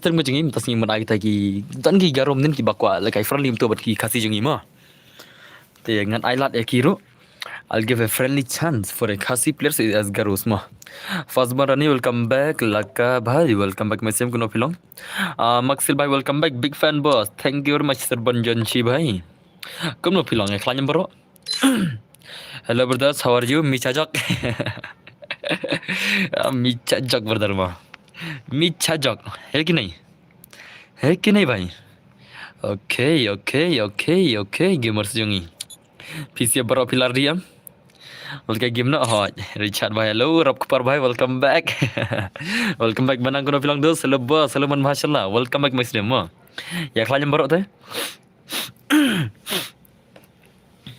stream ko jengim tas ngi menai tagi dan ki garom nen ki bakwa like friendly to bat ki kasi jengi ma te ngan ailat e kiro I'll give a friendly chance for a Khasi players as Garusma. First Rani, welcome back. Laka bhai, welcome back. Mesem kuno pilong. Maxil bhai, welcome back. Big fan boss. Thank you very much, Sir Banjanchi bhai. Kuno pilong ya, klanya bro. Hello brothers, how are you? Michajok. Michajok brother ma. Michajok. है कि नहीं? है कि नहीं भाई? Okay. Gamers jungi. PC bro pilar diam. Welcome game nak hot. Richard bhai, hello. Rob Kupar bhai, welcome back. Welcome back. Mana guna bilang tu? Selebah, selaman masyaallah. Welcome back Muslim. Ya kalian baru tu.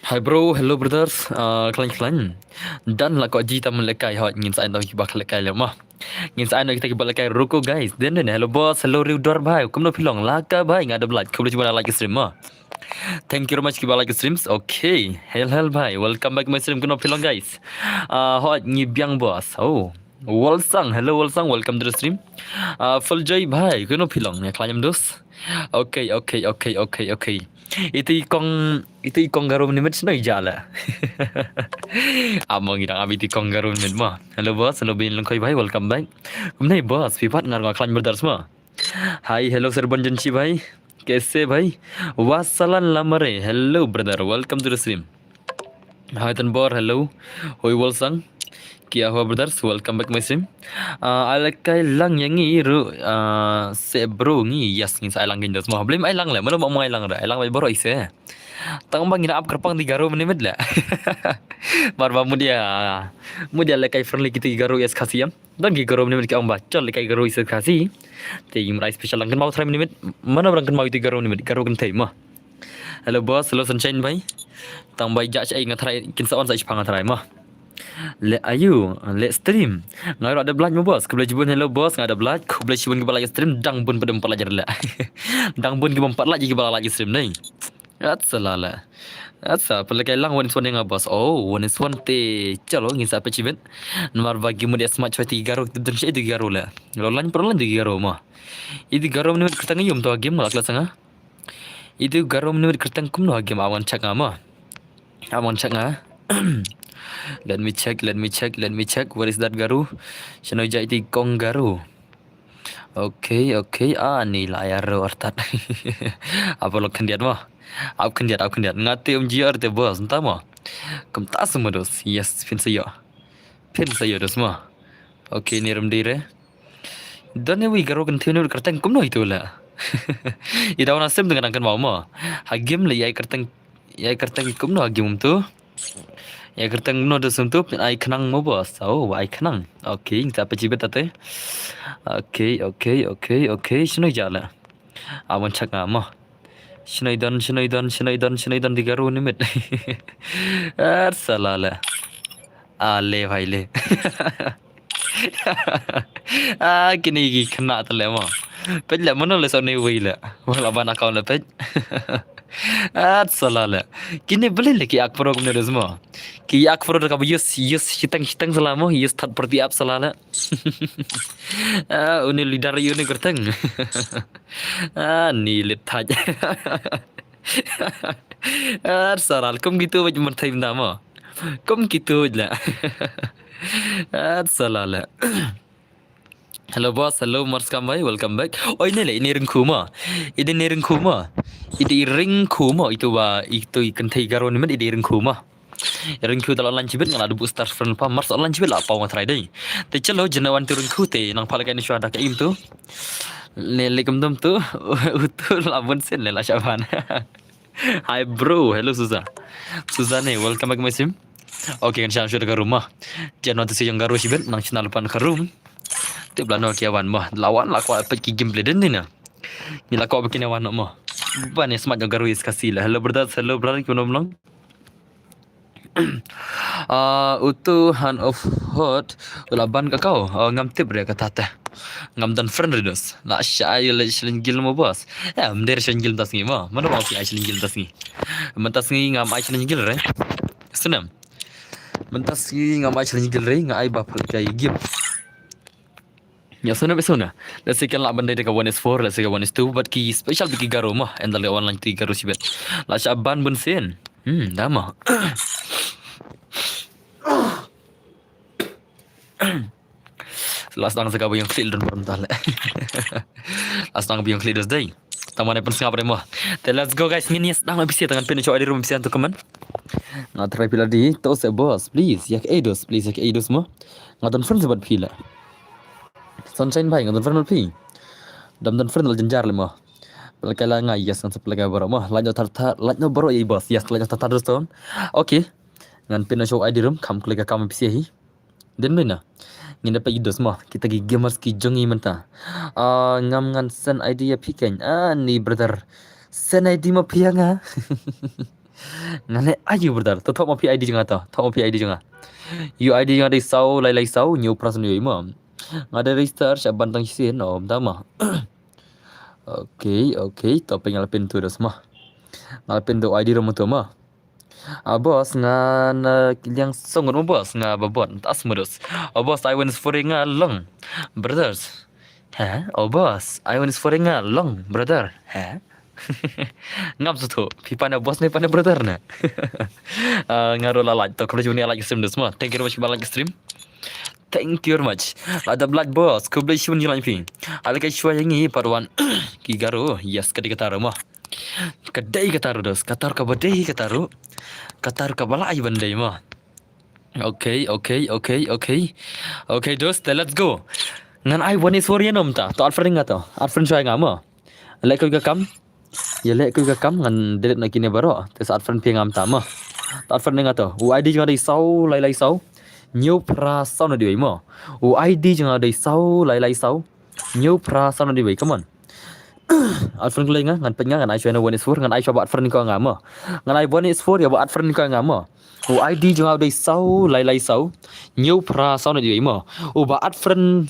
Hi bro, hello brothers. Kalian. Dan lah kau jita melekai hot ngin saya tahu kita lekai lemah. Ngin saya kita lekai ruko guys. Dan hello boss, hello Ridor bhai. Kamu nak bilang laka bhai ngada blood. Kau boleh cuba like stream mah. Thank you very much kiba like streams. Okay. Hell bhai. Welcome back my stream kuno pilong guys. Hot ngibyang boss. Oh. Walsang. Hello Walsang. Welcome to the stream. Full joy bhai. Kuno pilong ya kalian dos. Okay. Itu ikong garum ni macam mana jala. Among irang abi ikong garum ni mah. Hello boss. Hello bin lengkoi bhai. Welcome back. Kumnai boss. Pipat ngar kalian berdars mah. Hi. Hello Sir Banjanchi bhai. कैसे भाई वासलन लमरे hello brother welcome to the stream hi तनबर hello होय वलसंग क्या हुआ brothers welcome back my stream alakai lang yang ngi ru se bro ngi yes ngi sai lang gindas mah blame ai lang la mana mau ai lang ra ai lang bai boro ise tang bang ina ap kerpang 3 menit la barba mudia lekai friendly kita 3 yes khasiam dan 3 menit ki amba chol lekai 3 is khasi te imrai special lang kan mau 3 menit mana orang kan mau 3 menit 3 kan thai mah hello boss hello sunshine bhai tang bai ja chai ngathrai kin sa on sai phang ngathrai mah le ayu le stream ngai ada blood mo boss kau boleh jubun hello boss ngai ada blood kau boleh jubun ke bala stream dang bun pada 4 lajar la dang bun ke 4 lagi ke bala lagi stream ni atsalala atsa pelai lang one is one yang boss oh one is one te chalo ngi sa achievement nomor bagi mu dia smart choice 3 garo dan sih 3 garo la lolan perlan 3 garo mah itu garo ni kertang yum to game la kelas nga itu garo ni kertang kum no game awan chak mah awan chak nga Let me check. Where is that garu? Shano jaiti kong garu. Okay. Ni layar artat. Apa lo kendiat mah? Aku kendiat. Ngati GR te bos, entah mah. Kem tas semua dos. Yes, pin saya dos mah. Okay, ni ram dire. Dan ni garu kan tiunu kertang kum no itu lah. Ida wana sem dengan angkan mau mah. Hagim le yai kertang kum no hagim tu. Ya kertang no do suntup ai khnang mo boss oh ai khnang okay ta pe jibet tate okay shnoi jala awan chaka ma shnoi dan digaru nimit ar salala ale bhai le kini gi khna tale ma pe la mono le sone wi la wala bana kaun le pe salala kini boleh lagi akpro kumne rezma ki akpro ka yus hitang salamo yus that perti ap salala uni leader uni kertang ni lethaj salal kum gitu macam thai nama kum gitu la salala Hello boss, hello Marskam bhai, welcome back. Oh ini ring kuma. Ini ring kuma. Itu ikan thai garo ni ini ring kuma. Ring ku dalam lunch bit ngala du start friend pa Mars lunch bit la pa ngatrai dai. Te chalo jenawan tu ring ku te nang phala kan syada ka im tu. Le kem dum tu utul la bun sen le la Shaban. Hi bro, hello Suzanne, welcome back my sim. Okay kan syada ke rumah. Jangan tu si yang garo sibet nang channel pan ke room. Tu belano kiawan mah lawan lah kau pergi gameplay dan ni na. Ni lah kau bikin awan nak mah. Bukan ni smart jaga ruis kasih lah. Hello brother kau belum? Utu hand of hot laban ka kau ngam tip dia kata teh. Ngam dan friend redos. La syai le shlin gil mo boss. Ya mder shlin gil tas ni mah. Mana mau si shlin gil tas ni. Mentas ni ngam ai shlin gil re. Senam. Mentas ni ngam ai shlin gil re ngai bapal kai gip. Ya sana besona. Let's say kan la bandai dekat 1 is 4, let's say 1 is 2, but ki special biki garo mah, and dalam online ti garo sibet. La syaban bun sen. Dah mah. Last tang sa yang clear dan berontal. Last tang yang clear day. Taman pun singap mah. Then let's go guys. Ngini sedang habis tangan pen coba di room bisa untuk keman. Ngatrai pila di tos boss please. Yak eidos please yak eidos mah. Ngaton friend sebat pila. Sunshine bhai ngaton friend pi. Dam dan friend jenjar le mah. Pelakala ngai yes kan sepelaka baro mah. Lanyo tar lanyo baro ya boss. Yes lanyo tar terus ton. Okay. Ngan pen coba di room kam klik kam bisa hi. Den mana? Ngin dapat idos mah kita gi gamers ki jongi menta ngam ngan sen idea piken ni brother sen idea ma pianga ngane ayu brother to thok ma pi idea janga to thok ma pi idea janga you idea janga dei sau lai sau new person yo ma ngada research abantang sin om ta ma okay to pengal pintu dos mah ngal pintu idea ro ma bos ngan yang songon mo bos nga babon tas modus. Bos I went for nga long brothers. Ha? Bos I went for nga long brother. Ha? Ngam suto pipa na bos ne pana brother na. Ngaro la like to kalau juni like stream dus mo. Thank you very much for like stream. Thank you very much. Ada black boss kublai shun jilan pi. Ala kai shwa yang ni parwan ki garo yes ketika taruh mah. Kedai kataru dos katar ka badai kataru katar ka bala ai bandai mah. Okay dos let's go. Ngan ai one is for yenom ta to alfred ngata alfred shwa ngama lek ku kam ya lek ku kam ngan delete nak kini baro tes alfred pi ngam ta mah alfred ngata u id jang dai sau lai sau nhiều pra sau na di mah u id jang dai sau lai sau nhiều pra sau na di come on. Alfred Kuling ngan penga ngan Aisha na 1 is 4 ngan Aisha buat friend ko ngama ngan ai 1 is 4 ya buat friend ko ngama u ID jang dai sau lai sau nhiều pra sau na di ma u buat friend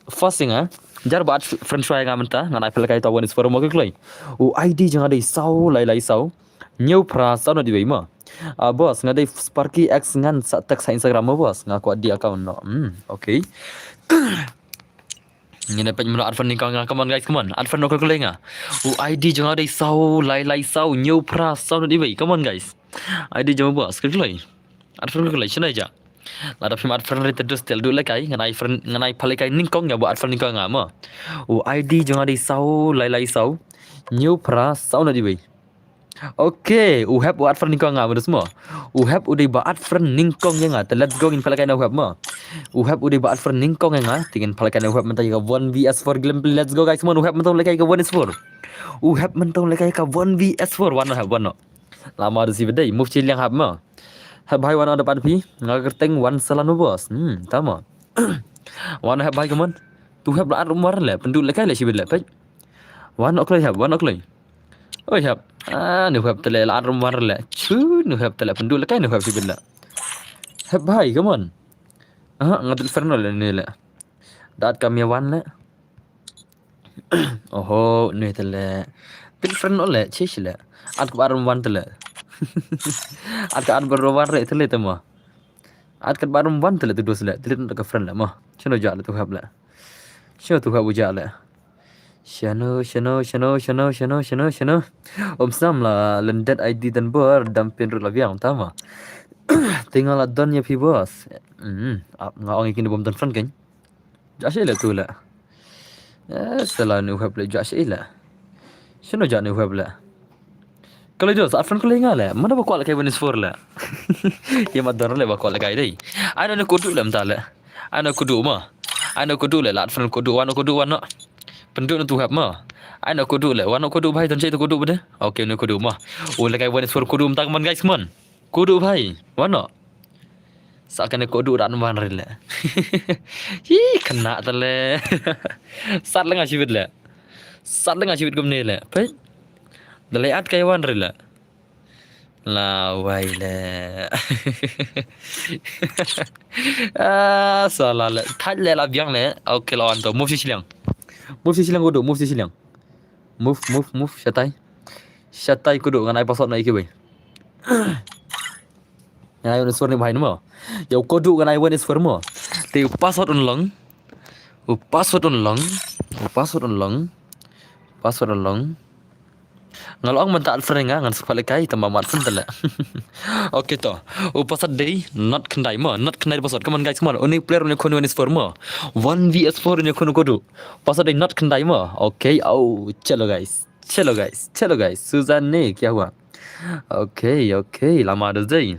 first nga jar buat friend shwa ngam ta ngan ai pelkai ta 1 is 4 mo ke klai u ID jang dai sau lai sau nhiều pra sau na di ma bos ngadai Sparky X ngan sa tag sa Instagram mo bos ngaku di account no okay. Ini dapat mula advan ni kau come on guys, come on. Advan no kau lenga. ID jangan ada sau lai sau new pra sau di bay. Come on guys. ID jangan buat sekali lagi. Advan kau lagi cina aja. Lada film advan ni terus tel dulu lagi. Nganai palekai ningkong ya buat advan ni kau ngama. ID jangan ada sau lai sau new pra sau di bay. Okay, uhab buat friend ningkong ngam semua. Uhab udah buat friend ningkong yang ngah. Let's go in palakai uhab mah. Uhab udah buat friend ningkong yang ngah. Tingin palakai uhab mentah ke 1vs4 gameplay. Let's go guys, semua uhab mentah lekai ke 1vs4. Uhab mentah lekai ke 1vs4. One uhab one. Lama ada si bedai. Move chill yang hab mah. Hab hai one ada pada pi. Ngagar teng one salanu bos. Tama. One hab hai kaman. Tu hab lah rumah le. Penduk lekai le si bedai. One oklay hab. One oklay. Oh hab. Nu hab tele la rum war le chu nu hab tele pendul kai nu hab sibilla hab bhai come on ngadul ferno le ne le dat kam ya wan le oho ne tele til ferno le chish le at ko arum wan tele at ka an baro war le tele tama at ka barum wan tele tu dos le tele ka friend le ma chino ja le tu hab le chino tu hab uja le Shano. Om Sam lah lendet ID dan ber dampin rula biang tama. Tinggal adon ya pi bos. Ngawang ikin bom dan friend kan. Jasih lah tu lah. Salah ni uhab le jasih lah. Shano ja ni uhab lah. Kalau jos afran ko lenga lah. Mana bakal kai 1is 4 lah. Ya madon le bakal kai dei. Ana no kudu lam ta lah. Ana kudu ma. Ana kudu le la afran kudu wan penduk tu hab mah. Ana kudu le, wan kudu bhai tan cai tu kudu bade. Okay ni kudu mah. Lekai wan suar kudu tak man guys man. Kudu bhai. Wan Sakan kudu ran wan rele. Hi kena tale. Sat lenga sibit le. Sat lenga sibit gumne le. Pai. Dalai at kai wan rele. La wai le. Salah le. Thaj le la biang le. Okay lawan tu move silang. Move silang kudu, move silang. Move, Syatai kudu ngan ai password na iki bay. Ngai un suar ni bhai no. Yo kudu ngan ai wan is for mo. Te password un long. password ulang. Password ulang. Password ulang. Ngalong man tak freng ngan sekali kai tambah mat sentele. Oke to. Password day not kendai mo, not kendai password. Come on guys, come on. Only player only kono is for mo. 1vs4 only kono kodu. Password day not kendai mo. Okay, oh, चलो guys. चलो guys. चलो guys. सुजान ने क्या हुआ? Okay, lama dah day.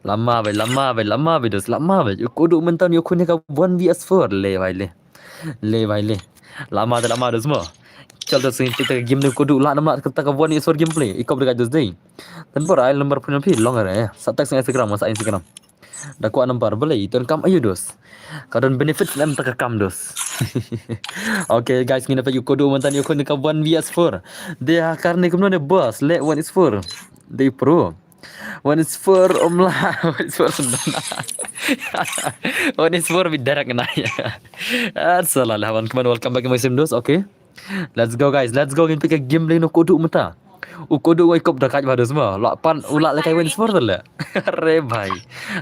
Lama bai dos lama bai. Kodu mentan yo kono ka 1vs4 le vai le. Le vai le. Lama dah semua. चल तो सही kita game ni kodu lah nama kita ka one is for gameplay ikop dekat dos day dan por ail number punya pi long are satak sang Instagram masa Instagram dah kuat number boleh itu kam ayo dos kadon benefit lem tak kam dos. Okay guys ngina pa yu kodu mantan yu kodu ka 1vs4 dia karne kumno ne boss le 1 is 4 they pro 1 is 4 omlah 1 is 4 sebenarnya 1 is 4 bidarak kena ya. Salah lawan kemana welcome back my sim dos. Okay, let's go guys, let's go pick a game lagi no kodu mata. Kodu wake up dekat pada semua. Lapan ulak lekai win sport le. Re bhai.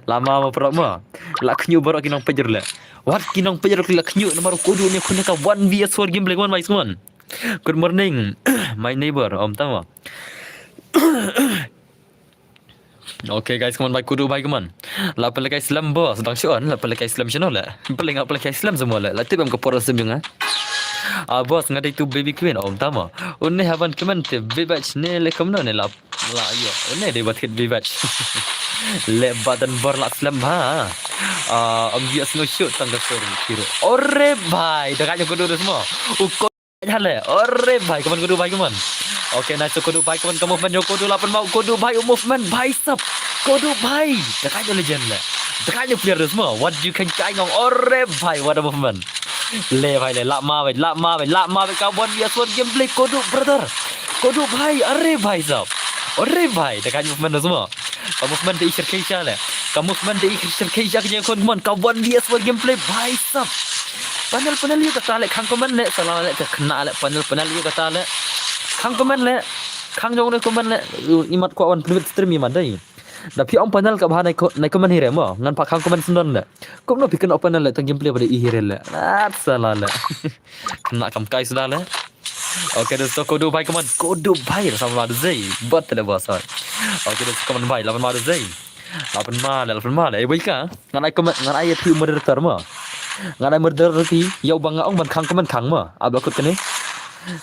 Lama ma pro ma. La knyu baru kinong pejer le. What kinong pejer la knyu nomor kodu ni kuna ka 1vs4 game play one guys one. Good morning my neighbor om tama. Okay guys, come on baik kudu baik come on. La pelekai Islam bos, sedang syuan la pelekai Islam channel la. Paling ngap pelekai Islam semua la. La tip am ke poros sembiang bos ngadai tu baby queen om tama. Unne haban comment baby batch ne le komno ne la yo. Unne de bat hit baby batch. Le badan bor la Islam ha. Am dia sno shoot tangga sorry kiro. Ore bhai, dekatnya kudu semua. Ukot hale. Ore bhai, kaman kudu baik kaman. Okay, nice to kodu bhai kawan ka movement yo kodu 8 mau kodu bhai movement bhai sub kodu bhai dekatnya legend le dekatnya player semua what you can kai ngong ore bhai what a movement le bhai le lak ma bhai kawan dia sword gameplay kodu brother kodu bhai are bhai sub ore bhai dekatnya movement semua ka movement de ishar keisha le ka movement de ishar keisha ke kawan kawan dia sword gameplay bhai sub panel yo kata le khang comment le salah le kena le panel yo kata le khang comment le khang jong le comment le imat kwa wan private stream imat dai da pi ong panel ka bha nai comment hire mo ngan pa khang comment sundon le kom no pi ken open le tang gameplay pada i hire le salah le kena kam kai sudah le. Okay dosto kodu bhai comment kodu bhai sama ada zai bat le bos. Okay dosto comment bhai 8 ma zai 8 ma le baik ka ngan ai comment ngan ai pi moderator mo ngan ai moderator pi yau banga ong ban khang comment khang mo abakut kene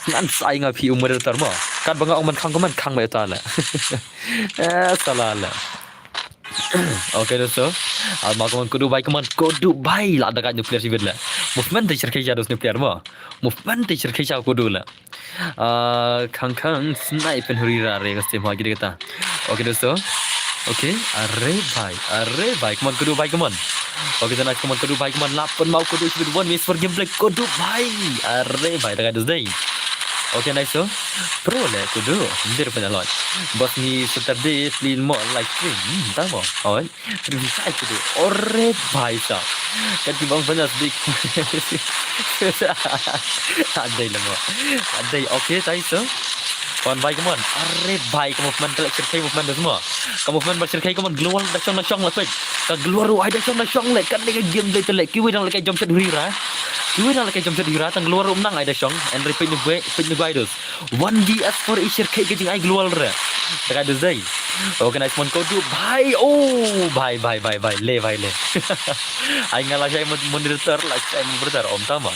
ngan sai nga pi moderator mo kan banga ong man khang comment khang ba ta le. Salah le. Okay dosto alma kodu bhai la dekat nuclear civil le movement teacher ke jados nuclear mo movement teacher ke ja kodu le khang snipe hurira re kaste ma gide kata. Okay dosto okay are bhai kodu bhai okay dan kodu bhai 8 mau kodu civil 1 miss for gameplay kodu bhai are bhai dekat dos dai. Okay nice so pro le kudu dir penalot bos ni Saturday play mo like stream tama oi terus sai kudu ore bhai sa kan di bang panas dik adai lamo adai okay tai so kon bhai come on are bhai ka movement terkai movement semua ka movement bercerkai come on global dah chong la pek ka keluar ai dah chong le kan le game le tele kiwi dang le kai jom set hurira kiwi dang le kai jom set hurira tang keluar umnang ai dah chong and repeat ni gue dos 1vs4 ishir kai ke ai global re dekat dos dai. Okay nice mon kodu bhai oh bhai le bhai le ai ngala saya moderator like saya moderator om tama.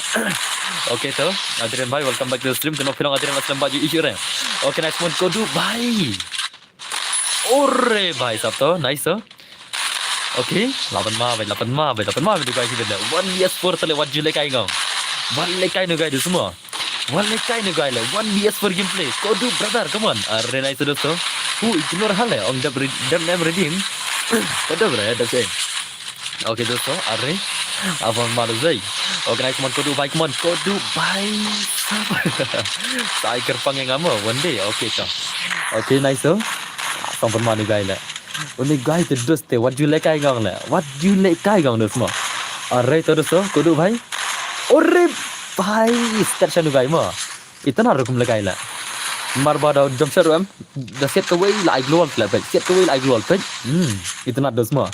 Okay so Adrian bhai welcome back to the stream kena film Adrian Aslam baju ishir re. Okay nice mon kodu bhai ore bhai sabto nice so. Okay 8 ma du guys benda 1vs4 tele what you like ai ngau 1 like ai no guys semua 1 like ai no guys 1vs4 gameplay kodu brother come on are nice dosto ignore hal on the name redeem kodu brother that's it. Okay dosto are abang malu zai. Okay nice mon kodu bhai sai kerpang yang amo one day okay so okay nice so sampan manu guys la only guys the doste what you like ai gang la what you like ai gang dos mo are to dosto kodu bhai ore bhai start chanu guys mo itna rokum lagai la marbada jam serum da set away like global play set away like global play itna dos mo.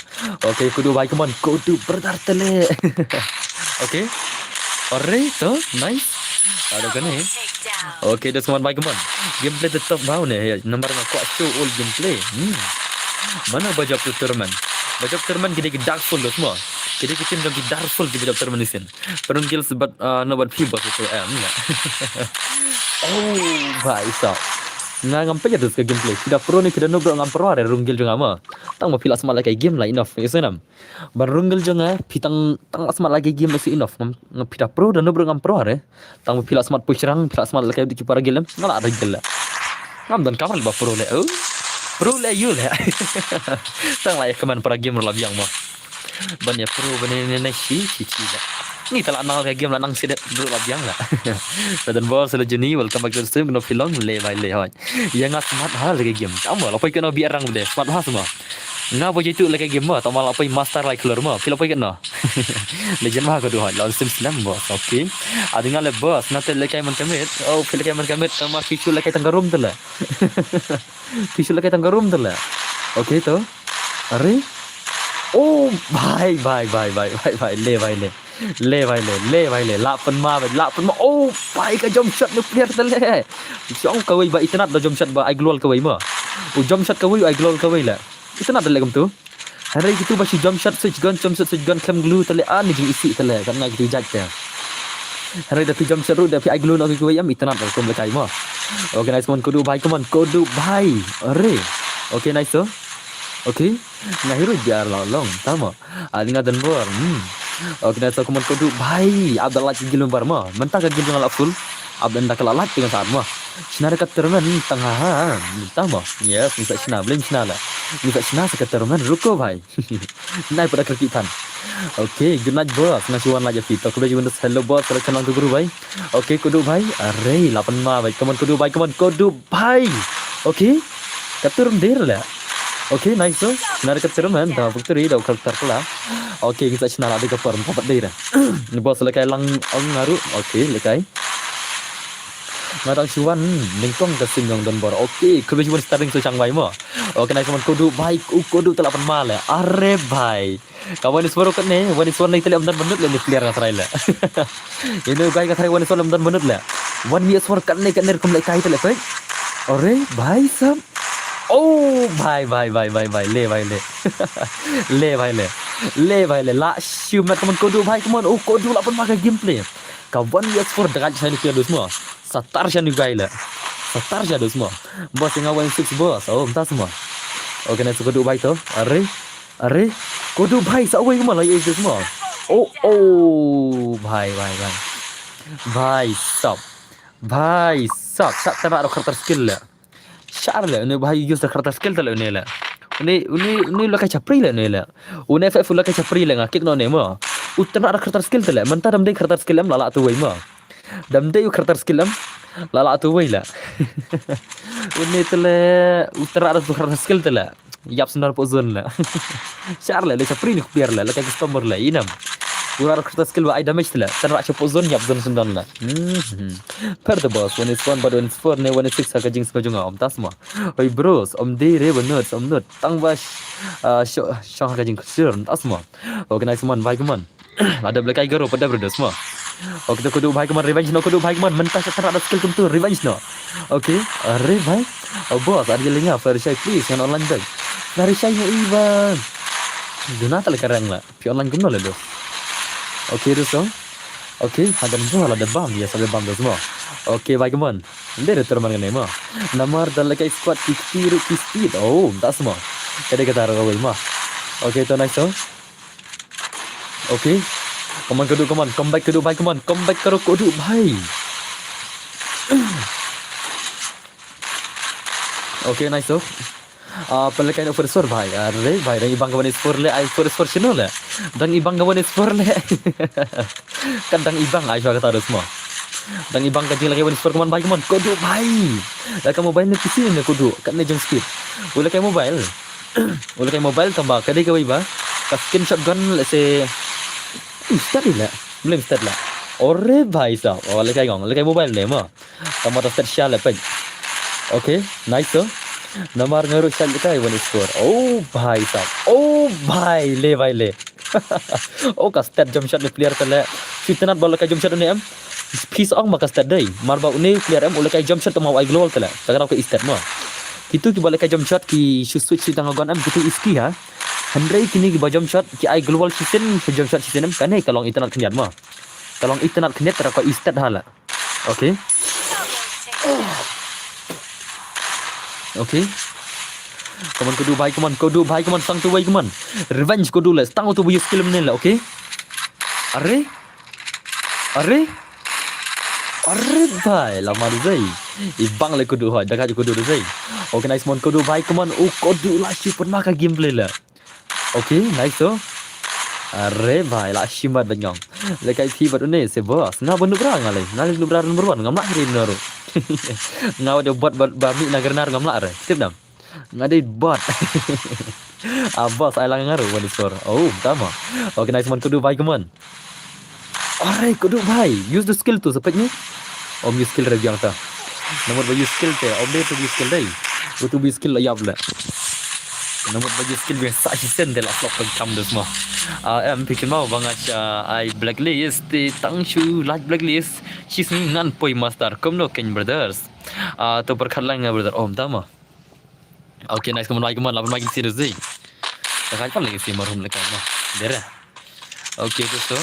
Okay kodu bhai come on kodu brother tele. Okay Alright, तो nice. Ada kan ni? Okay, dah semua baik keman. Gameplay tetap bau ni. Nombor nak kuat show all gameplay. Mana bajak tu terman? Bajak terman kita ke dark soul semua. Kita nak ke dark soul kita bajak terman ni sen. Perunggil sebab nombor fiber tu ni. Oh, baik sah. Nga ngampai je ke gameplay. Kita pro ni kita nubro ngam pro ada runggil juga mah. Tang mau pilas semat lagi game lah enough. Yes nam. Bar runggil juga pitang tang semat lagi game masih enough. Ngam kita pro dan nubro ngam pro ada. Tang mau pilas semat pushirang, pilas semat lagi di para game. Ngala ada gila. Ngam dan kamar ba pro le. Oh. Pro le you le. Tang lah keman para game lah biang mah. Ban ya pro ban ni si lah. Ni telah nang kayak game lah nang sidet dulu lah biang lah. Dan bos sudah jeni welcome back to the stream no film le by le hoy. Yang smart hal kayak game. Kamu lah poi kena biar orang deh smart hal semua. Nga boleh itu lagi game mah, tamal apa master like keluar mah, film apa kena? Legend mah kedua, lawan sim senang bos, okay? Ada ngale bos, nanti lagi man kamit, oh film lagi man kamit, sama fisu lagi tanggarum tu lah, fisu lagi tanggarum tu lah, okay tu, are? Oh, bye, le, lapan ma, oh, bye ka jump shot nuclear tu le, siang kawai ba itnat dah jump shot ba, I global kawai mah, oh jump shot kawai, I global kawai lah. Itu nak dalam tu. Hari itu basi jump shot switch gun claim glue tele ni jing isi tele kan nak gitu judge dia. Hari dah jump shot ru dah pi glue nak ku yam itu nak kom lekai mah. Okay nice one kodu bhai come on kodu bhai. Are. Okay nice so. Okay. Nah hiru jar long tama. Adinga dan bor. Okay nice so come on kodu bhai. Abdallah gilum bar mah. Mentah ka gilum ala full. Abdan dah kelalat dengan saat mah. Cina dekat termen tengah tama. Yes, bisa cina belum cina lah. Bisa cina sekat termen ruko bhai. Naik pada kerkitan. Okay, good night bos. Nasiwan aja kita. Kudu juga hello bos. Kalau channel tu guru bhai. Okay, kudu bhai. Arey, 8 ma bhai. Come on kudu bhai. Come on kudu bhai. Okay. Keturun dir lah. Okay, nice so. Cina dekat termen. Tama bukti dah karakter pula. Okay, kita cina ada ke form 4 dir. Ni bos lekai lang ngaru. Okay, lekai. Ngadang cuan ningkong ke singgong dan bor. Okey, kudu cuan starting so changwai mo. Okey naik teman kudu baik kudu telah penmal ya. Are bhai. Kawan ni suara kat ni, wan ni suara ni telah benar-benar le clear ngat rai le. Ini guys kat wan ni suara benar-benar le. Wan ni suara kat ni kum le kai tele pai. Are bhai sab. Oh bhai le bhai le. Le bhai le. La siu mat teman kudu bhai come on. Oh kudu lah penmal gameplay. Kawan ni suara dekat saya ni kira semua. Satar siya ni gaila. Satar siya dos mo. Boss nga 16 boss. Oh, entah semua. Okay na kudu bhai to. Are. Kudu bhai sa away mo lagi is semua. Oh, bhai. Bhai stop. Sak tara ro karakter skill la. Syar la ne bhai use karakter skill tala ne la. Uni la ka chapri la ne la. Uni FF la ka chapri la ngakik no ne mo. Utana karakter skill tala. Mentah dam dei karakter skill am la tu wei mo. Dam dei karakter skill am lala tu wei la. Uni tele utara ada karakter skill tele. Yap senar pozon la. Syar la chapri ni biar la ka customer la inam. Utara karakter skill wa I damage tele. Tanra cha pozon yap zon sundan la. Per the boss when it's 1 but when it's 4 ne when it's 6 ka jing ska junga om tasma. Oi bros om dei re benut om nut tang bas shang ka jing sir tasma. Okay nice man bye come on. Ada black eye garo pada bro semua. Okay tu kudu bhai keman revenge no kudu bhai keman mentah setelah ada skill tu revenge no. Okay, are bhai. Oh boss, ada linga Farishay please yang online bag. Farishay mo iban. Duna tal karang la. Pi online kuno le do. Okay dosto. Okay, hagan bo la de bam ya sabe bam do semua. Okay bhai keman. Ndere terman ngene mo. Namar dal kai squad kisti. Oh, tak semua. Kade kata ro mah. Okay to nice so. Okay. Come on, come back kudu bhai, come back karo kudu bhai. Okay, nice so. Pelekai no first bhai. Are bhai, dang ibang gawan is for le, I first chino le. Dang ibang gawan is for le. Kan dang ibang ai kata harus semua. Dang ibang ka jing lagi wan is for come on kudu bhai. Ka mobile ni PC ni kudu, kan ni jeng speed. Ula kai mobile. Ula kai mobile tambah kadai ka ba? Ka skin shotgun let's say start lah. Belum start lah. Ore bhai sah. Oh, lekai mobile ni mah. Kamu dah start share lepas. Okay, nice so. Namar ngaru share lekai one score. Oh bhai sah. Oh bhai le. Oh ka start jump shot ni player tele. fitnat bala kai jump shot ni am piece ong makas tadai marba uni clear am ule kai jump shot mau ai global tala tagara ko istat mo kitu ki bala kai jump shot ki switch tang gon am kitu iski ha handrai kini ki ba jump shot ki ai global season jump shot season am kanai kalong internet knyat mo kalong internet knyat tara ko istat hala okay okay come on kudu bhai come on sang tu bhai come on revenge kudu la stang tu bu skill menela okay अरे अरे अरे भाई lama tu zai ibang le kudu ha dah kudu tu zai okay nice mon kudu bhai come on kudu la si pernah ka gameplay la okay nice tu अरे भाई la si mat banyong le kai thi bat ne se boss nga bonu bra ngale na lu bra number 1 ngamla rin naro ngaw de bot ba mi na gernar ngamla re tip dam ngade bot boss ai lang ngaru one score oh tama okay nice mon kudu bhai come on अरे कुडू भाई use the skill तो sepatnya om use skill review ta nomor bagi skill te om dia tu use skill dai tu use skill ya pula nomor bagi skill biasa saja sen de la flop kam de semua em fikir mau banget ai blacklist ti tangshu like blacklist sis ni ngan poi master kom no ken brothers to perkhalang brother om tama okay nice come on like 8 lagi serius deh tak kan lagi sih marum lekai mah dera okay dosto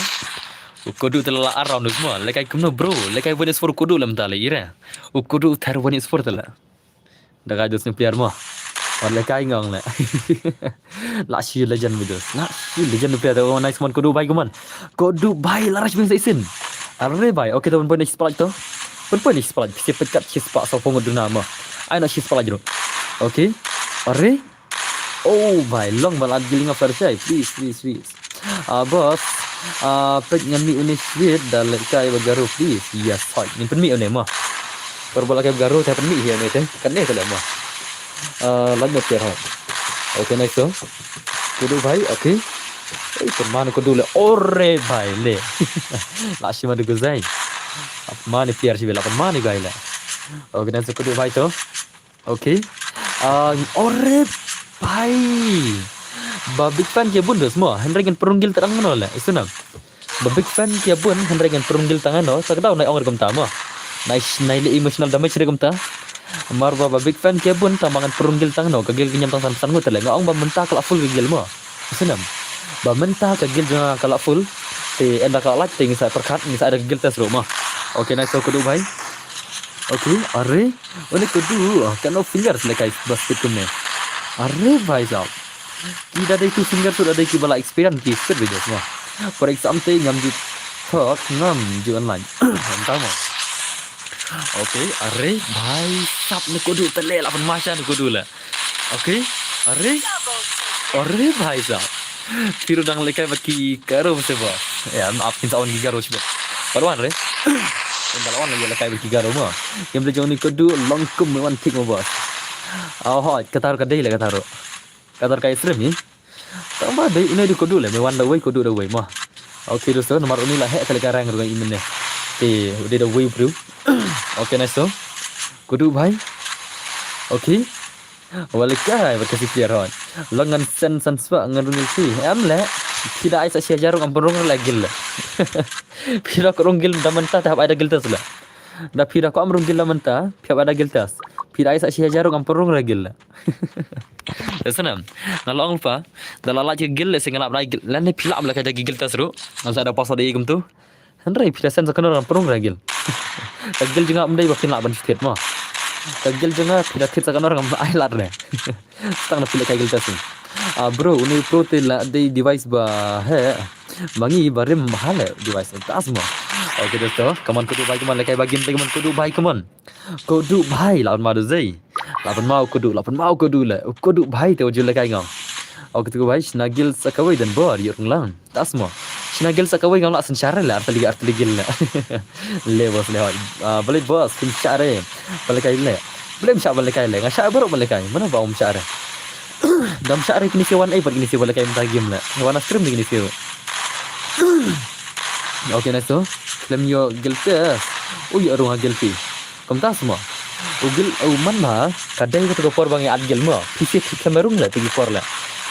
kudu tela around semua lekai kumno bro lekai bonus for kudu lam tale ira kudu thar bonus for tela daga dos ni player mah or lekai ngong la la shi legend videos la shi legend player oh nice mon kudu bhai kudu bhai laras bing saisin arre bhai okay teman pun spot to pun spot si pekat si spot so pongo duna mah ai nak si spot jero okay arre oh bhai long balad giling of first please boss pek ngami unis sweet dalek kai bagaru please yes fight ni penmi one mah perbola kai bagaru teh penmi here ni teh kan ni tele mah lagi per ha okay nice so kudu bhai okay perman kudu le ore bhai le la shi madu guzai apman piar si bela perman ni gai la okay nice kudu bhai to okay ore bhai ba big fan kia bun semua hendragan perunggil terang mana lah isunam ba big fan kia bun hendragan perunggil tangan no sakdau nai ongor gam tama nice naile emotional damage regam ta mar ba big fan kia bun tamangan perunggil tangan no kagil kinyam tang san ngut le ngong ba menta kala full kagil mo isunam ba menta kagil janga kala full te enda kala ting sa perkat ni sa ada kagil tes rumah okay nice so kudu bhai okay are one kudu kan of fingers le kai basket kumne are bhai sahab tidak ada itu finger sudah ada ki bala experience ki set video semua for example ngam di talk ngam di online tama okay are bhai sap ni kudu tele la masya ni kudu la okay are bhai sap firu dang lekai baki karo se ba ya maaf tin sawan gigaro sebe paruan re dalam lagi lekai baki garo ma yang belajar ni kudu longkum wan tik mo bos oh katar kadai la kataro kadar kai stream ni tambah dai ini di kudu le me wan da way kudu da way mah okay dosto nomor ini lah hek kali karang rugai imen ne te udah da way bro okay nice so kudu bhai okay walakai berkasih piaran lengan sen swa ngarungil si am le tidak ai sa sia jarung amperung lagi le pira korongil damanta tahap ada giltas la da pira ko amrung gil damanta tahap ada giltas pira ai sa sia jarung amperung lagi le Senam, nalong pa, dalala je gil le singalap rai gil, lane pila am la kaja gil tasru, nasa ada pasal dia gum tu, handrai pila sen sakana orang perung rai gil, gil juga amdai bakin lak ban setiap mah, gil juga pila tit sakana orang ai lat le, stang na pila kaja gil tasu, bro, uni pro te la de device ba he, bangi barim mahal le device tas mah, okay dosto, kaman kudu bhai kaman lekai bagin kaman kudu bhai lawan madu zai. Lapan mau kudu le kudu bhai te ujul lekai ngam ok tu bhai snagil sakawai dan bor yur nglang tas mo snagil sakawai ngam la sencara le artali gil le le bos le boleh bos sencara boleh kai le boleh msha boleh kai le ngasha baru boleh kai mana ba msha dam sha kini sewan ai pergi ni boleh kai mta game le wana stream ni se okay nice so claim yo giltes uy arung gilti komta semua ugil uman ma kadai ko por bangi adgel mo pisi kamerung la tigi por la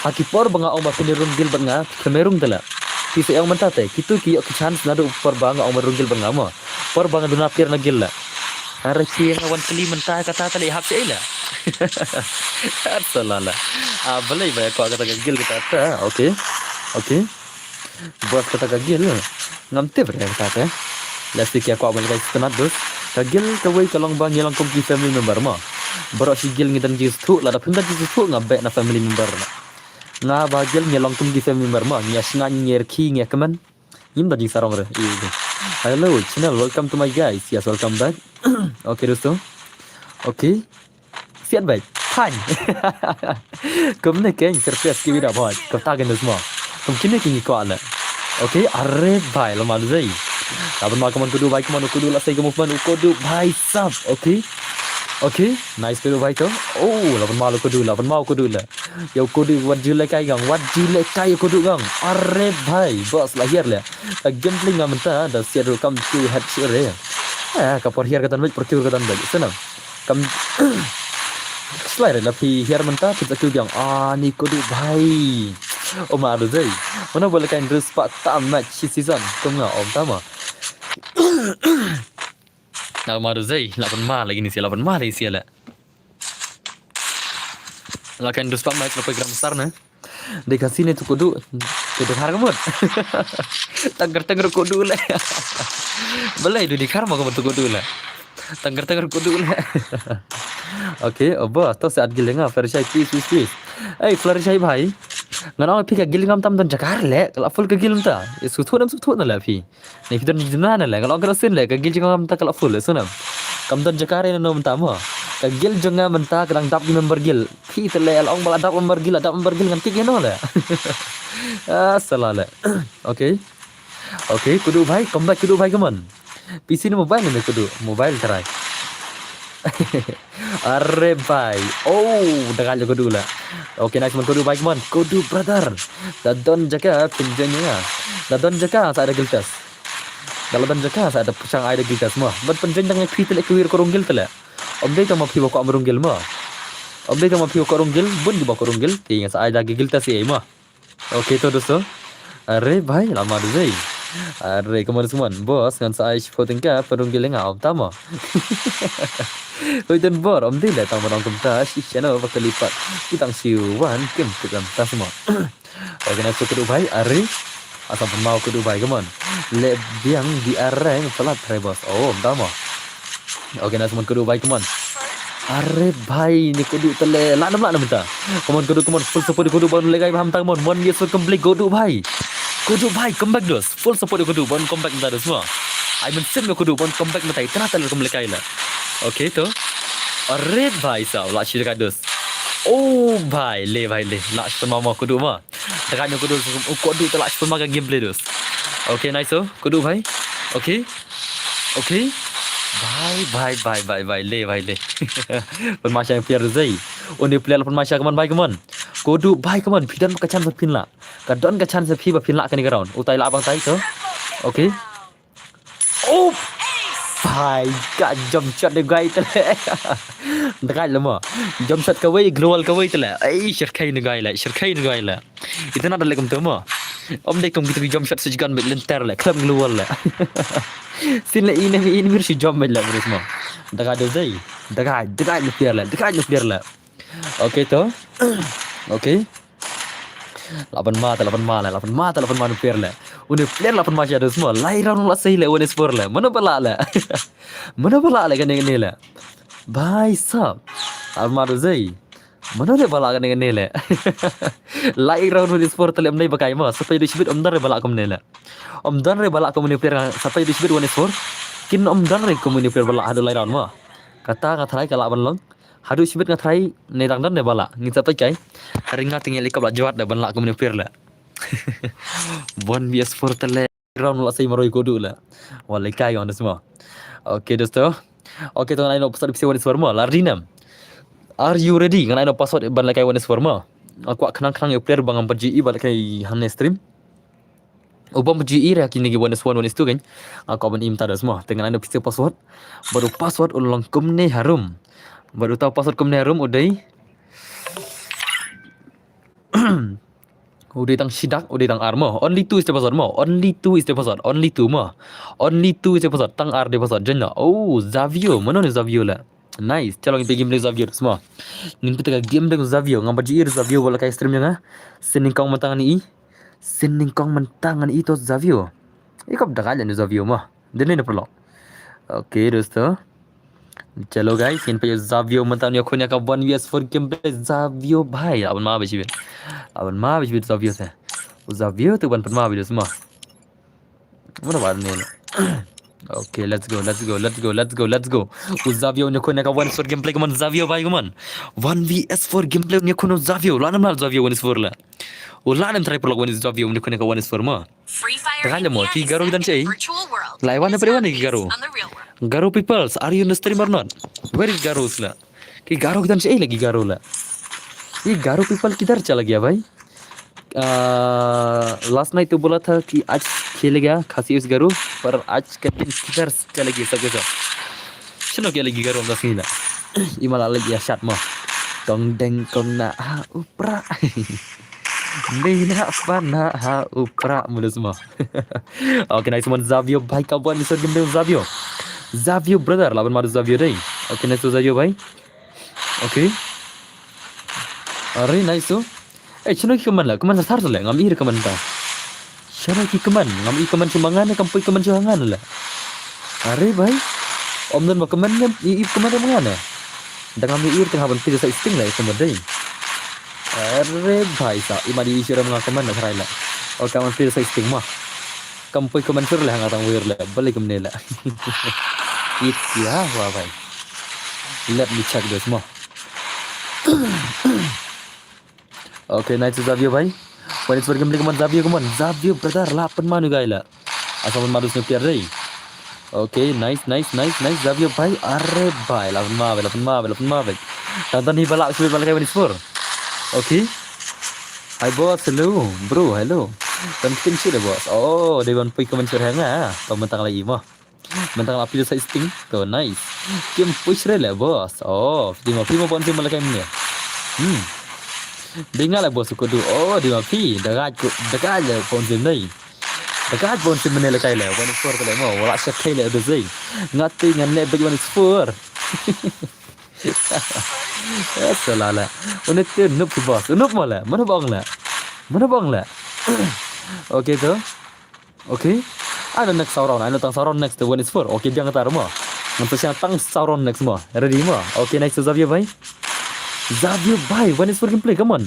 haki por banga o ma pinirung gil banga kamerung dala Pisa yang mentate, kita kiyok ke chance nado perbang ang merunggil bangama. Perbang duna pier na gilla. Ara kiyang awan kali mentah kata tali hap ila. Salala. Balai ba ko kata gil kita ta. Okay. Bos kata gil. Ngamte bre kata ta. Lasti kya ko abal guys tenat dos. Kagil kawai kalong bang yelang kong family member ma. Baro si gil ngidan jis tu la da pinda jis tu ngabe na family member na. Nga bagil nyelong tum family member ma nya snga nyer ki nya kemen. Yim da jis sarong re. Hello channel, welcome to my guys. Yes, welcome back. Okay दोस्तों. Okay. Siap baik. Fine. Kamu nak keng surprise kita dah buat. Kau tak kena semua. Kamu kini kini kau ada. Okay. Arre bhai lo malu zai. Kapan makan kudu baik mana kudu lah saya movement kudu bhai sab. Okay. Nice kudu baik tu. Oh, lapan malu kudu lah. Yo kudu wat julai kai kudu gang. Arre bhai, bos lahir lah. Gameplay ngam mentah dah siap welcome to headshot ya. Kapor hier katan baik, procure katan baik. Senang. Kam Slide lah pi hier mentah kita yang ni kudu bhai. Oh malu zai. Mana boleh kain terus pak tam match season. Kamu ngah om tama. Nak malu zai, 8 mah lagi ni sia 8 mah lagi sia lah. Lakan terus pak match lepas gram besar na. Dikasih ni tu kudu harga mut. Tanggar kudu lah. Belai tu dikar mau kamu tu kudu lah. Tanggar kudu lah. Okay, bos, tu saat gilinga Flurry please. Flurry bhai. Ngana pi ka gilingam tam don jakar le, kalau full ka gilim ta. Suthu na la pi. Ni fitur ni jina na le, kalau ka sin le ka gilingam ta kalau full sunam. Kam don jakar na nom ta mo. Ka gil jonga menta kadang dap member gil. Pi te le ong bala dap member gil ngan tik no le. Salala. Okay, kudu bhai, comeback kudu bhai kaman. PC ni mobile ni kudu, mobile try. Arre bhai. Oh, dah kali kudu lah. Okay, nice man kudu baik man. Kudu brother. Dadon jaka pinjanya. Dadon jaka saya ada giltas. Kalau dan jaka saya ada pusang ada giltas mah. But penjeng dengan kritik kuir korong gil tela. Obdei tu mapi bako amrung gil mah. Obdei tu mapi korong gil bun di bako korong gil. Tinggal saya ada giltas ye mah. Okay tu dosto. Arre bhai lama tu zai. Arre kemana semua bos dengan saya voting ka korong gil ngah om tama. Oi dan bor om dile tang barang kumta si channel bakal lipat kita siuan kem kita semua. Oke nak kudu bhai are asam mau kudu bhai kaman. Le biang di areng pelat bos. Oh tama. Oke nak semua kudu bhai kaman. Are bhai ni kudu tele la nam ta. Kaman kudu full support kudu ban legai paham tang mon yes complete kudu bhai. Kudu bhai comeback dos. Full support kudu ban comeback ta semua. I mean sen kudu ban comeback mata itna tele kembali lah. Okay tu. Arre bhai sao la shi dos. Oh bhai le la semua mau kudu mah. Dekatnya kudu telak semua gameplay dos. Okay nice so kudu bhai. Okay. Bye le. Permasya yang piar zai. Undi player permasya kaman bhai kaman. Kudu bhai kaman pidan ka chance pin la. Kadon ka chance phi ba pin la kan ni ground. Utai la abang tai tu. Okay. Oh bhai ka jump shot de gai tele. Dekat lama. Jump shot kawai global kawai tele. Shirkai ni gai la. Itu nak dalam tu mah. Om dek tum kita jump shot sejukan bet lenter la. Club global la. Sin la ini mirsi jump bet la beres mah. Dekat ada zai. Dekat ni player la. Okay tu. Okay. 8 mata ni player la. Udah player 8 mata ada semua. Lairan la sahih la one sport la. Mana bala la kan ni la. Bhai sab. Armado zai. Mana le bala kan ni la. Lairan one sport la amnai bakai mah. Sampai di sibit omdan re bala kam ni la. Omdan re bala kam ni player sampai di sibit one sport. Kin omdan re kam ni player bala ada lairan mah. Kata lai kala ban Hadu sibit ngathai ne dang dan ne bala ngi sapai kai ringa tinggal ikap la jawat da ban la kam ni player la. Bon bias fortale round la sai maroi kodu la. Walai kai on semua. Okay dosto. Okay tu ngai no password bisa wanis forma lardinam. Are you ready? Ngai no password ban la kai wanis forma. Aku kenang yo player bang am GE ban kai hamne stream. Ubam GE ra kini gi wanis tu kan. Aku ban im tada semua. Tengah no bisa password. Baru password ulang kumne harum. Baru tahu password kumne harum udai. Udah tang sidak, udah tang ar mo. Only two is the password mo. Only two is the password. Only two mo. Only two is the password. Tang ar the password. Jenna. Oh, Zavio. Mana ni Zavio lah? Nice. Chalo kita game play Zavio semua. Ning kita game play Zavio. Ngapa jir Zavio bola kai stream nya? Sening kong mentangan i. Sening kong mentangan i to Zavio. Ikap dah aja ni Zavio mah. Dene ni perlu. Okay, dosto. चलो guys in पे जावियो मतन यो खोने का 1vs4 game play जावियो भाई अपन मा बेची जावियो से जावियो तो बन मा बेची semua mana baru ni okay let's go Zavio nya खोने का 1vs4 गेम प्ले कमन Zavio भाई कमन 1vs4 गेम प्ले nya खोनो Zavio लाना मार Zavio 1vs4 la ulah nem try perlu 1vs Zavio nya खोने का 1vs4 ma takkan mo ki garo dan cei lai wana pare wana ki garo Garo peoples, are you in the stream or not? Where is Garo la? कि गारो किधर से लगी गारो ला ये गारो पीपल किधर चला गया भाई लास्ट नाइट तो बोला था कि आज खेलेगा खासी उस गारो पर आज के दिन किधर चला गया सब कुछ चलो क्या लगी गारो का सीन ये malah lagi ya shot mah dong deng kong na ha upra Nina pana ha upra mula semua okay nice one Zavio भाई kawan ni game dengan Zavio brother lawan madu Zavio deh okay nice Zavio भाई okay अरे नाइस तो चलो की कमन ला कमन सार तो ले ngam ir कमन ta चलो की कमन ngam i common sumbangan ne kampoi common suhangan la अरे भाई om dan kemana i kemana mana dah ngam ir tengah ban pisa sting la kemana deh अरे भाई साहब imadi isira mga common na sarai la o kaman pisa sting mah kampoi common sur la ngatang wir la balik kemne la it ya wah भाई let me check this mah Okay, nice Zavio भाई. When it's working kemana Zavio brother lah manu gaila. Asal manu sniper deh. Okay, nice Zavio भाई. Arre भाई, lapan ma. Tonton ni balak sebelum balik when it's for. Okay. Hi boss, hello bro, hello. Tonton sih boss. Oh, dewan pui kemen surhanga. Pementang lagi mah. Mentang api saya sting. Tuh nice. Kim push rela boss. Oh, di mau pon sih balik ni. Dengar lah bos aku tu. Oh, dia mafi. Dekat je phone sim ni. Dekat phone sim ni lekai lah. One sport kalau mau. Walau sekai lah tu sih. Ngati dengan net bagi one sport. Salah. Unik tu noob tu bos. Noob malah. Mana bang lah. Okay tu. Okay. Ada next sauron. Ada tang sauron next tu one sport. Okay dia ngata rumah. Nanti siapa tang sauron next mah. Ready mah. Okay next Zavio भाई. Zavio भाई when is for gameplay come on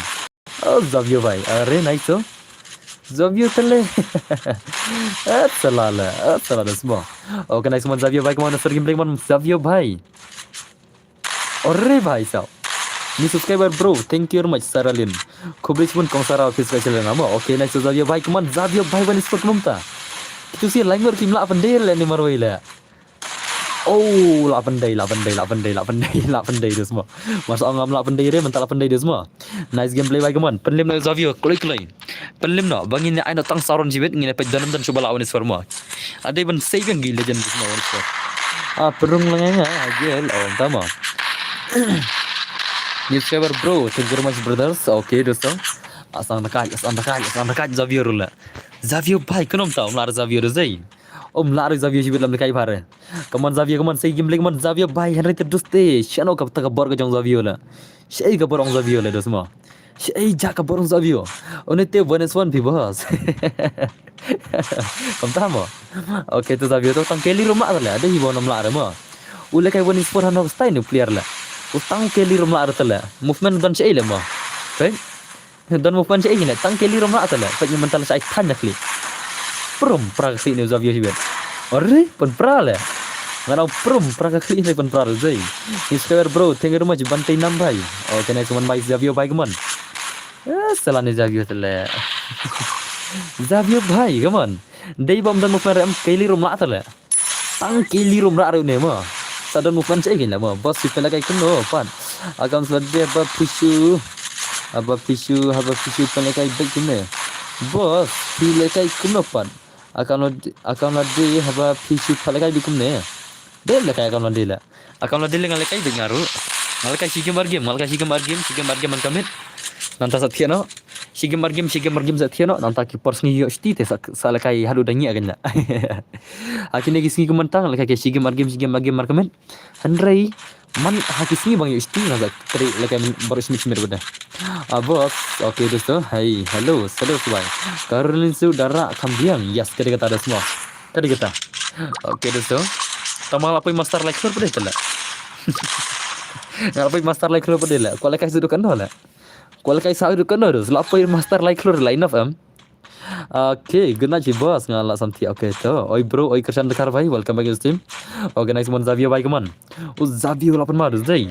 oh Zavio भाई अरे nice तो Zavio तले salah semua okay nice man Zavio भाई come on for gameplay come on Zavio भाई अरे भाई साहब ni subscriber bro thank you very much Saralin kubris pun kong Sarah office special nama okay nice Zavio भाई come on Zavio भाई when is for numta itu sih lain baru kimla pandai lah ni marwai lah Oh, 8 day dia semua. Masuk ngam 8 day dia mental 8 day dia semua. Nice gameplay bagi kawan. Penlim nak Zavio, klay. Penlim nak bangin ni ai nak tang saron jibet ngine pe dalam dan coba lawan semua. Ada ban save yang gila legend semua orang semua. Perung lengenya agel oh tama. Newspaper bro, thank you very much brothers. Okay dosto. Asang dekat Zavio rula. Zavio bhai kenom tahu lar Zavio rezai. Om lari Zavio jibet lam dekai pare. Kaman Zavio kaman sei game kaman Zavio bhai Henry terduste. Shano kap tak bor ka jong Zavio la. Shei ka borong Zavio la dosma. Shei ja ka borong Zavio. Onete bonus one pi boss. Kam tamo. Okay to Zavio to tang keli rumah la. Ada hi bonam la ma. Ule kai bonus for hanok style ni player la. Utang keli rumah la. Movement dan shei la ma. Right? Dan movement shei ni tang keli rumah la. Pak ni mental sai tan nakli. Prum praksi ni Zavio jibet. Arre pen pral ya. Ngarau prum praksi ni pen pral zai. Subscriber bro, thank you very much bantai nam bhai. Okay nice one bhai Zavio bhai kaman. Salah ni Zavio tele. Zavio bhai kaman. Dei bom dan movement ram keli rum la tele. Tang keli rum la ne ma. Sadan movement cai gila ma. Boss si pela kai kuno pan. Agam selade apa pisu pela kai baik ne. Boss pela kai kuno pan. Akan lade haba pisu palakai bikum ne del la kai akan lade ngal kai dengaru ngal kai sigem bar game man kamit nanta satya no Shigem zat thiano nanta ki porsengi yo sti te sala kai halu dangi aganda akine ki singi kumantang la kai shigem margem markamen handrai man haki singi bang yo sti na zat tri la kai baru smith mir bada bos oke dosto hai hello subai karulin su dara kambiang yes kata kata ada semua tadi kata oke dosto tamal apa master lecture pada tala ngapai master lecture pada la ko la kai sudu kan la Kuala kai sa kan ada selapai master like lur line of okay good night bos ngala samti okay to oi bro oi kersan dekar bhai welcome back to the team organize mon Xavier bhai kaman Xavier lapan ma dai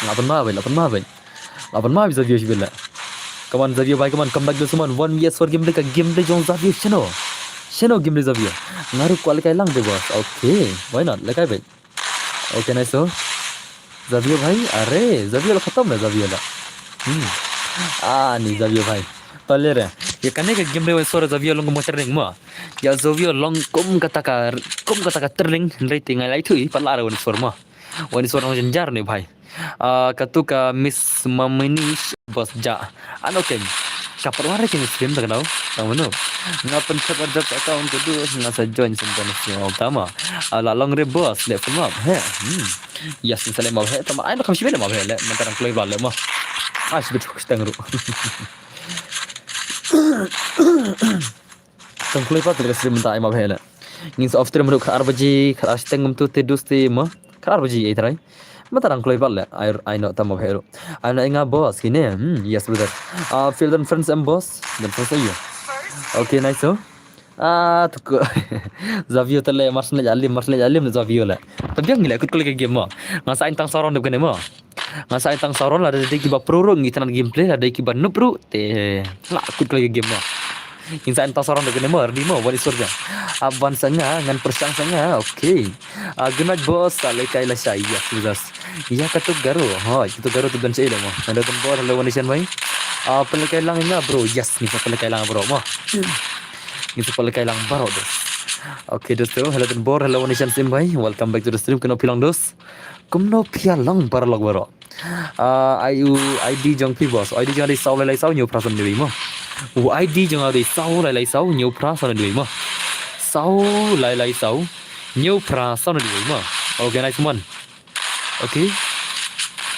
lapan ma bhai Xavier shibilla kaman Xavier bhai kaman come back to someone 1 years for game de jong Xavier sheno game de Xavier ngaru kuala kai lang de bos okay why not lekai bhai okay nice so Xavier भाई अरे Xavier खत्म है Xavier ला नी Xavier भाई पहले रे ये कने के गेम रे सोर Xavier long motor ring mo ya Xavier long kum kata ka terling rating ngai thui pala wan sor mo wan sor no jenjar ni भाई katu ka miss maminish bos ja anoken kapar wara kini stream tak nau tahu no ngapen sabar dat account tu ngasa join sentan ni utama ala long re boss le from up he yes sale mau he tama ai kam shibele mau he le mantarang play bal le mo shibet stangru tang play pat le stream ta ai mau he le ngin off stream ru khar baji khar stangum tu te dusti mo khar baji ai trai Matarang kloy pala I know tamo hero. I know nga boss kine. Yes brother. Field and friends and boss. Dan friends ayo. Okay nice so. Tuku Xavier tele marsne jalim Xavier la. Tapi ngila ikut kul ke game mo. Ngasa intang saron de mo. Ngasa intang saron ada de ki ba pro ro ngitan gameplay ada ki ba no pro te. La ikut kul ke game mo. Insa entah seorang dengan nomor di mau balik surga. Aban sanga ngan persang sanga. Okay. Genat bos sale kai la sai ya sudah. Ya katuk garu. Ha itu garu tu dan saya dah mo. Ada tempor lawan nation mai. Pelekai lang ina bro. Yes ni pelekai lang bro mo. Itu pelekai lang baro dos. Okay dosto, hello tempor lawan nation sim mai. Welcome back to the stream kena pilang dos. Kumno pialang baralog baro. ID jong pi boss. ID jong di sau lai sau nhiều person đi mo. ID jong di sau lai sau nhiều person đi mo. Sau lai sau nhiều person đi mo. Okay nice one. Okay.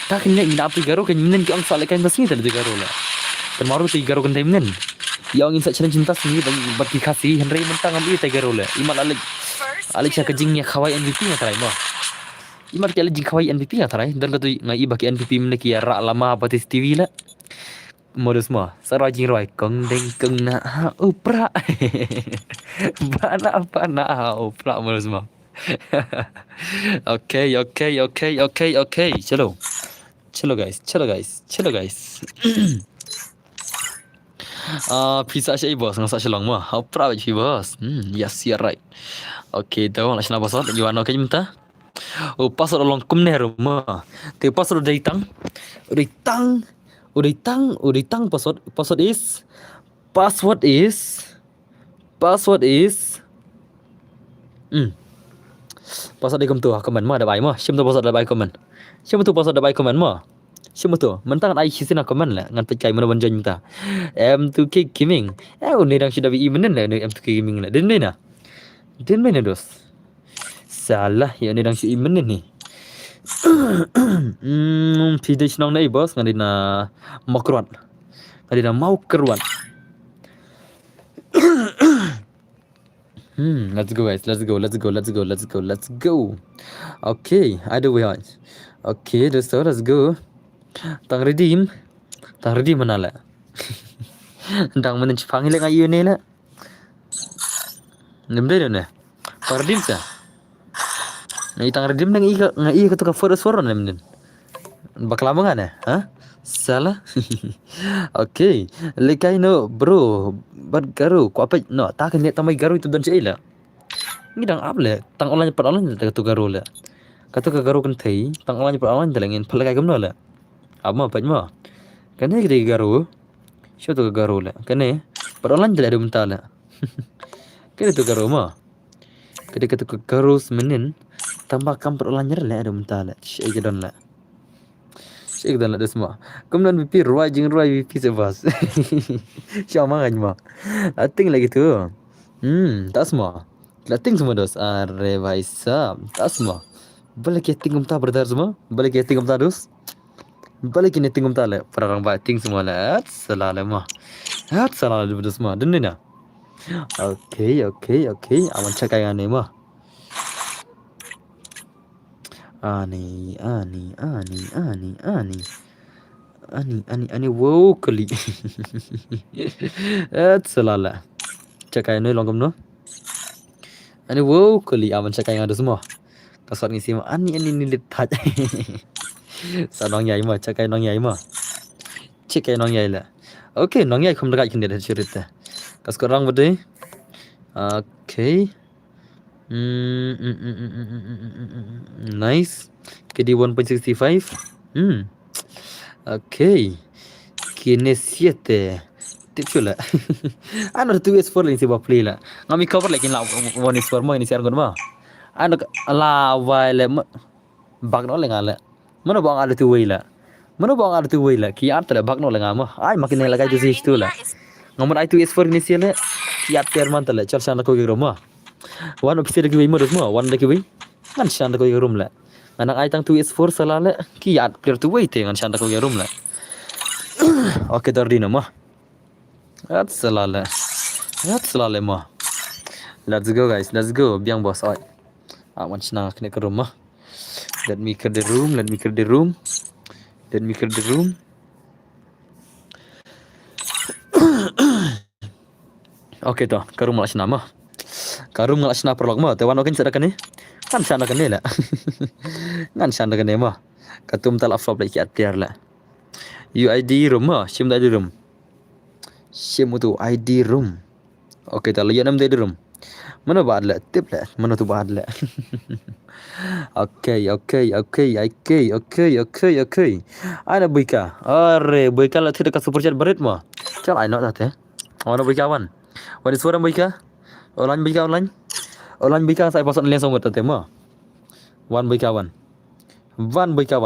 Tak kena ina api garo kan inen ki ang sale kan basni tadi garo la. Termaru ti garo kan temen. Yang ingin challenge cinta sini bagi kasih Henry mentang ambil ti garo la. Imal alik cha kajing ya khawai MVP ya tarai mo. Imal ti alik khawai MVP ya tarai dan katu ngai bagi MVP meneki ya ra lama batis TV la. Modus mo. Sarwa jing roi kong deng keng na upra. Bana upra modus mo. Okay. Chalo guys. Pizza siya boss ngasa siya lang mo. How proud you boss. Yes, you're right. Okay, daw lang siya na boss. Yuan okay minta. Pasal long kum nero mo. Te pasal Uritang password is Pasal di tu komen mo ada bai mo. Sim tu pasal ada bai komen. Sim tu pasal ada bai komen mo. Sim tu mentang ai sisi nak komen lah ngan pecai mana banjang minta. M2K gaming. Ni dang sudah bi menen lah M2K gaming lah. Den mana dos. Salah ya ni dang si menen ni. Pide sinong nai bos ngan dina mau keruan. Let's go guys. Let's go. Okay, ada way on. Okay, let's go. Tang redeem mana la? Tang mana panggil dengan ayu ni la? Nemde ne? Redeem sa? Ngai tang redeem nang iya ketuka forest nemden. Bakla mangana, ha? Salah. Okay. Lekai no bro. Bad garu. Ko apa no tak kena tamai garu itu dan cila. Ni dang apa le? Tang online per online tak tu garu le. Kata ke garu kan thei, tang online per online telangin pelakai kamno le. Ama apa mo? Kene ke garu. Sio tu garu le. Kene per online tidak ada mental le. Kene tu garu mo. Kene ke tu garu semenin tambah kam per online le ada mental le. Syai jadan le. Cik dan ada semua. Kemudian VP Roy jeung Roy VP sebas. Siapa kan mah? Ating lagi tu. Tak semua. Lating semua dos. Are भाई साहब, tak semua. Balik ya tingum tak berdar semua. Balik ya tingum tak dos. Balik ini tingum tak le. Perang bating semua le. Salah mah. Salah le dos semua. Denni na. Okay. Aman cakai ane mah. Ani wow kali. Salah. Cakai ane longam no. Ani wow kali aman cakai ada semua. Kasar ngisi mah ani nilit taj. Sa nong yai mah cakai nong yai mah. Cakai nong yai lah. Okay, nong yai không dekat kini dah cerita. Kas korang berdua. Okay. Nice. KD 1.65. Okay. Kini 7. Tip chula. Ano 2S4 lang si ba play la. Ngami cover like in la 1S4 mo ini siar gon ma. Ano la wile bag no lenga la. Mana bang ada tu wila. Ki art la bag no lenga ma. Ai makin la kai tu tu la. Ngamur ai 2S4 ini siale. Ki art ter man tala chal san ko gi ma. Wan officer lagi mo dos mo. Wan lagi wi. Ngan san ko gi rum la. Anak ai tang 2S4 salale. Ki art player tu wi te ngan san ko gi rum la. Okay tardina ma. That's salale mah. Let's go guys, let's go. Biang bos oi. Awan senang kena ke rumah. Let me clear the room. Okay toh, ke rumah lah mah. Ke rumah lah prolog mah. Tewan okin sadakan ni. Kan sadakan ni lah. Kan sadakan ni mah. Katum tal aflop lagi atiar lah. UID room mah, sim ID room. Sim tu ID room. Okay, tak lihat nama ID room. Mana baad lah, tip lah. Mana tu baad lah. Okay. Ana buika. Arre, buika lah tu dekat super chat berit mah. Cal ai nak tak? Mana buika wan? Wan suara buika? Online buika saya pasal langsung buat tak mah. Wan buika wan. Buika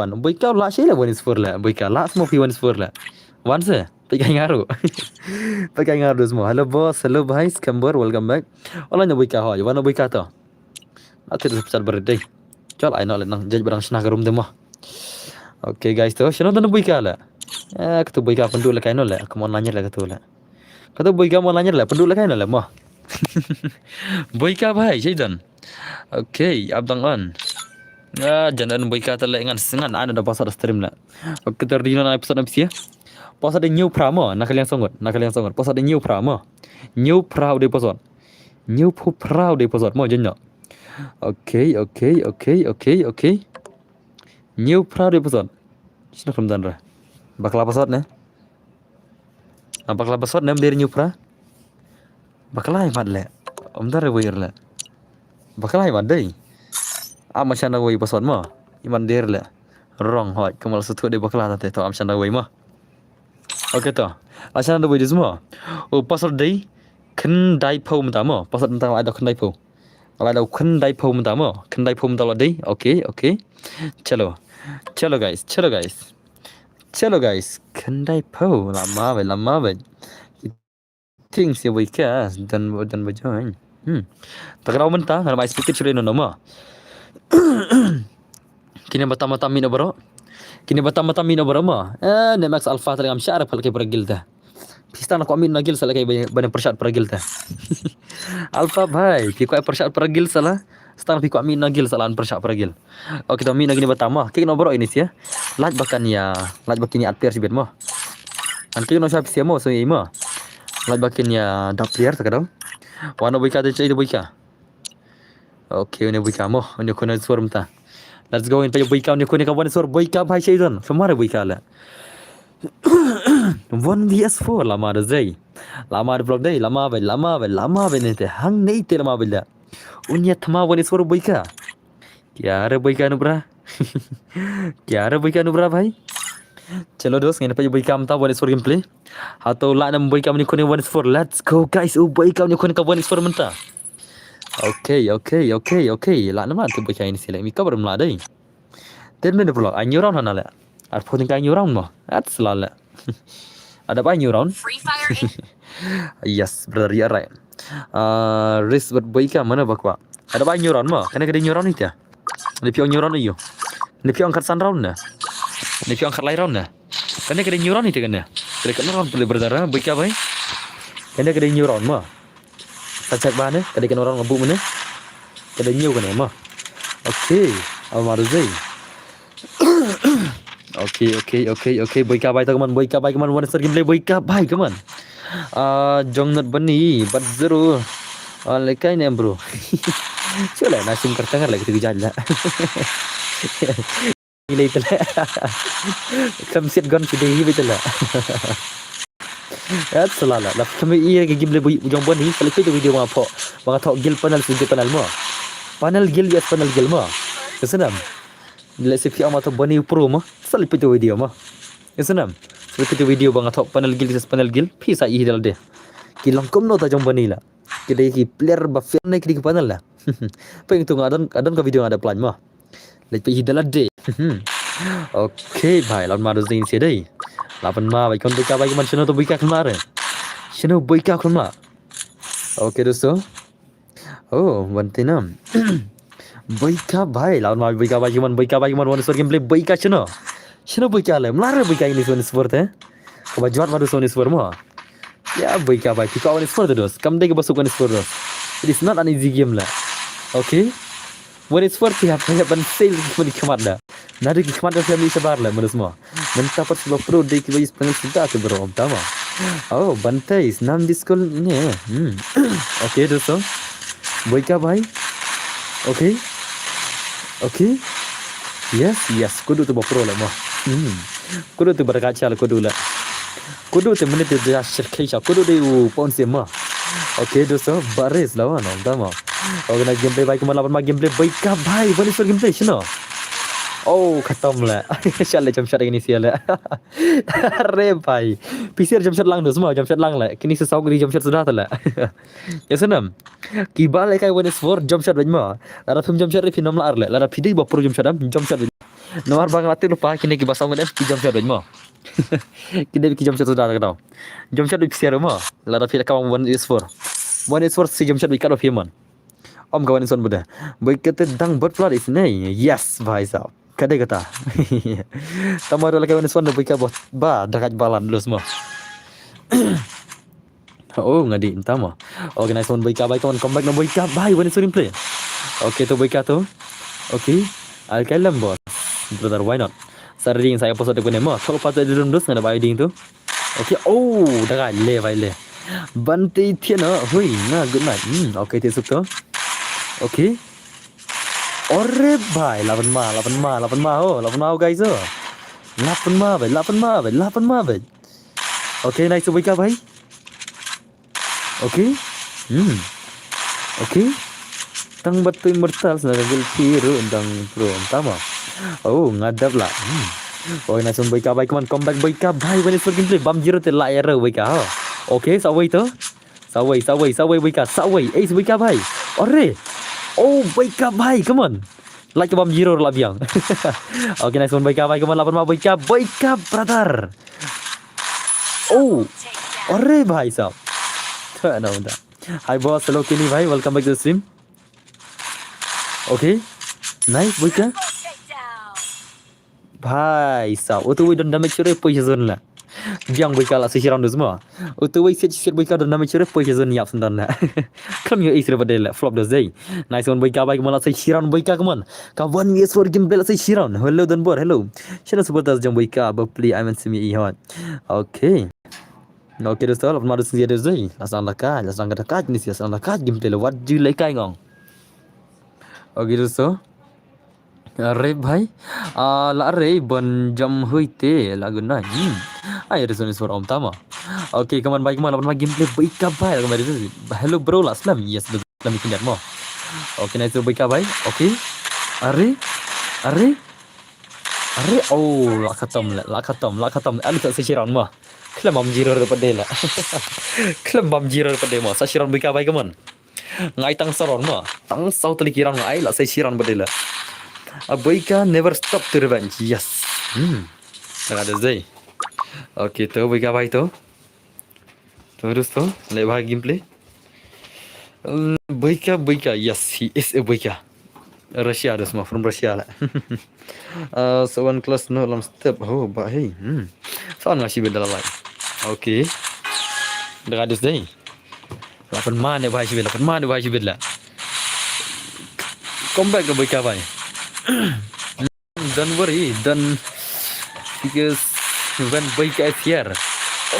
lah sih lah wan suara lah. Buika lah semua pi wan suara lah. Wan se. Pakai ngaruh semua. Hello boss, hello bhai, Scamber, welcome back. Online nak buka hoy, mana buka tu? Nanti dah pecat berdeh. Cal ai nak lenang jadi barang senang kerum demo. Okay guys tu, senang tu nak buka lah. Kata buka penduk lah kain lah. Aku mau nanya lah kata lah. Kata buka mau nanya lah penduk lah kain lah mah. Buka bhai, Jaydan. Okay, abang on. Jangan buka tu lah ngan ada dah pasal stream lah. Okay, terdina episode apa sih? Pas ada new prama, nak kalian songot. Pas ada new prama. New proud de pasal. Mau jenak. Okay. New proud de pasal. Sino Ramadan ra. Bakla pasal ne? Bakla pasal ne dari new pra. Bakla ai madle. Omdar re wayar la. Bakla ai madai. Amashana way pasal ma. Iman der la. Wrong hot. Kamal sutu de bakla tate to amshana way ma. Okay toh. Asal ada video semua. Oh pasal day kendai pau mentama. Pasal tentang ada kendai pau. Kalau ada kendai pau mentama. Kendai pau mentama day. Okay. Chalo guys. Kendai pau lama be. Things yang wikas dan berjalan. Tak kau mentah. Kalau mai speaker curi nama. Kini batam mina bro. Kini batam mina berama. Nemax Alpha terangam syaraf kalau pergil dah. Pista nak amin nagil salah kayak banyak persyarat pergil dah. Alpha bhai, piko persyarat pergil salah. Stan piko amin nagil salah persyarat pergil. Kita amin lagi ni batam mah. Kek no bro ini sih ya. Laj bakan ya atper si bet mah. Kek no siapa sih mah so mah. Laj bakan ya daplier tak kadang. Wana buika tu cai buika. Okay, ini buika mah. Ini kena suara mentah. Let's go in pay buika ni ko ni kawan suara buika bhai Shaydan. Semua buika lah. 1vs4 lama ada zai. Lama ada vlog day. Lama ni te. Hang ni te lama bila. Unya thama wani suara buika. Kya re buika nu bra? Bhai? Chalo dos ngene pay buika amta wani suara gameplay. Atau la nam buika ni ko ni 1vs4. Let's go guys. Buika ni ko ni kawan suara mentah. Okay. Lah nama tu baca ini sila. Mika baru meladai. Terus ni pula. Anyuran hana lah. Ada pun kayak new round mah. Selalu. Ada apa new round? Free Fire Inc. Yes, brother, you're right. Risk buat baika mana bakwa? Ada apa new round mah? Kena kena new round itu ya? Ini pion new round iyo. Ini pion angkat sun round na. Ini pion angkat light round na. Kena kena new round itu kan ya? Kena round boleh brother, baika baik. Kena kena new round mah. Sacak mana? Kena orang ngebuk mana? Kena new kan ya mah? Okay, Almaruzai. Okay. Boyka bye teman, boyka bye teman. One star gameplay boyka bye teman. Jong not bunny, but zero. Lekai ni bro. Coba nasim kertangan lagi tu jalan. Gila itu lah. Kamsit gun sudah hidup itu lah. Ya selalu. Lah kami iya ke gameplay jong bunny. Kalau itu video apa? Maka tak gil panel sudah panel mah. Panel gil bias panel gil mah. Kesenam. Let's say ama to bunny pro mah. Salip itu video mah. Kesenam. Salip itu video bang atau panel gil Pisa ihidal deh. Kilang kom no ta jong bunny lah. Kita ki player ba fan naik di panel lah. Pengen tu adon ka video ada plan mah. Let's say ihidal deh. Okay, bhai lawan maru zin si dai. Lapan ma bhai kon bika bhai man shino to bika kemar. Shino bika kemar. Okay dosto. Oh, bantinam. Baika bhai lawan ma baika bhai cuman one store gameplay baika chino baika le mlara baika ini one sport hai kaba jawat madu one sport mo ya baika bhai kika one sport dos kam dek basuk one sport dos it is not an easy game la okay one sport ki apa ban sale ki khamad da nadi ki khamad da family sabar la menurut semua menta per sebab pro dek ki bais panel sudah ke bro tama oh bantai nam diskol ini okay dosto baika bhai okay yes kudu tu bapro lah mah kudu tu berkaca lah kudu tu menit dia syirkisha kudu dia pon se mah okay dosto baris lawan tama organize gameplay baik kemalapan gameplay baik ka bhai bani sur gameplay shino oh khatam la chale jamshad ini sia la अरे भाई PCR jamshad lang dos semua jamshad lang la kini sesau di jamshad sudah ta la ya senam ki bal kai one for jamshad bajma lara thum jamshad ri finom la arle lara fidei bapur jamshad nomor bang lati lupa kini ki basau ngade ki jamshad bajma kini ki jamshad sudah ta jamshad di pcr ma lara fidei ka one is for si jamshad bi ka of human om kawan son buda baik kata dang bot is nei yes bhai sahab kada kata tamar lagi one son baik ba dekat balan dulu semua oh ngadi tama organize one baik kawan comeback no baik bhai one son play okay to baik tu okay al kalam bos brother why not sering saya post ada guna mah kalau patut dulu dus ngada baik ding tu okay oh dekat le bhai le bantai tiana hui na good night okay tu tu okay Ore bhai 8 ma guys 8 ma bhai okay nice baika bhai okay okay tang batu immortal sana gel kiru undang pro tama oh ngadap lah oh nice baika bhai comeback baika bhai when it's for gameplay bam zero te la error baika okay sawai to sawai baika sawai ace baika bhai ore oh baika bhai come on like bam zero lah biang okay nice one baika bhai come on 8 ma baika brother oh ore bhai sahab no udah hi boss hello kini bhai welcome back to the stream okay nice baika bhai sahab utu don damage cure position lah biang baika lah sesiram tu semua utu set baika don damage cure position yap sendan lah kam yo isra badel flop dos day nice one baika baik malah sesiram baika kaman kawan yes for game bela sesiram hello don bor hello channel supporters jam baika play I mean simi ihwan okay okay dosto lap madu sendia dos day lasang dekat ni sia lasang dekat game play what do you like kai ngong okay dosto अरे भाई अरे बन जम हुईते लागु ना आई resonance for ओम तामा ओके कमान भाई कमान अपन गेम प्ले बाइका भाई कमान हेलो ब्रो लास्लम यस लम किन मो ओके नाइस बाइका भाई ओके अरे ओ ला खत्म Ali tak sesiran mah kelam bam jiro pada lah kelam bam jiro pada mah sesiran baika भाई कमान ngai tang saron mah tang sau telikiran ngai la sesiran pada lah Baika never stop to revenge. Yes. Ada Zai. Oke, tuh baik apa itu? Terus tuh, lihat gameplay. Baika, yes, he is a Baika. Russia ada semua from Russia lah. So one class no dalam step. Oh, baik. Soal ngasih beda lain. Oke. Dah ada Zai. Lapan mana bahasa beda? Lapan mana bahasa beda? Comeback ke Baika apa? Don't worry, don't because when Baika is here.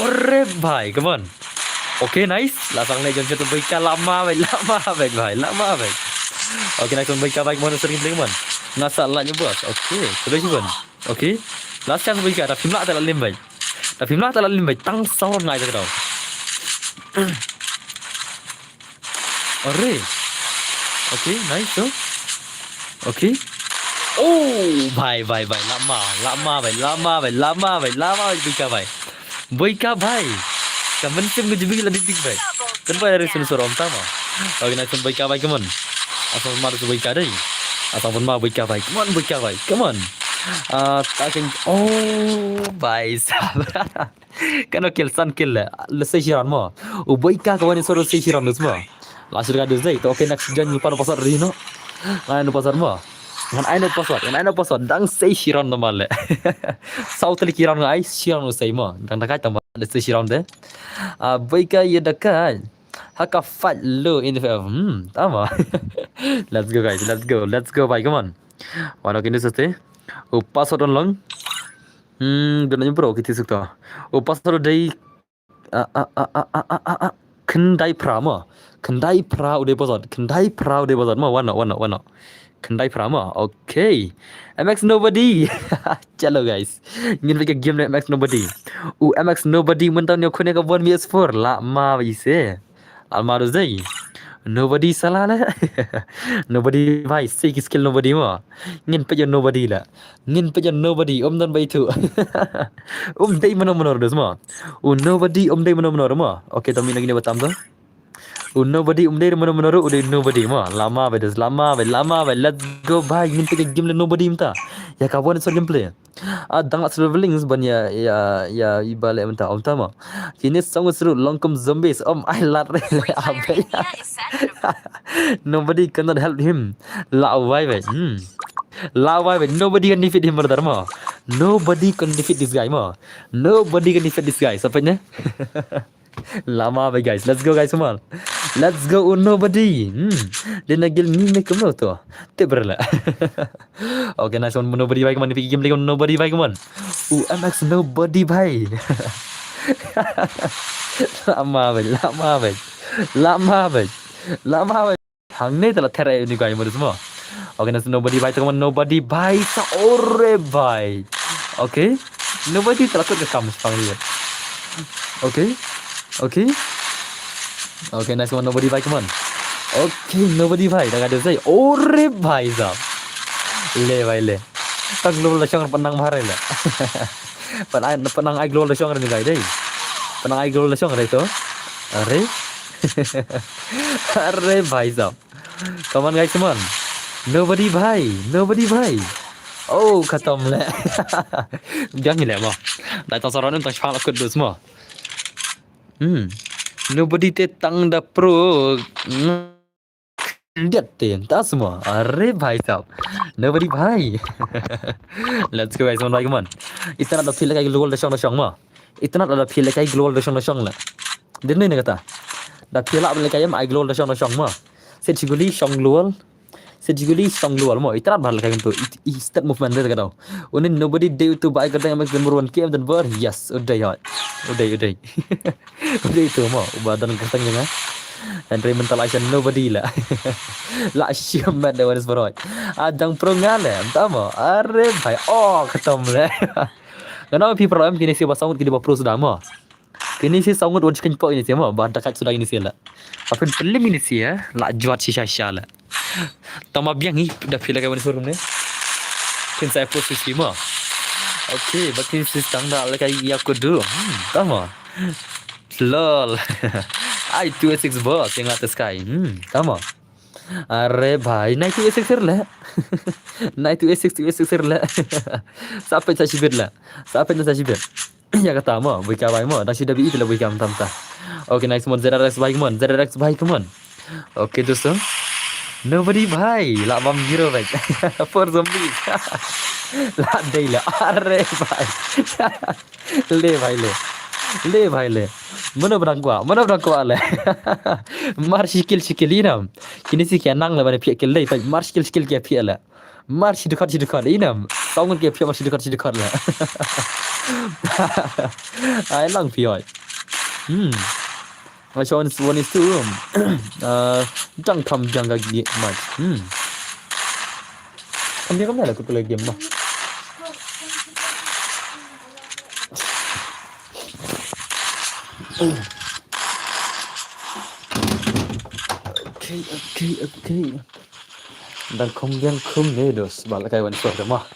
Ore bhai, come on. Okay, nice. Lasang na dyan siya to Baika. Lama bhai. Okay, next one Baika bhai. Kemana sering play man? Nasa lah nyo boss. Okay, tuloy siya. Okay. Last chance Baika. Tapi mla talalim bhai. Tang sound nga ito daw. Ore. Okay, nice to. Okay. Oh, bhai. Lama bhai. Baika bhai. Kaman sim gujbi la dik bhai. Kan bhai dari suara om tama. Okay, nice one Baika bhai. Come on. Asal mar to Baika dai. Asal pun ma Baika bhai. Come on Baika bhai. Come on. Taking oh bhai sab. Kano kill san kill la sei shiran mo. O Baika kawan suara sei shiran mo. Last ga dus dai. To okay next jan ni par pasar rino. Lain pasar mo. Ngan aina pasar dang sei shiran no male. South li kiran ai shiran no sei mo. Dang dakai tama le sei shiran de. Baika ye dakai. Haka fight low in the tama. Let's go guys. Let's go bhai. Come on. Wala kini sate. O password on long. Ganun bro kita sukta. O password dai kendai prama. Kendai pra udah password mo. One. Kendai Prama, okay. MX Nobody. Chalo guys. Ingin bikin game dengan MX Nobody. MX Nobody mentang nyo kone ka 1vs4 la ma bise. Almaro zai. Nobody salah lah. Nobody bhai, say skill Nobody ma. Ingin peja Nobody lah. Nobody dan bai tu. Dai mana dos ma. Nobody dai mana ma. Okay, tapi lagi ni batam tu. Nobody umday mana udah nobody mah lama bedes lama let's go bhai minta ke game le nobody minta ya kawan so gameplay dangat traveling sebenarnya ya ibale minta om tama kini sangat seru longkom zombies I lari abai nobody cannot help him lawai nobody can defeat him brother mah nobody can defeat this guy sampainya lama bhai guys, let's go guys semua. Let's go nobody. Dia nak game ni make kamu tu. Teberla. Okay, nice one nobody bhai kaman pergi game lagi nobody bhai kaman. MX nobody bhai. lama bhai. Hang ni telah terai ni guys semua. Okay, nice nobody bhai kaman nobody bhai sa ore bhai. Okay. Nobody telah ke kamu sepanggil dia. Okay, nice one nobody bhai, come on. Okay, nobody bhai, dah ada saya. Ore bhai sab. Le. Tak global syang penang mahar lah. Penang ai global syang ni guys dai. Penang ai global syang itu. Are bhai sab. Come on guys, come on. Nobody bhai. Oh, khatam le. Jangan le mah. Dah tak saran tentang syang aku dus mah. Nobody te tang da pro lihat deh entah semua. Are bhai sab. Nobody bhai. Let's go guys, come on. Itna ada feel kayak global da syang mah. Itna ada feel kayak global da syang lah. Din ni kata. Da feel apa kayak ai global da syang mah. Sejuguli syang global mo itrat bahal kayak gitu step movement dia kata unin nobody day to buy kata yang makin meruan game dan ber yes udah itu mo badan kentang jangan dan mentalation nobody lah la syam bad one is for right adang pro ngale entah mo are bhai ketam le kenapa people am kini siapa sangut kini pro sudah mo kini si sangut one chicken po ini sih mo bahan dekat sudah ini sih lah apa pelim ini sih ya la juat si syasya lah tama biang ni dah feel kayak mana suruh ni kan saya posisi mah okay batin sistang dah kayak aku dulu tama lol I 2 6 boss yang atas sky tama अरे भाई नाik tu esek sir lah. Naik tu esek sir lah. Sampai tak sibir lah. Sampai tak sibir. Ya kata mo, boy ka भाई mo, dah sudah bi itu lah boy ka tam ta. Okay nice mon ZRX भाई mon, ZRX भाई come on. Okay दोस्तों, nobody भाई, ला bom zero भाई. For zombie. La dei lah. अरे भाई. ले भाई ले. ले भाई ले. Mana berang kuat le. Mar sikil inam. Kini si kia nang le bani pia kil le, tapi mar sikil kia pia le. Mar si dekat inam. Taungan kia pia mar si dekat le. Ai lang pia. Macam one is two. Jang kam jang gagi mat. Kami kami lah aku lagi game mah. Okay. Dan kemudian dos balik kayak wanita dah mah.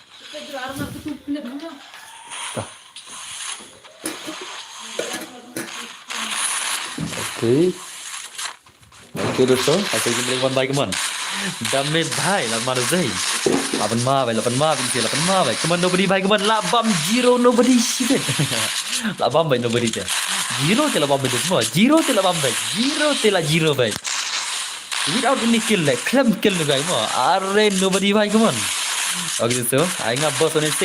Okay दोस्तों, aku ingin beli one by one. Dame bhai, lapan zai. Lapan ma bhai. Come on nobody bhai, come on. Labam zero nobody shit. Labam bhai nobody je. Zero te labam bhai semua. Zero te la zero bhai. Without any kill like club kill the guy mo. Arre nobody bhai come on. Okay दोस्तों, आएगा boss on 6.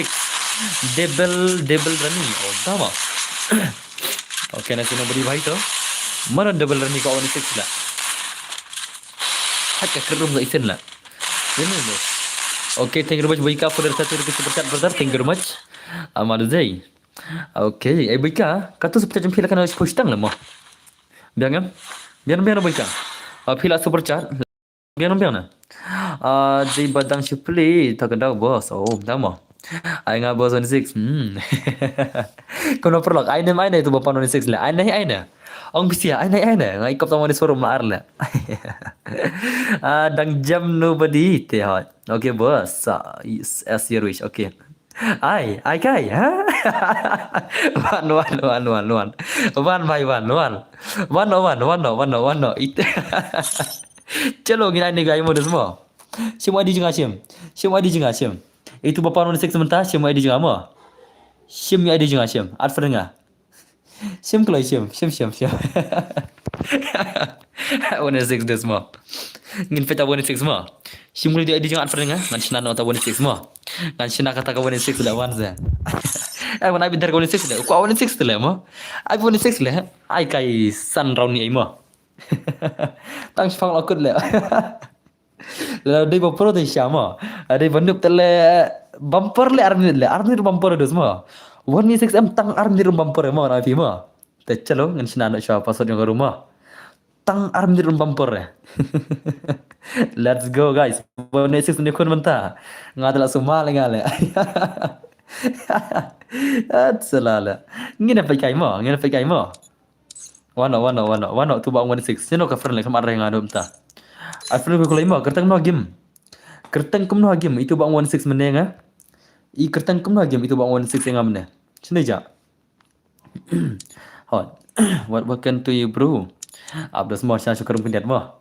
Double running. Oh tama. Okay na nobody bhai to. Mana double running ka on 6 lah. Hat ka kerum sa isin lah. Ini bos. Okay, thank you very much Boyka for the satu rupiah super chat brother. Thank you very much. Amal Zai. Okay, Boyka, kata super chat jam kan harus push tang lah mo. Biar Boyka. Pila super chat. Biar na. Di badang supli tak ada bos. Oh, tama. Ay nga boss on 6. Kuno perlok. Ay na itu bapak on 6 lah. Ay na. Ang bisya, ay na. Ngay ikop tama ni suruh maar lah. Dang jam nobody te hot. Okay boss. As your wish. Okay. Ay kai. Ha? One. One by one. One. Itu. Chalo gina ni gaya modus mo. Semua di jengah. Itu bapa non seks sementara semua di jengah mo. Sim ya di jengah sim. Art frenga. Sim kalau sim. One seks des mo. Ngin peta one seks mo. Sim kalau dia di jengah art frenga. Ngan sina nota one seks mo. Ngan sina kata ka one seks la one za. Ai wana bidar ka one seks la. Ko one seks la mo. Ai one seks la. Ai kai san round ni ai mo. Tang phang lo kut la. Lalu dia bumper tu siapa? Ada banduk tele bumper le army bumper tu semua. 1v6M tang army bumper mo na mo. Te chalo ngan sina nak siapa pasal yang rumah. Tang army bumper. Let's go guys. 1v6 ni kun mentah. Ngadala semua ngale. Selala. Ngina pakai mo. Wano tu bang 1v6. Sino ka friend le kamar yang ada mentah. After ko lima kertang no game. Kertang kum no game itu bang 16 menenga. I kertang kum no game itu bang 16 yang amne. Sini ja. Hot. What can to you bro? Abdas mo siya syukur pindat mo.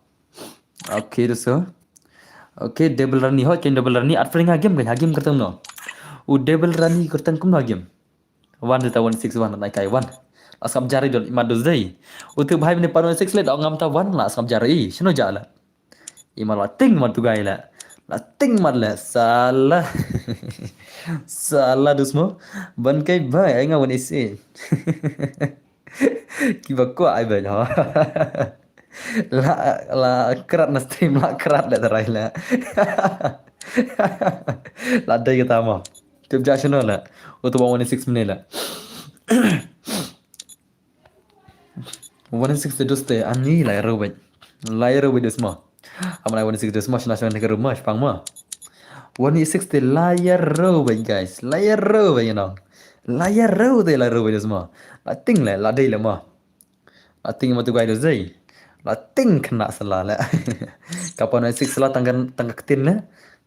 Okay dosto. Okay double run ni hot kan double run ni at free game kan game kertang no. Double run ni kertang kum no game. 1 ta 161 na kai 1. Asam jari dol imadus dai. Utu bhai ne par 16 le dong ngam ta 1 la asam jari. Sino ja la. Imal lating mat tu gay la. Lating mat la. Salah dusmo. Ban kai bhai ai nga wan isi. Kiba ko ai bhai ha. La kerat na stream la kerat la tarai la. La dai kata ma. Tip ja channel la. Utu bang 16 menit la. 16 doste ani la robet. La robet dusmo. Amalai 1/6 smash nasional negara rumah pang ma. 1/6 te layar row guys. Layar row you know. Layar row de semua. Lating le la dei le ma. Lating ma tu guys dei. Lating kena salah le. Kapan 1/6 salah tangkan ketin le.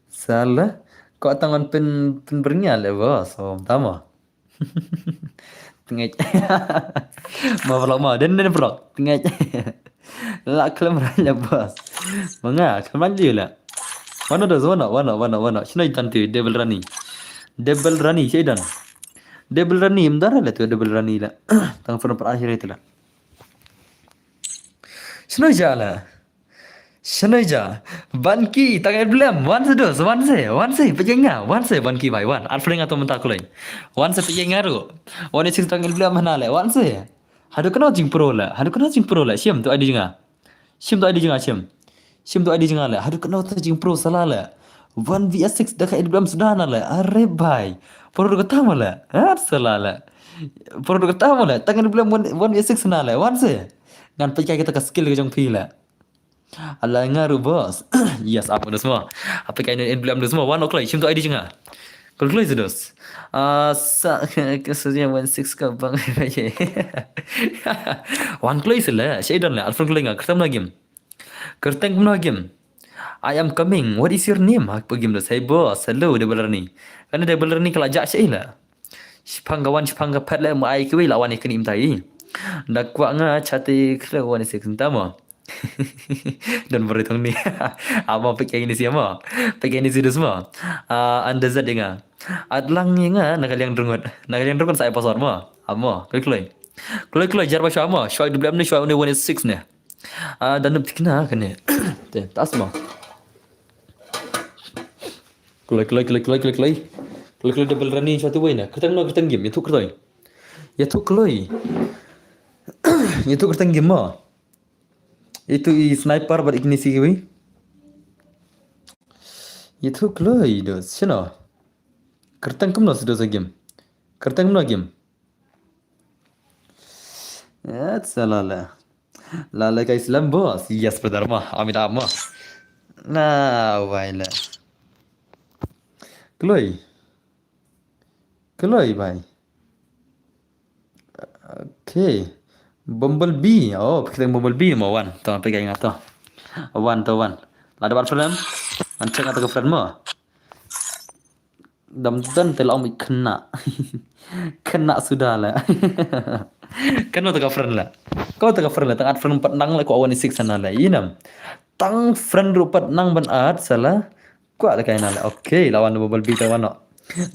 Salah. Kau tangan pen bernya le bos. Oh, tama. Tengah. Ma vlog ma den vlog. Tengah. La kelemahannya bos. Manga kelemahan dia lah. Mana. Sini tanti Devil Rani. Devil Rani saya dan. Devil Rani mendara lah tu Devil Rani lah. Tang film terakhir itu lah. Sini jala. Shanaja, Banki, tangan belum, one say, pejenga, one say, Banki by one, Alfred atau mentak lain, one say pejenga ru, one is tangan belum mana le, one say, hadu kena jing pro la, siam tu ada jenga, siam tu ada jenga le, hadu kena jing pro salah le, 1vs6 dah kat belum sudah na le, are bay, produk kata le, salah le, produk kata le, tangan belum 1vs6 na le, one say, ngan pejaga kita ke skill ke jong pi le. Alah ngaru bos. Yes, apa dah semua. Apa kain belum dah semua. One o'clock. Sim tu ID jengah. Kalau keluar sudah. Kesulitan 16 ke bang. One close lah. Saya dah lah. Alfred keluar. Kertam lagi. Kerteng pun lagi. I am coming. What is your name? Aku pergi dah. Saya bos. Hello, Debeler ni. Karena Debeler ni kalau ajak saya lah. Sepanggawan pet lah. Mai kau lawan ikan imtai. Dak kuat ngah cati keluar ni sekentama. Dan berhitung ni. Apa pakai ini siapa? Pakai ini sudah semua. Anda zat dengar. Adlang ni ngah nak kalian rungut. Saya pasal mah. Amo, Kelai jar pasal amo. Syai dua ni syai ni 1 ni. Dan nak kena kena. Tak semua. Kelai double running suatu way na. Ketang game. Itu kelai. Itu ketang game mah. Itu sniper ber ignisi gue. Itu keloi dos. Sino? Kertang kumno sudah game. Kertang kumno game. Ya, salah. Lala ka Islam bos. Yes, brother mah. Amit amma. Nah, waila. Keloi bhai. Okay. Bumblebee. Oh, kita Bumblebee mau one. Tahu apa yang ngata? One. Lada bar film. Ancak atau ke friend mo? Damdan telah om kena. Kena sudah lah. Kena tak friend lah. Kau tak friend lah. Tang friend empat nang lah. Kau awan isik sana lah. Inam. Tang friend rupat nang ban ad salah. Kau ada kain lah. Okay, lawan Bumblebee lawan no.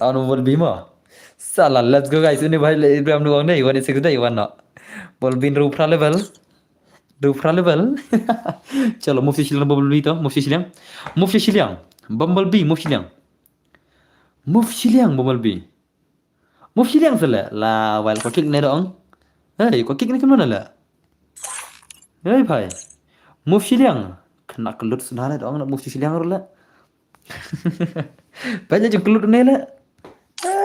Lawan Bumblebee mo. Salah. Let's go guys. Ini bahaya Ibrahim nuang ni. 1 6 dah iwan no. Bumblebee rupra level. Chalo move shiliang Bumblebee to. Move shiliang. Bumblebee move shiliang. Bumblebee. Move shiliang salah. La while kau kick ni dong. Hey, kau kick ni kemana lah? Hey bhai. Move shiliang. Kena kelut sudah lah dong nak move shiliang lah. Banyak je kelut ni lah.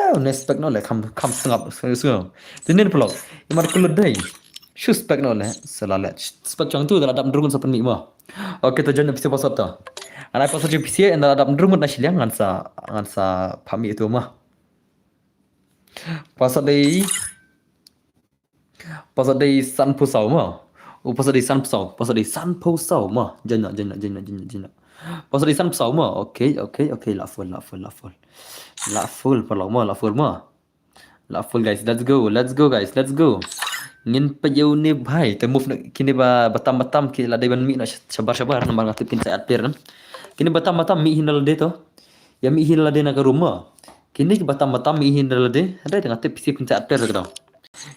Nespek no le kam sengap sungo. Tinen pelok. Imar kelut dai. Shoe spek no le selalat. Spek chang tu dalam dam drungun sapen mi mo. Okey tu jangan PC pasal tu. Ana pasal je PC and dalam dam drungun na shiliang ngan sa pami itu mah. Pasal dai san pusau mah. Pasal dai san pusau mah. Jangan. Pasal dai san pusau mah. Okey. La full guys. Let's go guys. Ngin pajau ni bhai. Te move kini batam ki la dai ban mi na sabar nambar ngatip kin saat player kan. Kini batam mi hinal de to. Ya mi hinal de na ke rumah. Kini batam mi hinal de. Ada tengah tip si kin saat player ke tau.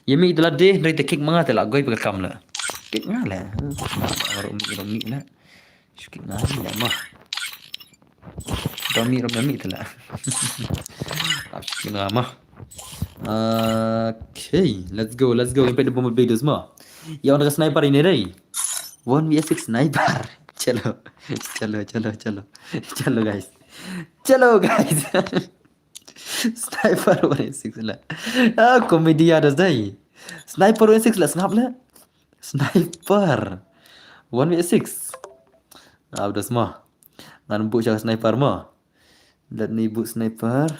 Ya mi idala de dari te kick manga te la goi bekam la. Kick ngala. Rom mi na. Kick ngala mah. Rami tu lah. Kick ngama. Okay, let's go. Sampai the Bumblebee tu semua. Yang nak sniper ini ray. 1vs6 sniper. Chalo guys. Sniper 1vs6 lah. Komedi ada dah. Sniper 1vs6 lah ngap lah. Sniper 1vs6. Udah semua. Ngan boot cakap sniper mah. Dan ni boot sniper.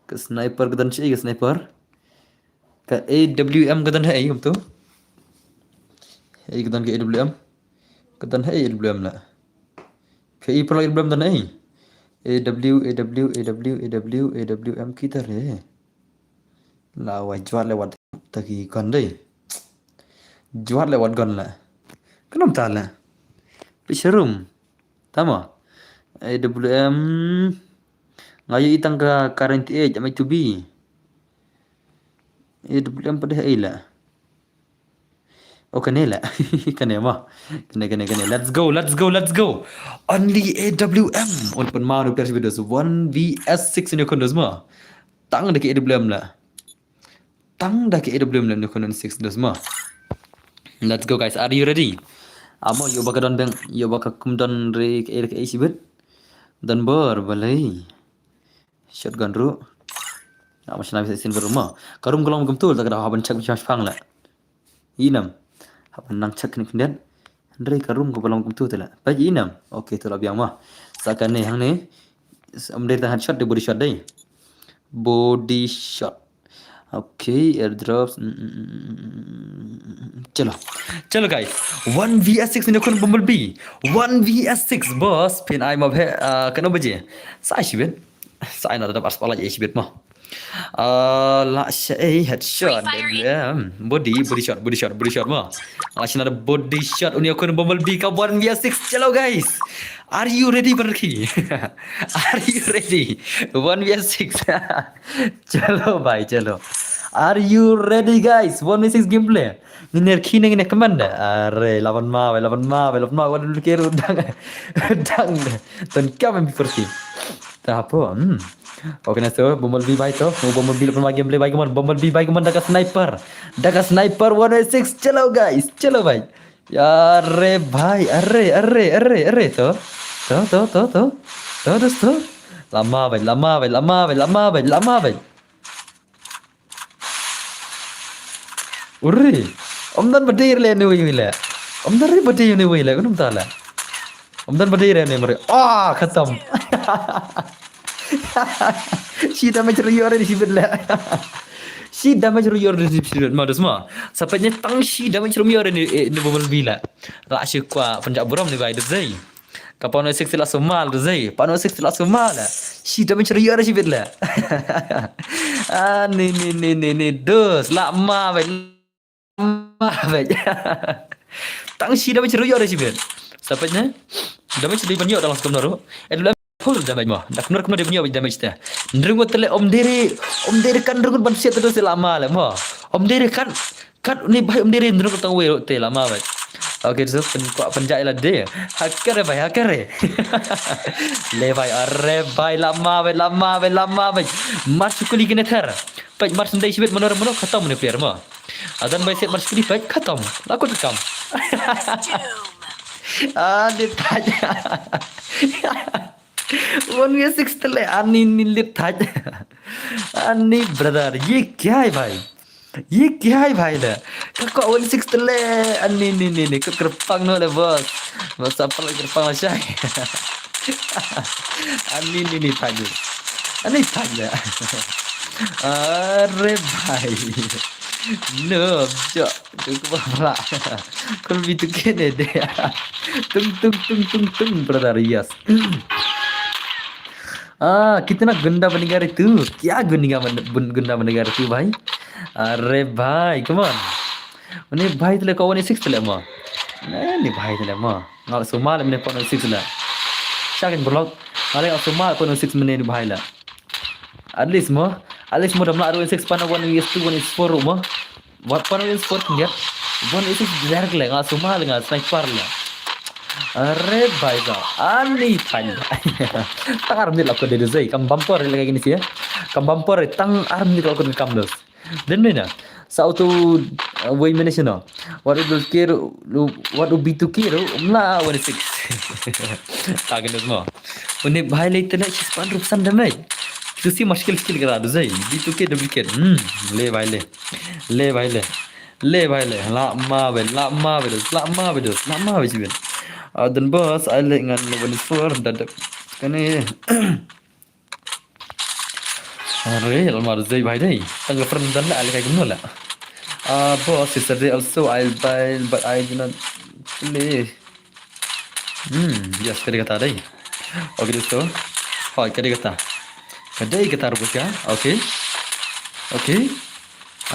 Ke sniper ke dan ke sniper. Ke AWM ke dan tu. Ke dan ke AWM. Ke dan AWM lah. Ke perlu AWM dan AWM kita re. Lah wah jual lewat tadi kan deh. Jual lewat gun lah. Kenapa tak lah? Peserum. Tama. AWM. Ngayon itang ka current age. Amay to be. AWM pada lah. Oh, kanila. Kanema. Kane. Let's go. Only AWM. Unpun mau nukar si videos. 1vs6 ini kondos ma. Tang dah ke AWM lah. Tang dah ke AWM lah nukon 6 dos ma. Let's go guys. Are you ready? Amo yo baka don bang yo baka kum don re ke AC bet. Dan bor balai. Shotgun ru. Amo shana bisa sin berumah. Karum golong gum tul tak ada haban cak macam pang lah. Inam. Haban nang cak ni kendian. Andre karum ko golong gum tul lah. Bagi inam. Okey tu lah biang mah. Sakan ni hang ni. Amde tahan shot de body shot dai. Body shot. Okay, airdrops. Chalo guys. 1vs6 ni kon Bumblebee. 1vs6 boss. Pin I mab hai kano baje. Sai shibet. Sai na tetap aspala je shibet mah. La shay headshot. Body shot mah. Asyik ada body shot uni kon Bumblebee ka 1vs6. Chalo guys. Are you ready Barki? Are you ready? 1vs6. Chalo bhai, chalo. Are you ready guys? 1v6 gameplay. Nginer khine ngine commander. Are lawan ma, waduh kira dang. Ton kya mem persi. Tapo. Oke na so, Bumblebee bhai to. Bumblebee lawan gameplay bhai kemon. Bumblebee bhai kemon daga sniper. 1v6. Chalo guys. Chalo bhai. Are bhai, are to. To. Lama bhai. Urri. Omdan badir le ne wile. Omdan ri badir ne wile. Kunum tala. Omdan badir ne mare. Ah, khatam. She damage yor di sibet la. She damage yor di sibet ma dasma. Sapatnya tang she damage yor ni Bumblebee la. La kwa penjak buram ni bai dezai. Kapano 6 la somal dezai. Pano 6 la somal. She damage yor di sibet la. Ah ni dos la ma bai. Tang si damage royo ada sibet. Sapatnya damage di banyak dalam skam naru. Adalah full damage mah. Dak nur dia punya damage dah. Ndrungut tele om dere kan ndrungut ban sia terus lama lah mah. Om dere kan ni bhai om dere ndrungut tang we te lama bai. Okey so penjai lah dia. Hacker bhai. Le bhai arre bhai lama bai. Masuk kuli kena thar. Pai mar sendai sibet menor khatam ni player mah. Adan by set march baik khatam. Laku tekam. Dit tanya. 1v6 tele ani lit tanya. Ani brother, ये क्या है भाई ला? Kau 1v6 tele ani ni kau kerpang no le bos. Bos apa lagi kerpang macam? Ani tanya. Ani tanya. Are bhai. No, jok. Tunggu pula. Kalau begitu kene deh. Tung brother, yes. कितना गंदा बनेगा रे तू क्या गंदा बनेगा रे तू भाई अरे भाई कम ऑन उन्हें भाई तले को 1v6 tele ma ni भाई tele ma ngal somal mene 1v6 la shakin blog ngale somal 1v6 mene ni भाई la at least mo damla 1v6 pana 1v2 1v4 mo what 1v4 kan 1v6 direct le ngal somal ngal sniper la अरे भाई साहब ani tanya tang arm ni lakon de zai kam bumper lagi gini sih ya kam bumper tang arm ni lakon kam dos dan mana sa auto way manage no what will care what will be to care umla 16 tagan dos mo उन्हें भाई लेते ना 6% damage itu sih muskil kira do zai b2k duplicate le भाई le lama be dan bos ale ngan level 4 dadak kene are almar zai bhai dai tang friend dan ale kai gumno la boss yesterday also I'll buy but I do not play yes kade kata dai okay dosto hoy kade kata rubus ya okay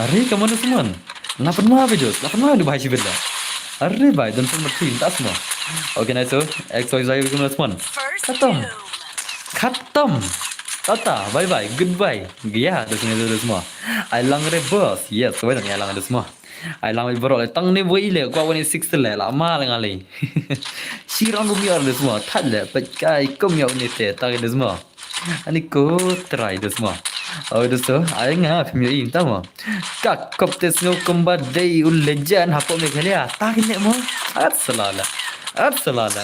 are kamu teman 8 video di bhai sibilla अरे भाई दोन पण तीन तास मग ओके नाही सो x Y Z one खतम खतम Tata, bye bye, goodbye. Gaya, terus ini terus semua. I lang re bos, yes, kau yang lang terus semua. I lang re bro, tang ni boleh le, kau awak ni six le, lama le ngali. Sirang kau biar terus semua, thad le, pekai kau biar ni te, tak terus semua. Ani kau try terus semua. Oh terus tu, ayah ngah film ini tahu. Kak kau tes ngau kombat day ulejan, hapok ni kali ya, tak ini mo. At salala,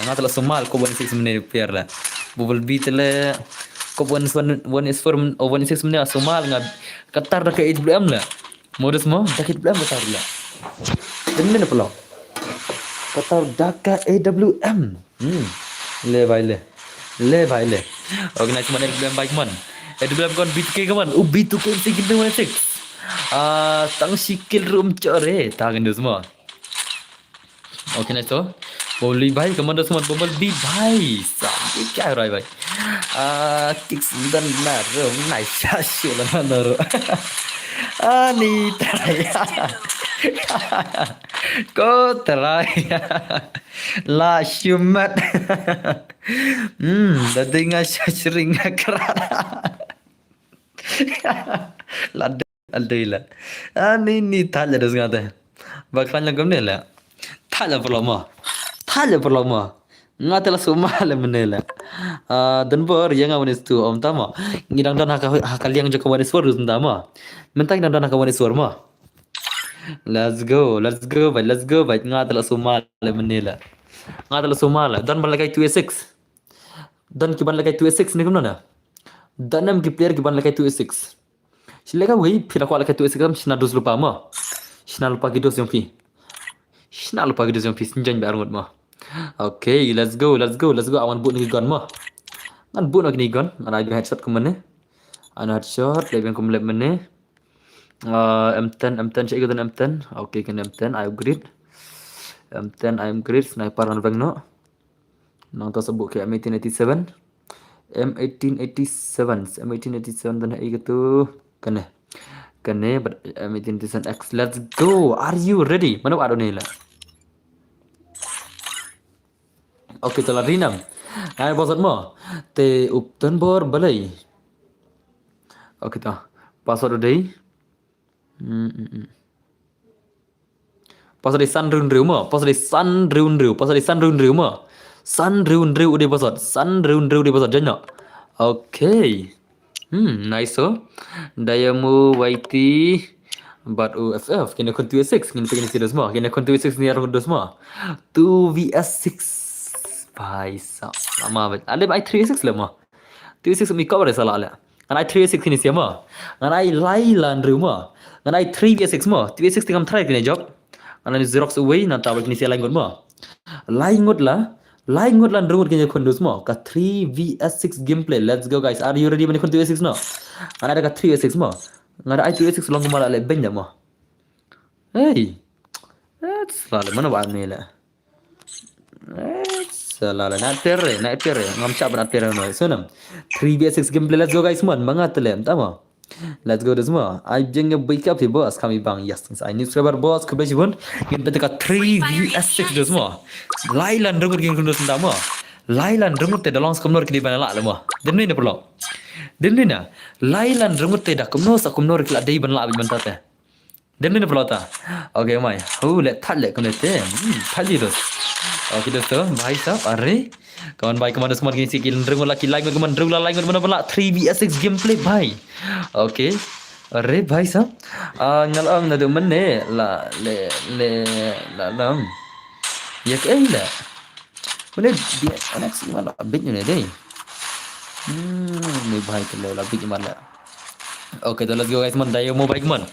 ngah telah semal kau buat six menit biar le. Bubble beat le. Kau one is for one is 6 menit Somal ngab Qatar dah ke HBM lah. Modus mo dah ke HBM Qatar lah. Dengar pula. Qatar dah ke AWM. Le bhai le. Le bhai le. Organize mana HBM baik man. HBM kon B2K ke man. B2K sikit 16. Tang sikil room core tangan tu semua. Okay nice तो बोली भाई कमांडर समझ bubble B भाई साहब क्या हो रहा है भाई kicks dan naro nice shot lah naro ani teraya kau teraya la shumat dadinga shringa kerana la aldila ani ni thaja desngate baklan ngam ne la Thaja perlama. Ngatelah Somal menela. Dan ber yang awan itu om tama. Ngidang dan hakal yang jaka wan suar rus tama. Mentang dan hakal wan suar ma. Let's go, but ngatelah Somal menela. Ngatelah Somal dan balakai 2A6. Dan kiban lakai 2A6 ni kumna na. Dan nam ki player kiban lakai 2A6. Silakan wei pila ko lakai 2A6 kam sina dos lupa ma. Sina lupa gidos yang pi. Sina lupa gidos yang pi sinjan bi armut ma. Okay, let's go. Awan boot ni gun mah. Ngan boot ni gun. Ana ada headshot ke mana? Ana headshot, lebih ke mana? M10 cek ikut M10. Okay, kan M10 I upgrade. M10 I upgrade sniper an bang no. Nang tu sebut ke M1887. M1887 dan ikut tu kene. M1887X. Let's go. Are you ready? Mana ada ni lah. Okay, telah rinam. Hai pasal mo. Te uptan bor balai. Okay ta. Pasal day. Pasal di sun run riu mo. Pasal di sun run riu mo. Sun run riu di pasal. Sun run riu di pasal janya. Okay. Nice so. Dayamu YT but UFF kena kon 2A6 kena pergi serius mo. Kena kon 2A6 ni arung dos mo. 2vs6 भाई साहब lama banget. Ada I 3A6 lah mah. 3A6 mi cover salah lah. An I 3A6 ni siapa? An I Lailan rumah. An I 3A6 mah. 3A6 tinggal try kena job. An I Xerox away nanti awak ni siapa lain mah. Lain lah rumah kena kondus mah. Ka 3vs6 gameplay. Let's go guys. Are you ready mana kon 3A6 no? An ada ka 3A6 mah. An I 3A6 long malah le benda mah. Hey. That's salah mana buat ni lah. Salah nak terre ngam cap nak terre no sunam 3vs6 gameplay let's go guys man mangat lem tama let's go semua I jeng wake up boss kami bang yes I need subscriber boss ke besi pun game betul 3vs6 do semua lailan rengut game kundos tama lailan rengut te dalam skomnor kini bana la lemah denni ne perlo denni na lailan rengut te dak komnor kila dei ban la ban tate denni ne perlo ta okay mai let thal le konete thali dos Okay dosto, भाई साहब अरे kawan baik kemana semua gini sikit rengun laki like kemana rengun like mana pula 3vs6 gameplay भाई okay अरे भाई साहब ngalang na du mane la lam ya ke la boleh dia anak si mana bit ni deh ni भाई ke la bit mana okay तो let's go guys man daya mau baik man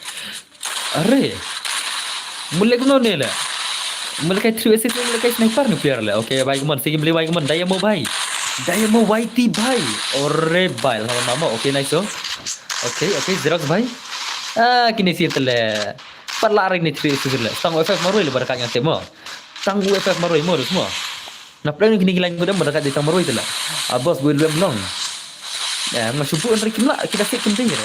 अरे mulai kuno ni la Mulai 3vs6 mulai sniper ni player lah. Okay, baik man. Sige beli baik man. Dayamo bhai. Dayamo YT bhai. Orre bhai. Sama mama. Okay, nice so. Okay, Xerox bhai. Kini siap le. Parlaring ni 3vs6 le. Tang UFF marui le barakat yang temo. Tang UFF marui mo semua. Nah, plan ni kini gilang gudam barakat di tang marui tu lah. Bos gue belum long. Ya, masuk pun rikim lah. Kita siap penting ya.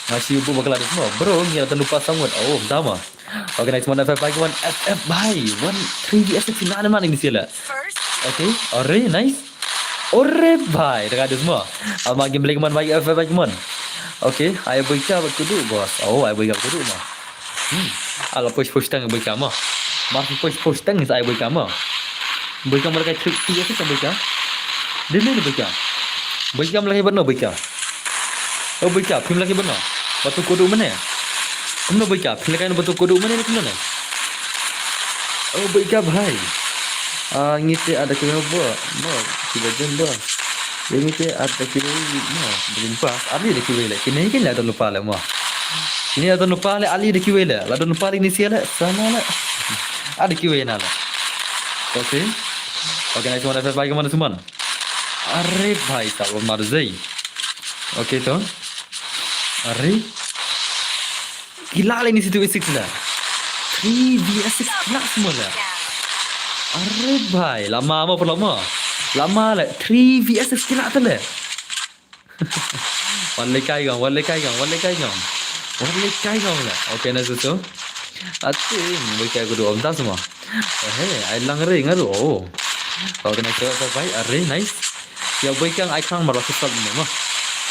Masih pun bakal ada semua. Bro, ni tak lupa sangat. Oh, sama. Okay, next one FF lagi one FF bhai. One 3DS final mana ini sila. Okay, ore nice. Ore bhai, dah ada semua. Ama game lagi man bagi FF lagi man. Okay, ayo baca kudu bos. Oh, ayo baca kudu mah. Ala push tang baca mah. Masih push tang saya baca mah. Baca mereka trick tiga sih baca. Dia ni baca. Baca lagi benar baca. Oh baca, film lagi benar. Batu kudu mana? Kamu baca, film lagi batu kudu mana ni mana? Oh baca bhai. Ngite ada kira buat. Mau tiba jam buat. Yang ngite ada kira mau berjumpa. Ali dah kira lah. Kini kan ada lupa lah mau. Ini ada lupa lah. Ali dah kira lah. Ada lupa ini siapa? Sama lah. Ada kira lah. Okay. Okay, next one FF bagi mana semua? Arre bhai, tak marzai. Okay tu. Arre. Gila lah ini situasi lah. 3DS nak semua lah. Arre bhai, lama apa lama? Lama lah. 3DS kena tu lah. Walai kai gang lah. Okay, nak tu. Ating, mereka aku dua entah semua. Hey, lang ring aduh. Oh. Kau kena kira apa baik? Arre nice. Ya mereka ai kang malah susah ni mah.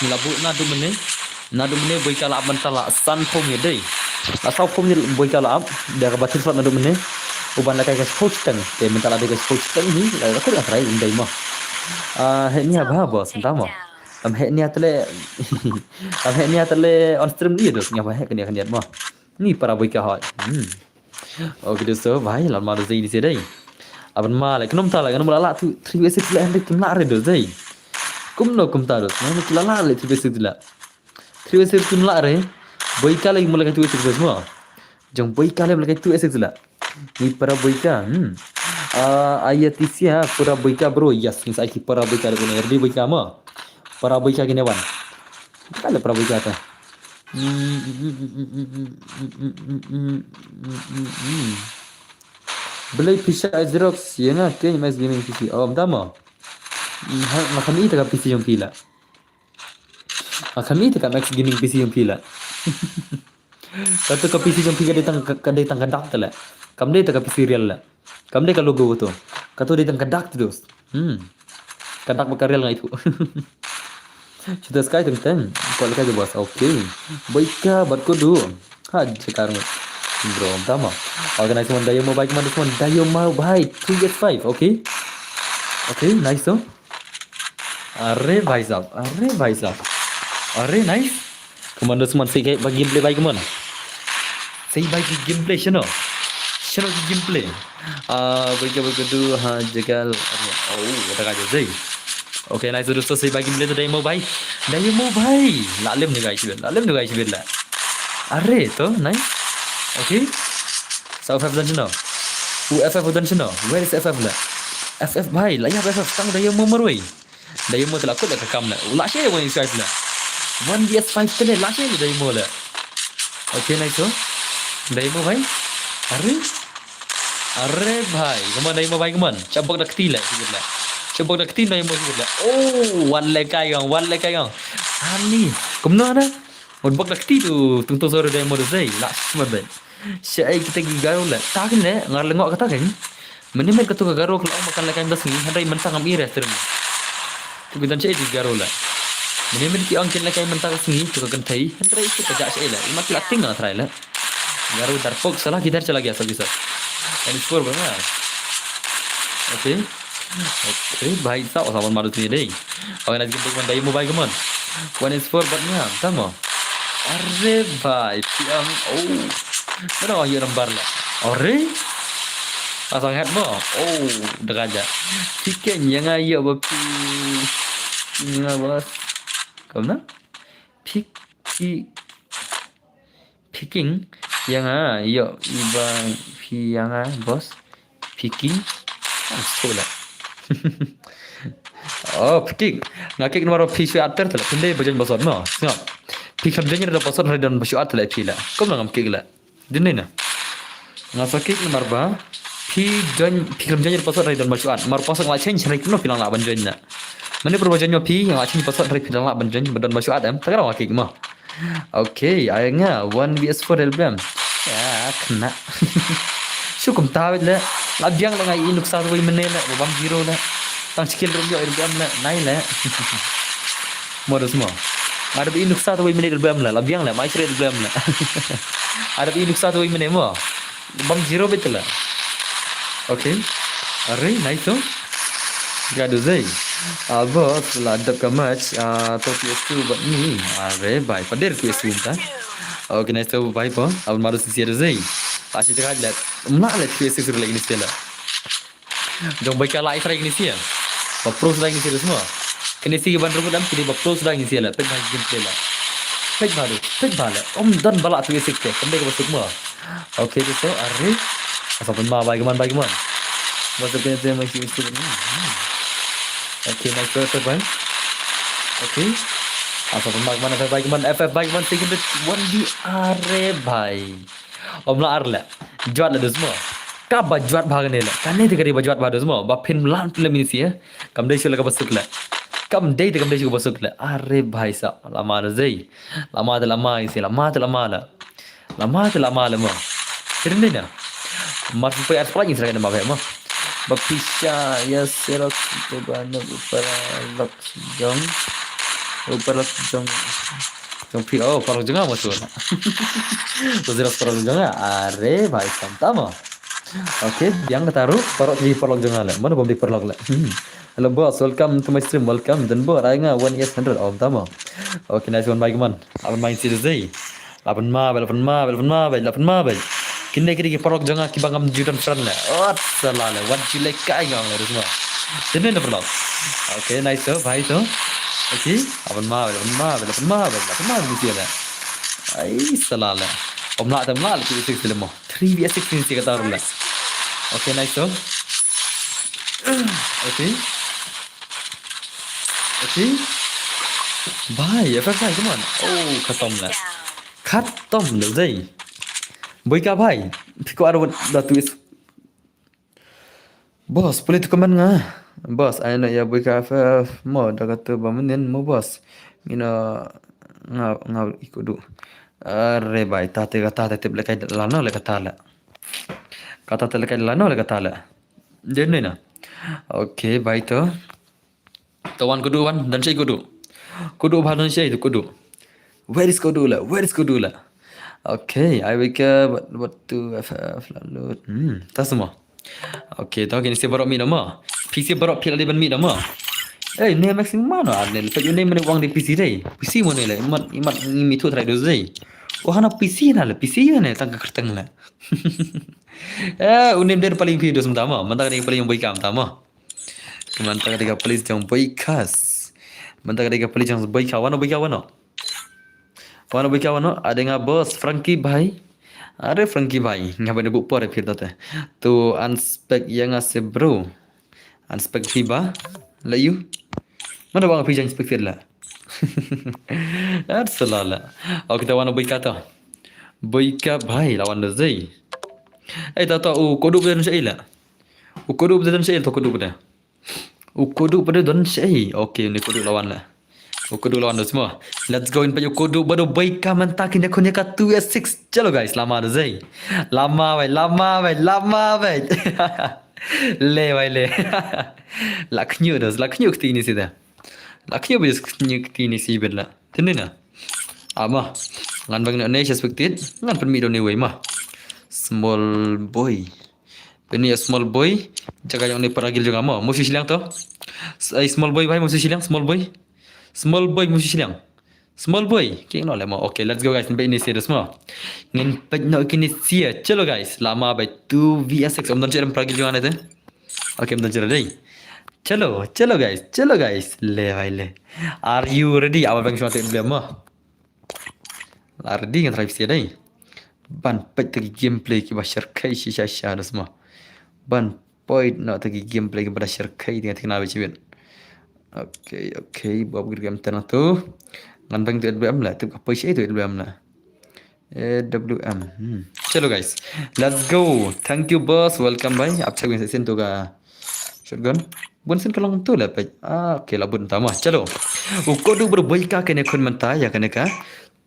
Nilabu nadu mene mereka lah mentala san pom ni deh. Asal pom ni mereka lah dia kebatin suat nadu mene. Uban lah kayak sports tang. Dia mentala dia sports tang ni. Aku dah try indai mah. Ni apa bos? Entah mah. Ni atale on stream ni tu. Ngapa kena mah. Ni para mereka hot. Okay so bhai lan mar zai di sedai. Aban mal kenom tala kenom lala tu 360 lah hendak kena redo zai. Kum taros. Mana lala le 360 lah. 360 kena re. Boika lagi mulai 360 semua. Jom boika lagi mulai 360 lah. Ni para boika. Ayat isia para boika bro. Yes, ni saya para boika ada guna RD boika mah. Para boika gini wan. Kala para boika tu. Beli PC Xerox ya na kay Max Gaming PC. Oh, tama. Kami ita ka PC yung pila. Kami ita ka Max Gaming PC yung pila. Katu ka PC yung pila datang kadak tala. Kamde ita ka PC real la. Kamde ka logo to. Katu datang kadak terus. Kadak real nga itu. Sudah sekali tentang kalau kita bos. Okay. Baiklah, berkudu. Sekarang. Bro, tama. Organize one Dayamo bike man one Dayamo bike 3S5, okay? Okay, nice so. Arre bhai sahab. Arre nice. Commander man say bagi gameplay bike man. Say bike gameplay shano. Shano gameplay. Berkudu jagal. Oh, ada aja zai. Okay, nice दोस्तों सही बाकी मिले तो Dayamo भाई लालिम निगाह बिल्ला अरे तो nice okay so FF dan chino FF dan chino where is FF lah FF भाई lah ya FF tang Dayamo maroi Dayamo telah kut dah kekam lah ulah share one guys lah 1DS5 tele lah share Dayamo lah okay nice so Dayamo भाई अरे भाई कमान Dayamo भाई कमान cabak dah ketil lah sikit lah coba dah ketin Dayamo sikit lah oh one leg kai gang ani kumna na bak dah ketil tu tungtu sore Dayamo dah zai lah semua dah syai kita gigaro lah tak ni ngar lengok kata kan menimen katu garo kalau makan lekan das ni handai mentang am ire terus tu bidan syai gigaro lah menimen ki angkin lekan mentang ni tu kan thai handai kita ja syai lah mak la tinga thrai lah garo darpok salah किधर चला गया सब सब and score बना okay okay भाई साहब सामान मारू tu ni deh orang nak jumpa dengan Dayamo bike man one is for batnya tama arre bhai piang oh mana orang lembar lah arre pasang hat mo oh deraja tiket yang ayo bapi ini bos kamu picking yang ayo ibang yang bos picking sekolah oh picking ngakik nomor pisu ater telah pendai bajan basar no ngak pikam jangan ada basar dan basu ater lah pila kamu ngam kik lah dinai na ngasakik nomor ba pikam jangan basar dan basu at mar pasang lah change hari kuno pilang lah banjan na mana perbajannya pi yang change basar dari pilang lah banjan dan basu at takarang ngakik mah Okey, ayangnya 1 vs 4 LBM. Ya, kena. Syukum tawid la. Labyang la ngai inuk sa way menela, babam zero la. Tang skill rumyo LBM la, nai la. Modus mo. Ada inuk sa way menela LBM la, labyang la, mai sire LBM la. Ada inuk sa way menela mo. Bam zero betul la. Okey. Are, nice tu. Gaduh zai. Abo setelah ada ke match atau PS2 buat ni. Are, bye. Padir PS2 entah. Okay, nice tu bye po. Abang maru sincere zai. Pasti terkait lihat. Mula lihat PS2 suruh lagi ni sila. Jom baik live lagi ni sila. Pro sudah lagi sila semua. Kini sih ban rumah dam kini pro sudah lagi sila. Pek lagi game sila. Pek baru. Pek bala. Dan bala tu PS6 ke. Kembali ke masuk semua. Okay, tu so. Are. Asal pun ma baik man baik man. Masuk ke dia masih itu ni. Okay, nice first one. Okay. Asal pun baik man baik man FF baik man second 1D are bhai. Omla arla. Juat la semua. Ka bajuat भागने ला काने ते करी bajuat भाग semua. Bapin lan film ini sih ya. Kam dai shula ka basuk la. Kam dai te kam dai shula basuk la. Are bhai sa lama la zai. Lama te lama isi lama te lama la. Lama te lama la mo. Tirin na. Mas pe as lagi serang nama mo. Bapisha ya serok te bana upara lok jong. Upara lok jong. Jong pi oh parok jong masuk. Tu jelas parok jong are bhai santa mo. Okay, yang ketaruh parok di perlog jangan lah. Mana bom di perlog lah. Hello boss, welcome to my stream. Welcome. Dan bo raya nga 1S100 om tama. Okay, nice one bye man. Apan main series day. Lapan ma, lapan ma. Kini kiri perlog jangan ki bangam judan friend lah. Oh, salah lah. What you like kai gang lah semua. Sini ada perlog. Okay, nice tu, bye tu. Okay, lapan ma di sini lah. Ai salah lah. Om nak tam lah tu 6 film. 3vs6 ni sih kata orang lah. Okay, nice tu. Okay. Okay. Bye, FF bhai, come on. Oh, khatam lah. Khatam lah zai. Boy ka bhai. Fiko arwat dah tulis. Bos, boleh tu komen ngah. Bos, ayo ya boy ka FF. Mo dah kata bamenin mo bos. Mina ngau ikut du. Are bhai, tate kata tate belai lano le kata la. Kata tate lano le kata la. Dia ni na. Okay, bhai tu. Tawan kudu wan dan saya kudu. Kudu bhadan saya itu kudu. Where is kudu la? Okay, I wake up what to FF lalu. Tak semua. Okay, tahu kini saya baru mi nama. PC baru pilih ban mi nama. Ni maximum mana? Ni lepas ni mana uang di PC deh. PC mana le? Imat ini tu try dulu deh. Hana PC na le. PC ni tangga kerteng la. Unim dia paling video sementara. Mantap dia paling boy kam tama. Mantap dia paling jang boy kas. Mantap dia paling jang boy kawan. Wana boy kawan. Ada nga bos Frankie bhai. Are Frankie bhai. Ngapa dia buat apa फिर dah tu unspec yang ase bro. Unspec fiba. Layu. Mana bang pijang inspek फिर lah. Salah lah. Oh kita wana boy kata. Boy ka bhai lawan zai. Tahu kodu pada dan lah. Kodu pada dan tu kodu pada. Kodu pada dan okay, ni kodu lawan lah. Kodu lawan semua. Let's go in pada kodu baru baik ka mentakin dia kunya ka 2s6. Chalo guys, lama dah zai. Lama bai. Le bai le. Laknyu ketini sih dah. Laknyu bis ketini sih bela. Tini na. Ama. Ngan bang na suspected. Ngan permi do ni way mah. Small boy. Ini ya small boy. Jaga yang ni peragil juga mau. Musuh silang tu. Small boy bhai musuh silang. Small boy musuh silang. Small boy. Kaya no lah mau. Okay, let's go guys. Nampak ini serius semua. Ngin nak kini sia. Chalo guys. Lama bhai 2vs6. Om dan cakap peragil juga nanti. Okay, om dan cakap dah. Chalo guys. Le bhai le. Are you ready? Awal bang semua tu belum mah. Ready kan try sia dah. Ban pet tegi gameplay ki bashar kai shisha dah semua. Ban point nak tegi gameplay ki bashar kai dengan kenal bicin. Okay, buat game tanah tu. Ngan bang tu LBM lah. Tu apa sih itu LBM lah. AWM. Chalo guys. Let's go. Thank you boss. Welcome bye. Ab cakap sen tu ka. Shotgun. Bun sen kalau tu lah. Okay lah bun tamah. Chalo. Kodu berbaik ka kena kun mentah ya kena ka.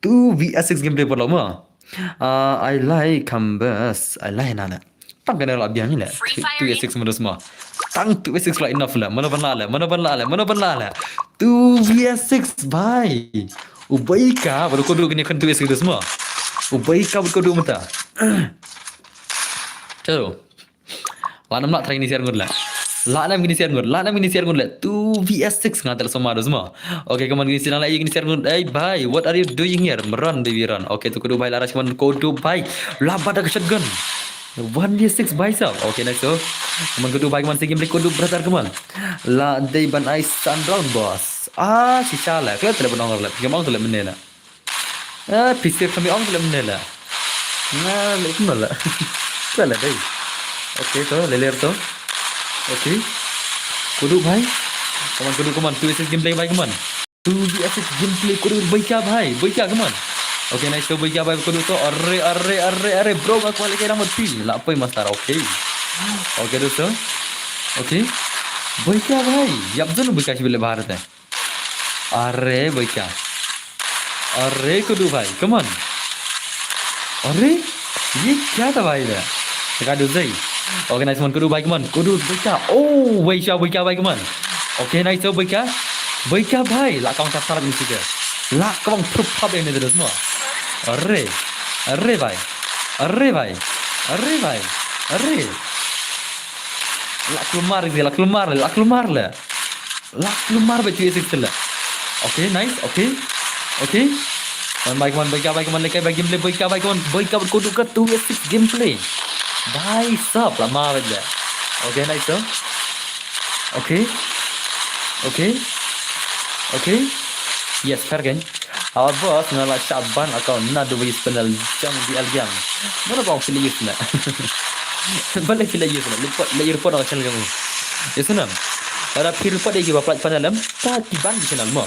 2vs6 gameplay por lama. I like Canvas. I like nana. Tang kena lah biar ni lah. 2vs6 mana semua. Tang 2vs6 lah enough lah. Mana ban lah. 2vs6 bhai. Ubai ka baru kau duduk ni kan 2vs6 tu semua. Ubai ka baru kau duduk mata. Chalo. Lanam nak try ni share ngurla. Lanam gini share ngurla. 2vs6 ngatal semua tu semua. Okay, kamu gini silang lagi gini share ngurla. Hey bhai, what are you doing here? Run baby run. Okay, tu kudu bhai laras kaman kudu bhai. Labat dah shotgun. 1v6 bhai sab. Okay, next so. Kaman kudu bhai kaman si game kudu brother kaman. La day ban I stand round boss. Si salah. Kalau tidak benar lah. Kamu tu lah menela. PC kami orang tu lah menela. Nah, lepas mana? Kalau lah day. Okay, tu leler tu. Okay. Kudu bhai. Kaman 2vs6 gameplay bhai kaman. 2vs6 gameplay kudu baik bhai. Baik kaman. Okay, nice to baik bhai kudu tu. Arre bro aku balik kira mati. La apa master. Okay. Okay dosto. Okay. Baik bhai. Yap जरूर baik sih bila Bharat hai. Arre baik. Arre kudu bhai. Come on. Arre ये क्या था भाई ये? Dekat dulu. Okay, nice man. Kudu baik man. Kudu baik. Oh, baik bhai man. Okay, nice so baik. Baik bhai. Lah kau tak salah ni juga. Lah kau proof apa ini terus semua. Arre bhai. Lah keluar betul sih lah. Okay, nice. Okay. Baik man, lekai baik gameplay baik man. Baik kudu ke 2vs6 gameplay. Bhai sab lama aja. Okay, nice so. Okay. Yes, fair kan? Awak bos ngala Syaban atau nadu bagi penal jam di Algam. Mana bang pilih yes na? Balik pilih yes na. Lupa layer report awak channel kamu. Yes na. Ada pilih report lagi bapak panalam. Tak tiban di channel mo.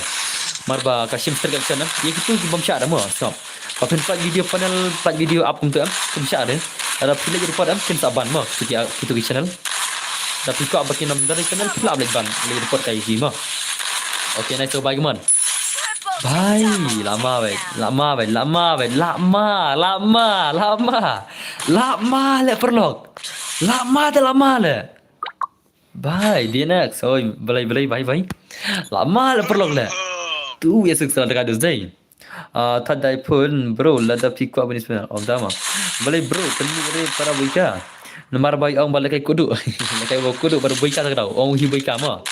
Marba kasim terkat channel. Ia itu di bom syar mo. Stop. Pakai plat video panel plat video up untuk am syar eh. Ada pilih report am kin saban mo. Kita di channel. Tapi kau bagi nama dari channel pelak balik ban. Layer report kayak gini mo. Okay, nice so bagaimana? Bhai, lama le perlok. Lama le. Bhai, dia nak. So, belai bhai. Lama le perlok le. Tu ya sukses dekat dus dai. Tadai pun bro, lada piku apa ni sebenarnya. Oh, dah mah. Belai bro, tadi para buika. Nomor baik orang balik kudu. Kai kudu baru buika tak tahu. Orang hi buika mah.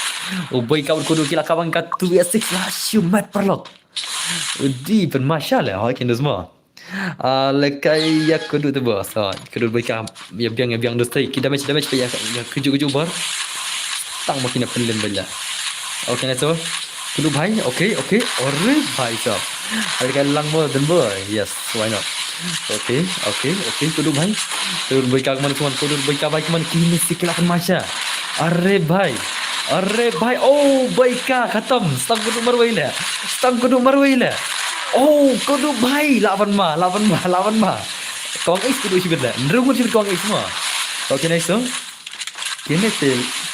Oh buika kudu kila kawan kat 2vs6 lah syumat perlok. Di pen masyaallah hakin semua. Lekai ya kudu tu bos. Kudu baik ya biang dostai. Kita damage ya keju bar. Tang makin pelan bela. Okay na so. Kudu bhai. Okay. Orre bhai sab. Lekai lang mo dan boy. Yes, why not? Okay. Kudu bhai. Kudu baik man tuan. Kudu baik man kini sikilakan masya. Arre bhai. Oh baik khatam. Stang kudu marwai le. Oh kudu bhai. Lawan ma. Kong is kudu sibir le. Nrungun sibir kong is semua. Okay nice so. Kini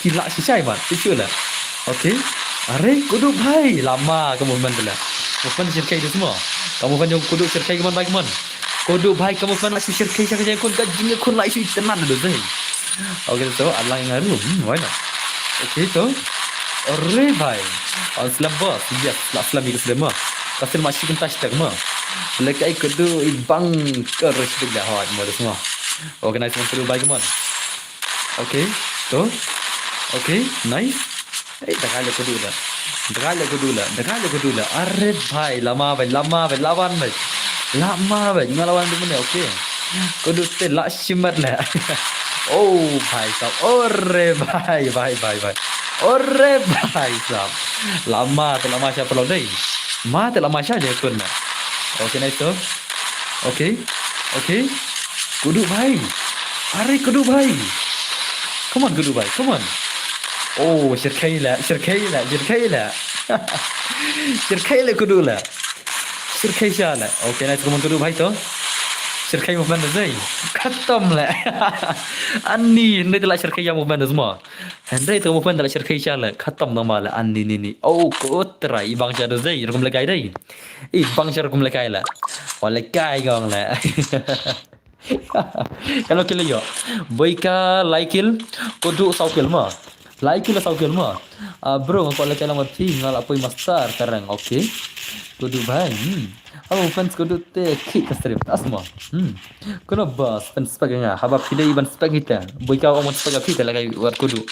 kila sisai man. Tisu le. Okay. Arre kudu bhai. Lama kamu mandala. Bukan sirkai itu semua. Kamu kan yang kudu sirkai kaman baik man. Kudu bhai kamu kan lagi sirkai saja kun gajinya kun lagi itu tenan dulu deh. Okay so Allah yang ngaruh. Why not? Okay to. Arre bhai. Aslam bos. Yes, aslam itu semua. Kasih masih kita hashtag mah. Lekai kudu ibang kerus juga hot mah semua. Okay nice man kudu bhai kaman. Okay to. Okay nice. Dah kudu lah. Arre bhai lama bhai lawan bhai. Ngelawan tu mana okay. Kudu te lak simat lah. Oh bhai sab. Orre bhai. Orre bhai sab. Lama siapa lo dai. Lama saja kun. Okay nice to. Okay. Kudu bhai. Arre kudu bhai. Come on kudu bhai. Come on. Oh, syirkai lah. Syirkai kudu lah. Syirkai syala. Okay, nice kamu kudu bhai to. Shirkai movement zai. Khatam la. Anni hindi tala shirkai ya movement semua. Hindi tu movement tala shirkai chala. Khatam nama la anni ni. Oh kotra ibang cara zai. Rukum lekai dai. Ibang cara rukum lekai la. Lekai gong la. Kalau kilo yo. Boika laikil kudu saukil ma. Laikil saukil ma. Bro kalau lekai la mati ngal apoi mastar karang. Okay. Kudu bhai. Oh fans kudu te kick strip asma. Kuno bas fans paganga haba pilih ban spagita. Boika omon spagita lagai war kudu.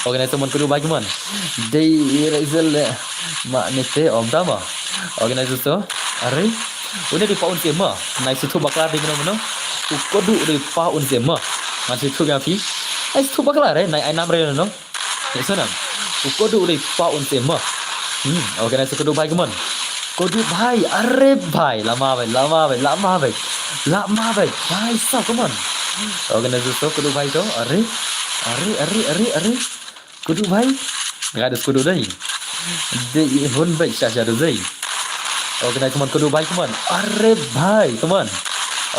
Organizer mon kudu bagi man. Day Rizal mak nete om dama. Organizer so. Are udah di paun tema. Naik situ bakar di mana-mana. Kudu di paun tema. Masih tu gapi. Naik situ bakar naik ai nam re no. Ya sana. Kudu di paun tema. Organizer kudu bagi man. Kudu bhai, अरे भाई lama भाई भाई साहब come on organizer so kudu bhai to अरे kudu bhai nggak ada kudu dai de hun bhai sha dai organizer come on kudu bhai come on अरे भाई come on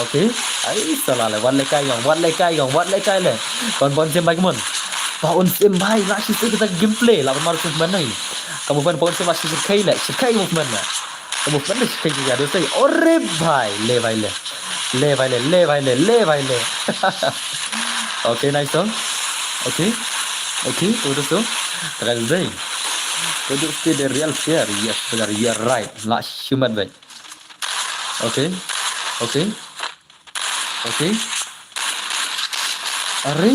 okay ai salah le wat le kai le kon sim bhai come on paun sim bhai lah kita gameplay lah mar movement ni kamu paun sim masih kai movement na kamu pernah kayak gitu ada saya ore bhai le okay nice song okay udah so terus deh kudu stay the real fair yes benar you right lah human bhai okay are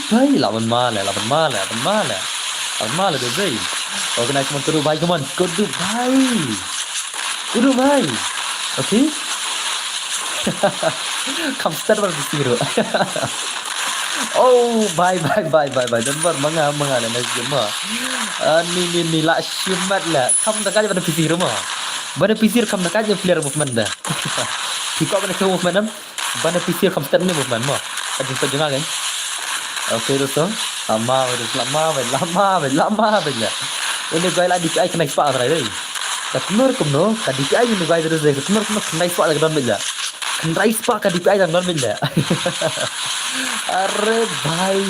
bhai lawan mala deh deh organize mon kudu bhai come on kudu bhai okay come start bar bisiro oh bye dan bar manga la nas jema ni la shimat la kam da kaje pada bisiro ma pada pisir kam da kaje player movement da kiko pada ke movement dam pada pisir kam start ni movement ma kadin pa jenga kan okay dosto lama la ini gaya lah DPI kena ispak terai deh. Ketenor kumno, kan DPI ini gaya terus deh. Ketenor kumno kena ispak lagi dalam benda. Kena ispak kan DPI dalam benda. Are bhai.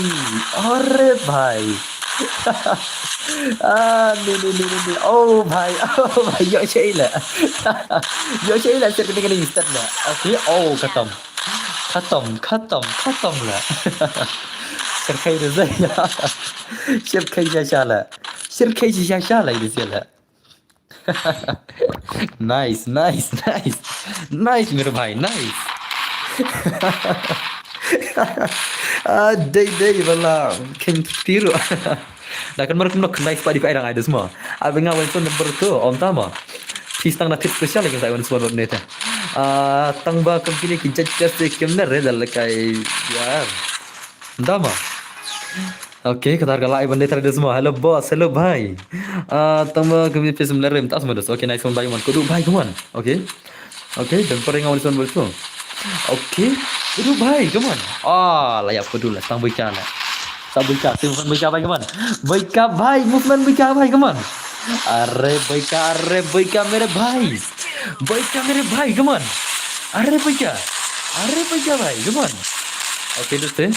Ni. Oh bhai. Yo Sheila saya kena start lah. Okay. Oh khatam lah. Shirkai tu saya. Shirkai jasa lah itu sila. Nice मेरे भाई nice. Day bala king tiru. Dah kan mereka nak nice pada orang ada semua. Abang awal tu number tu om tama. Pistang nak tip spesial lagi saya semua ni tu. Tang ba company kita just kemner redal kai yaar. Tama. Oke, kita harga live benda terada semua. Hello boss, hello bhai. Tama kami face melarem tak semua. Oke, nice one bhai man. Kudu bhai kawan. Oke, dan pering awal semua betul. Oke, kudu bhai kawan. Layak kudu lah. Tang boika lah. Tang boika, movement boika bhai kawan. Boika bhai, movement boika bhai kawan. Arre boika mere bhai. Boika mere bhai kawan. Arre boika bhai kawan. Oke, doste.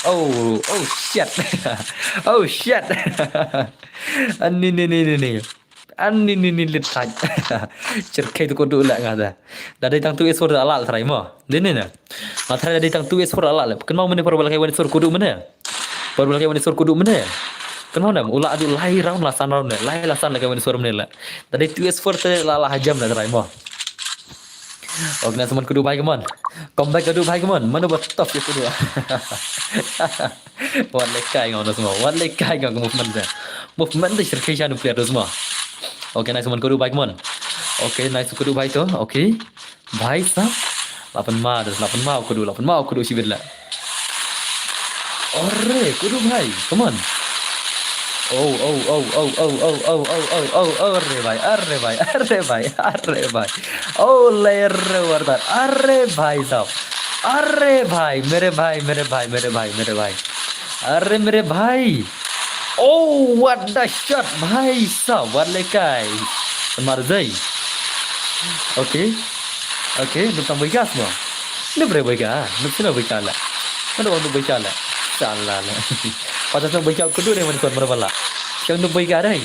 Oh shit. Ani ni lihat. Cerkai tu kudu lah ngada. Dah datang tu esor alal terai mah. Dene na. Matra dah datang tu esor alal. Kan mau mana perbal kai wan esor kudu mana? Perbal kai wan esor kudu mana? Kan mau na ulah adu lai round lah san round. Lai lah san kai wan esor mana lah. Dah tu esor te la hajam lah terai mah. Organize mon kudu bhai kaman. Comeback kudu bhai kaman. Mana buat tough ya kudu. Wan lekai ngau semua. Wan lekai ngau movement dah. Movement dah shirkai janu player tu semua. Okay, nice mon kudu bhai kaman. Okay, nice kudu bhai tu. Okay. Bhai sah. 8 ma kudu sibir lah. Orre kudu bhai. Come on. Oh, arre bhai. Oh, layer wardan. Arre bhai sahab. Arre bhai, mere bhai. Arre mere bhai. Oh, what the shot, bhai sahab. What lekai. Mar zai. Okey. Okey, tentang berikan semua. Ini boleh berikan. Nak berikan lah. Mana orang tu berikan lah. Salah lah. Pada nak berikan kudu ni mana tuan mana bala. Yang tu berikan dah.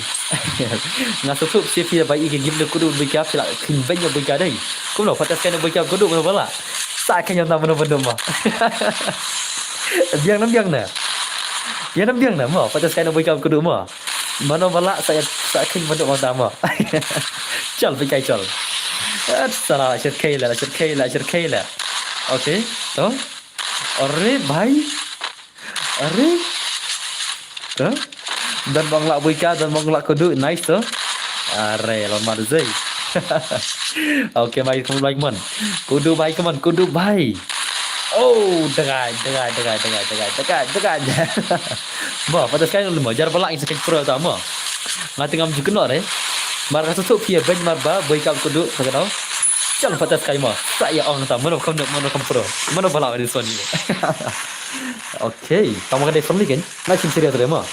Ngah tutup CV dah baik ke game tu kudu berikan sila kimben yang berikan dah. Kau nak pada sekarang berikan kudu mana bala. Sakan yang tak mana-mana mah. Biang na. Yang nak biang na mah. Pada sekarang berikan kudu mah. Mana bala saya sakan bentuk mata mah. Chal berikan chal. Salah Syirkayla. Okey, तो अरे भाई अरे तो dan bangla buika dan bangla kudu nice to are lama zai okey mai kamu like man kudu bai oh dekat bah pada sekarang lu jar balak second pro tama ngati ngam juga no re mar kasu tu pia ben mar ba buika kudu sagano Jangan pada sekali mah. Saya orang tak mana kamu pro. Mana balak di Sony. Okey, kamu kan different kan? Nak serius dia mah.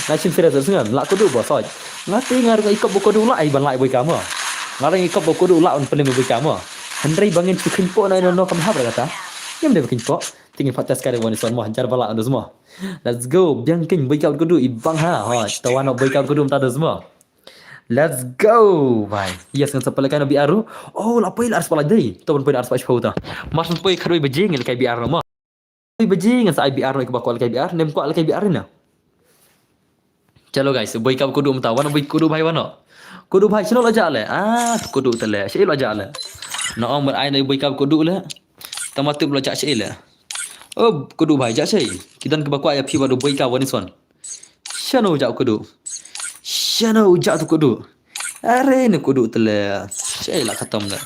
Nak serius sangat. Lak kudu bosoj. Ngati ngar ikut buku dulu ai ban lai boi kamu. Ngar ikut buku dulu on pelem boi kamu. Hendrai bangin cikin po na no kam habra kata. Yang dia bikin po. Tingin pada sekali wani son mah jar balak anu semua. Let's go. Biangkin boi kau kudu ibang ha. Tawan boi kau kudu tak ada semua. Let's go, bhai. Yes, kan sampai lekai na biaru. Oh, lapoi ars pala dei. Tawon poi ars pa chhota. Mas poi kharoi bejing lekai biar ma. Poi bejing sa biar no ikba ko lekai biar, nem ko lekai biar na. Chalo guys, boi ka kudu mta wana boi kudu bhai wana. Kudu bhai chino la jale. Ah, kudu tele. Shei la jale. Na ong mer ai na boi ka kudu le. Tamatu la ja shei le. Oh, kudu bhai ja shei. Kidan ke ba ko ya phi wa do boi ka wani son. Shano ja kudu. Shana ujak tu kudu. Are ni kudu tele. Syai lah khatam dah.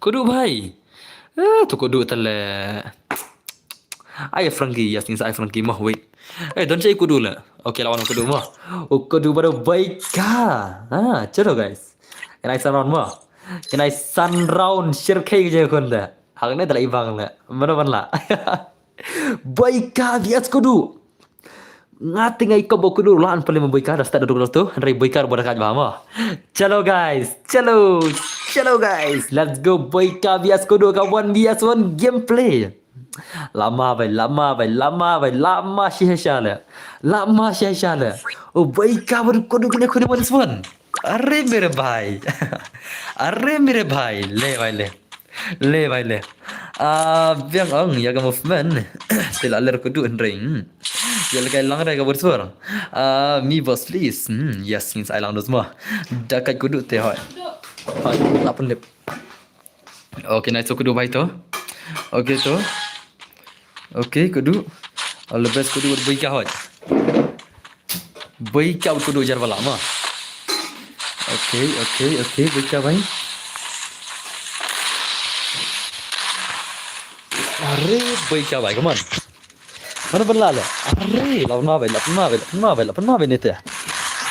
Kudu bhai. Tu kudu tele. Ai Frankie, yes ni sai Frankie mah wait. Don cai kudu lah. Okey lawan kudu mah. Oh kudu baru baik ka. Chalo guys. Kenai sun round mah. Kenai sun round Syirkay je kon dah. Hang ni tak ibang lah. Mana lah. Baik ka bias kudu. Ngati ngai ko boku dulu lan paling memboikar dah start dulu tu rai boikar bodak aj bahama chalo guys let's go boikar bias ko 2 kawan bias one gameplay lama syah oh boikar baru ko dulu kene one one अरे मेरे भाई le भाई le biang ong ya ka movement til aller ko du en ring ya lekai lang rai ka bersuara me boss please yes since I lang semua dakat kudu te hoi nak pun okay nice kudu bhai to okay to okay kudu all the best kudu bai ka hoi bai ka kudu jar bala ma okay bai ka bhai अरे भाई क्या भाई कमान mana bala le are lapan ma ni te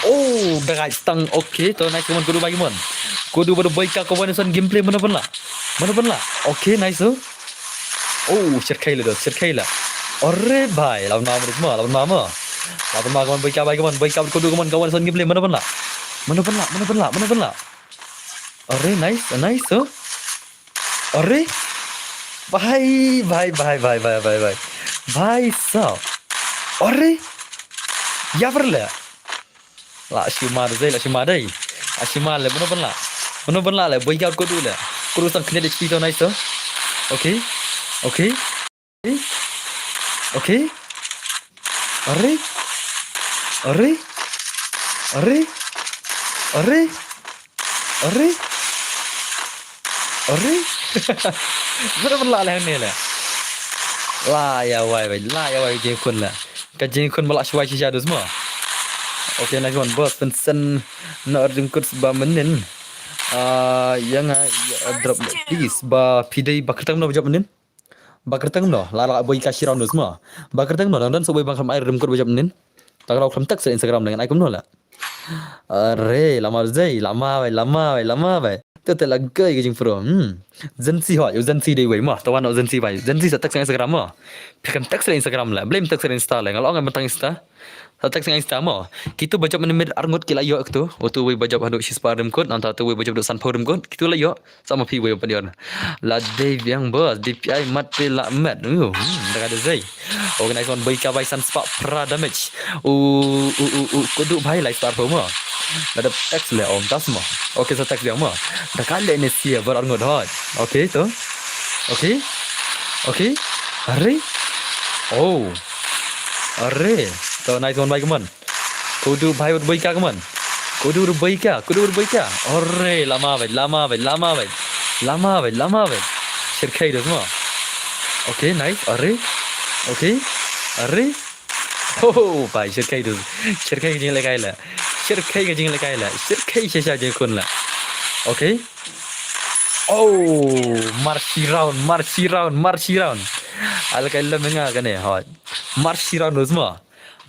oh dekat stang okey to naik kawan kudu bagi mon kudu baru baik ka kawan son gameplay mana bala okey nice oh Syirkay la are bhai lapan ma kawan baik ka baik ka kudu kawan son gameplay mana bala are nice oh are भाई साहब अरे या पर ले ला शिमार ले mana bala le boy ka ko du le ko sang kne de chito nice to okay अरे mana bala le ni le la ya wai je kun la ka je kun bala shwai chi shadow semua okey nice one boss pensen na jengkut ba menin yang drop please ba pidai ba kertang no jawab menin ba kertang no la boy ka shirau no semua ba kertang no dan so boy bang kam air jengkut jawab menin tak kalau kam tak se Instagram dengan ikum no la are lama bai tu tak lagai ke jing pro Zensi hot yo Zensi dei wei mah tawan no Zensi bai Zensi sa tak sa Instagram mah pikam tak sa Instagram la blame tak sa Insta la ngalong ang bentang Insta Satak dengan istama. Kita baca menit arngut kila yok tu. Waktu we baca haduk sisparim kot, antara tu we baca haduk sanporim kot. Kita la yok sama pi we padion. La Dave yang bos DPI mat pe la mat. Dah ada zai. Organization bai ka bai san spark pra damage. Kudu bai lai start mo. Ada text le om tas mo. Okey so text dia mo. Dah kali ni sia bar arngut hot. Okey tu. Okey. Okey. Are. Oh. Are. तो nice one भाई कमन कुदू भाई और बैका कमन कुदू बैका अरे lama भाई शिरखाई दस मा ओके नाइस अरे ओके अरे हो भाई शिरखाई के जिंग लगाई ला शिरखाई शेषा जे कुन ला okay oh marcy round al kaila menga kane hot marcy round dus ma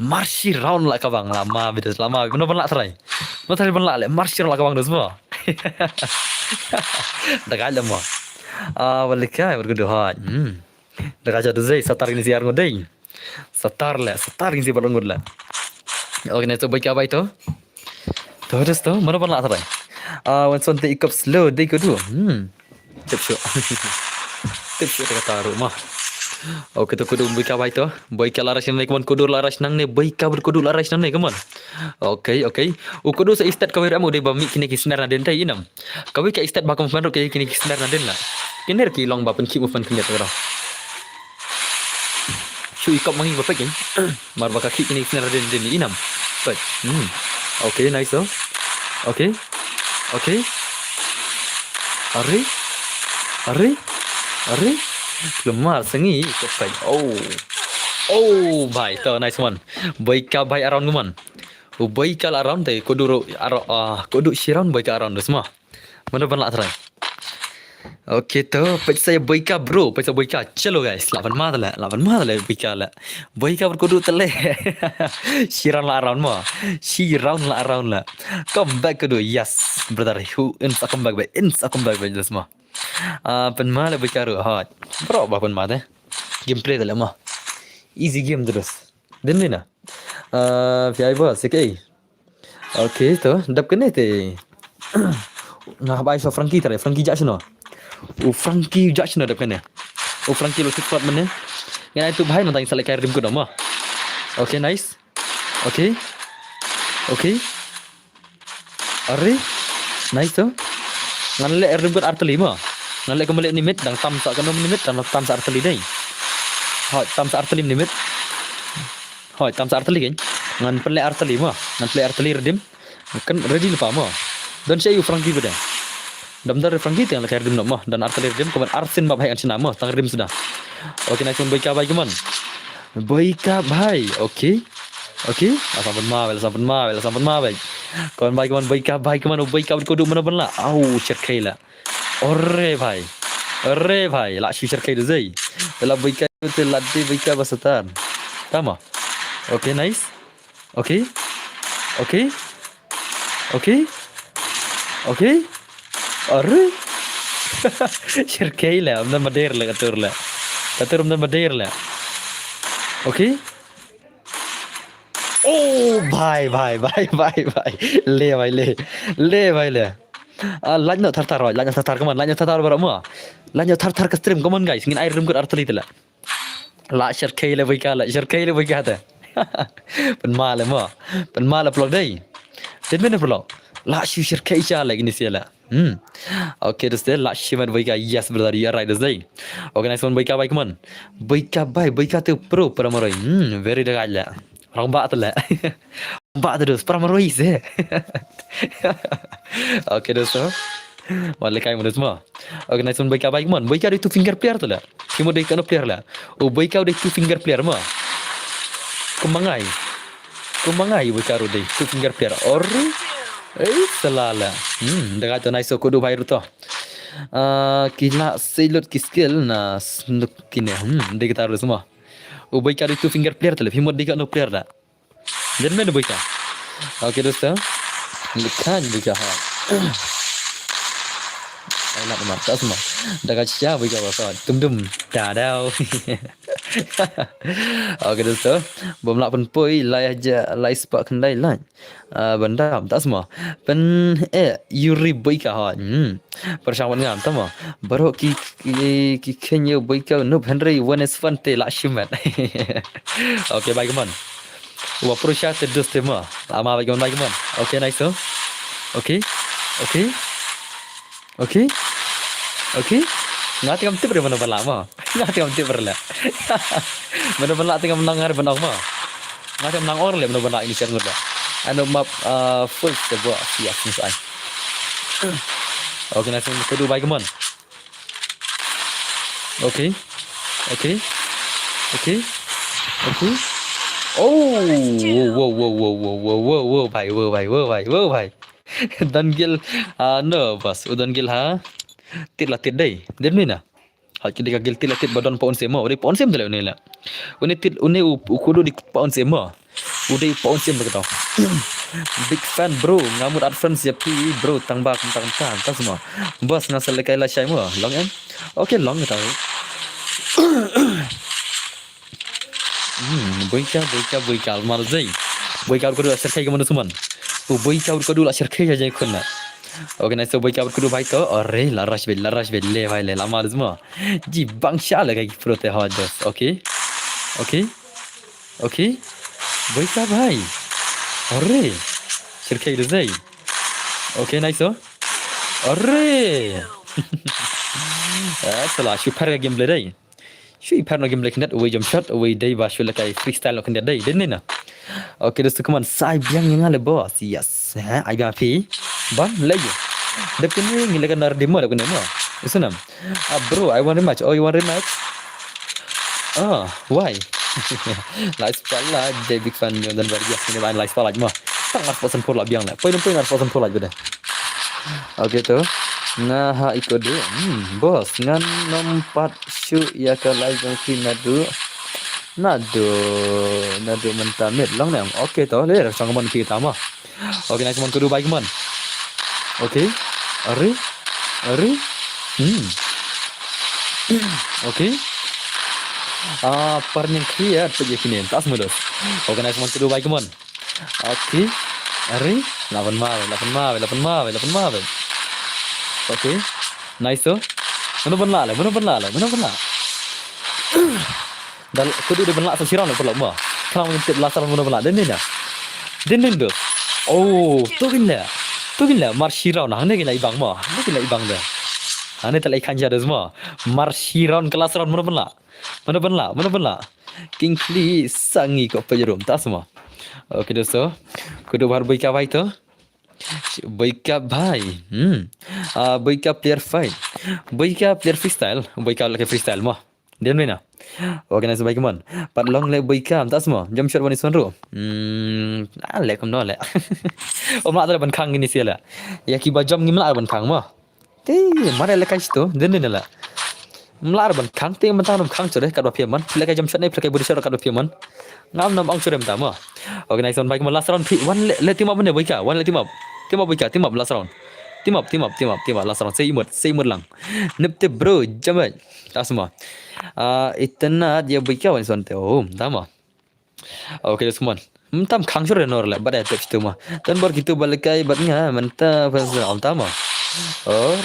Marcy round lah kabang lama betul lama benar benar terai benar le marcy round lah kabang tu semua dah kalah mah balik kai berkudu hot dah kaca tu zai satar ini siar ngodai satar ini si balong ngodla oke nih coba apa itu terus tu benar benar terai wanson te ikop slow dei kudu tipsu kata rumah Oke tu kudu boy ka bai to boy ka laras nang kaman kudu laras nang ne boy ka berkudu laras nang ne kaman oke kudu sa istat kawir amu de ba mi kini kisnar na den tai inam kawi ka istat ba kam fan ke kini kisnar na den la kiner ki long ba pen ki mu fan kinya to shu ikop mangi ba pekin mar ba ka ki kini kisnar den inam but oke nice to oke are Lemar sengi kepai. Oh, bhai, to nice one. Baika bhai around guman. Baika around te koduro kodu shiran baika around semua. Mana ban la try. Okay to, saya baika bro, saya baika. Chalo guys, lawan ma la baika la. Baika berkodu tele. Shiran la around ma. Shiran la around la. Come back kodu. Yes, brother. Who ins come back semua. Penmal bercara hot. Berapa penmal deh? Gameplay dah lama. Easy game terus. Dan ni na. Fiai bos, okay. Okay tu, dap kena te. Nah, bai so Frankie Jackson no. Frankie Jackson dap kena. Frankie lo cepat mana? Yang itu bahaya nanti salah kaya rim ko nama. Okay, nice. Okay. Are, nice tu. Ngan le rim ko arteli ma. Ngan le kembali limit dang tam sa kan limit dan tam sa arteli dai. Hoi tam sa arteli limit. Hoi tam sa arteli kan. Ngan pen le arteli ma. Ngan play arteli redim. Kan ready lupa ma. Dan saya Frankie beda. Damdar Frankie yang kaya redim ma dan arteli redim kemudian Arsen ba bhai an china ma tang redim sudah. Okay, nice one baika bhai keman. Baika bhai. Okay. Sampan ma bhai. Kawan bhai keman baika bhai keman baika berkodu mana ban la. Au cerkai la. Orre bhai. La shi cerkai tu zai. Tela baika tu ladde baika basatan. Tama. Okay, nice. Okay. Orre. Cerkai la. Amna mader la katur la. Katur amna mader la. Okay. Oh, bhai. Le bhai le. Lanya tartar kaman, lanya tartar berapa? Lanya tartar ke stream kaman guys, ingin air rumgut arteli tu lah. La syarkai le baika ada. Penmal plug day. Jadi mana plug? La syarkai cala gini siala. Okay, terus deh la shiman baika yes brother, you are right today. Okay, nice one baika kaman. Baika tu pro pramoroi. Very dekat lah. Orang bak tu lah. Bak terus pramoroi se. Okay, terus tu. Wala kai mo semua. Okay, nice one baika kaman. Baika itu finger player tu lah. Kimo dia kena player lah. Baika dia itu finger player mah. Kemangai baika dia itu finger player. Selala. Dekat tu nice kodu bhai tu. Kila selut skill na kini. Dia kita harus semua. Baika itu finger player tu lah. Himot dia no player dah. Jangan main baika. Okay, terus tu. Likan baika. Enak mata semua. Dekat siapa baika pasal. Dum. Dadau. Okey दोस्तों, bomla pun poi lai aja lai sepak kendai lai. Benda tak semua. Pen yuri boika ha. Persamaan ngam tama. Baru ki Kenya boika no Henry Wanes Fante la shimat. Okey baik teman. Wa prusha terus tema. Ama baik teman. Okey nice. Okey. Okey. Okey. Okey. Ngati kam tip mana lama. Ngati kam tip berla. Mana tengah menang benang mah. Ngati menang orang le mana ini share ngurda. Anu map full sebuah siap misal. Okey nasi kedua baik teman. Okey. Okey. Okey. Okey. Oh, wow, bhai. Dan gil nervous, udan gil ha. Tit day. Dem ni na. Ha kidi ka gil tit badan paun sema. Uri paun sem dale ni la. Uni ukudu di paun sema. Udi paun sem begitu. Big fan bro, ngamut ad friends ya pi bro tang tak semua. Bos ngasal lekai la syai mo. Long em. Okey long kita. Boika mal zai. Boika kudu asar kai kemana suman. Boika kudu asar kai aja ikut na. Okey nice boika kudu baik to. Ore laras le vai le lama semua. Ji bangsa le kai prote hadas. Okey. Boika bhai. Ore. Sirkai du zai. Okey nice. Ore. Salah super game dai. Shui parno game like net away jump shot away day ba shui like freestyle lo kendat day den na. Okay dosto come on sai biang yang ale boss. Yes. Ha ai ba pi. Bang lagi. Dak ni ngilakan nar demo dak ni mo. Isunam. Bro, I want rematch. Oh, you want rematch? Why? Live pala day big fan dan baria ni main live pala mo. Sangat posan pola biang la. Poin ngar posan pola beda. Okay tu. Nah, ikut dulu. Bos, ngan nompat syu ya ke live nadu mentamit long nem. Okey toh, le sang mon kita mah. Okey nice mon kudu baik mon. Okey. Are. Okey. Parning clear pergi kini tas modus. Okey nice mon kudu baik mon. Okey. Are. 8 mawe. Okey. Nice tu. Mana benla. Dal kudu di benla sesiran le pelak mah. Kalau ngintip lasaran mana benla den ni. Tu. Oh, tu gila marshirau nah ne gila ibang mah. Ne gila ibang dah. Ane tak lagi kanja dah semua. Marshirau kelasaran mana benla. King Kli sangi kau pejerum tak semua. Okey dosto. Kudu baru boika vai tu. Boika bhai. Boika player fight. Boika player freestyle. Boika lagi freestyle mah. Dia ni na. Okey nice baik man. Pat long le boika tak semua. Jam shot wani sonro. Le kom no le. Om la ban khang ini sia la. Ya ki ba jam ngim la ban khang mah. Te mare le kai sto. Den ni la. Mlar ban khang te man tam khang chore kat ba pia man. Le kai jam shot nei le kai body shot kat ba pia man. Ngam nam ong chore mta mah. Okey nice baik man last round one le team up ne boika. One le team up. Team up last round. Team up last round. Say imut lang. Nipte bro, jamat. Tak semua. Itana dia boika wan son te. Oh, tama. Okey semua. Tam khang sure nor la bada tep tu mah. Tan bor gitu balakai batnya manta pas tama. Oh,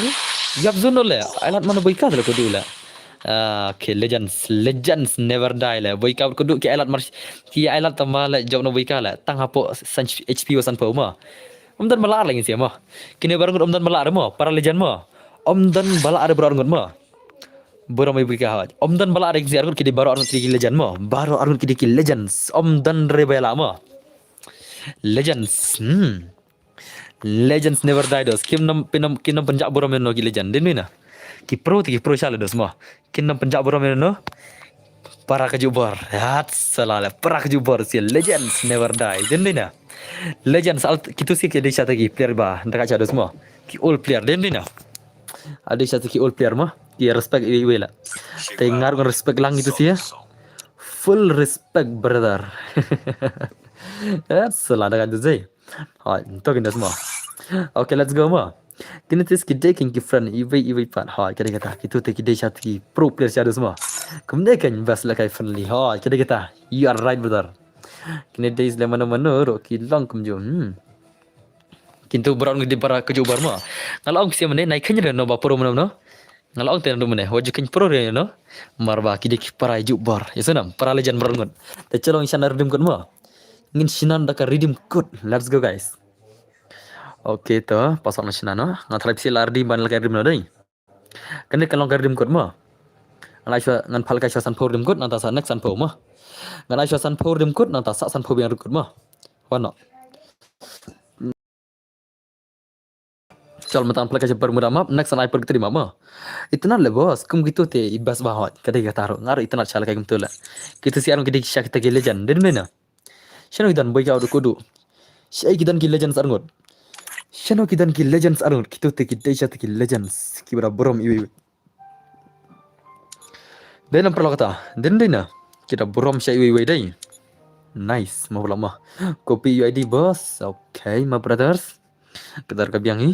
yap zone le. Alat mana boika la kudu la. Okay, legends never die la. Boika kudu ki alat mars ki alat tama la job no boika la. Tang hapo HP wasan po mah. Omdan balak lagi sih mah. Kini barang omdan balak ada mah. Para legend mah. Omdan balak ada berarang mah. Borang mai bika hawat. Omdan balak ada sih argut kini baru argut kini legend mah. Baru argut kini legends. Omdan rebela mah. Legends. Legends never die dos. Kinam penjak borang meno ki legend. Din na. Ki pro shala dos mah. Kinam penjak borang meno. Para kejubor. Hat salala. Para kejubor sih legends never die. Din na. Legend soal kita sih ada satu lagi player bah dekat ada semua ki all player den ni ada satu ki all player mah ki respect iwe lah tengar con respect lang itu sih ya full respect brother salah dekat tu sih itu kita semua okay let's go mah kini tes kita king ki friend iwe pan kita kata kita satu ki pro player ada semua Kemudian kan bas lah kai friendly. Ha, kita. You are right brother. Kini days le mana-mana ro kilong kumjo. Kintu beron ngidi para kejubar ma. Ngalang sia mene naik kenya no ba pro mana ngalang ten do mene waju kin pro re no. Marba kidik para jubar. Yasunam para legend beron. Te cholong sana redim kun ma. Ngin sinan da ka redim good. Let's go guys. Oke to, pasok na sinan no. Ngathalai psi lardi ban la ka redim no dai. Kene kalong ka redim kun ma. Ngan aiswa ngan phal ka san phor redim good nanta sa next san phor ma. Ngan aiswa san phor redim good nanta sa san phor biang good ma. Wano. Chal matang plaka jabar mudama next an iPod terima ma itna le bos kum gitu te ibas bahot kade ga taro ngar itna chala kay gumtula kita siaran kede syak kita legend den mena shano idan boy ka kudu shay kidan ki legends arngot shano kidan ki legends arngot kitu te kidai shat ki legends kibra borom iwi den perlo kata den dena kita borom shay iwi dai nice mau lama copy UID bos okay my brothers kedar kabiangi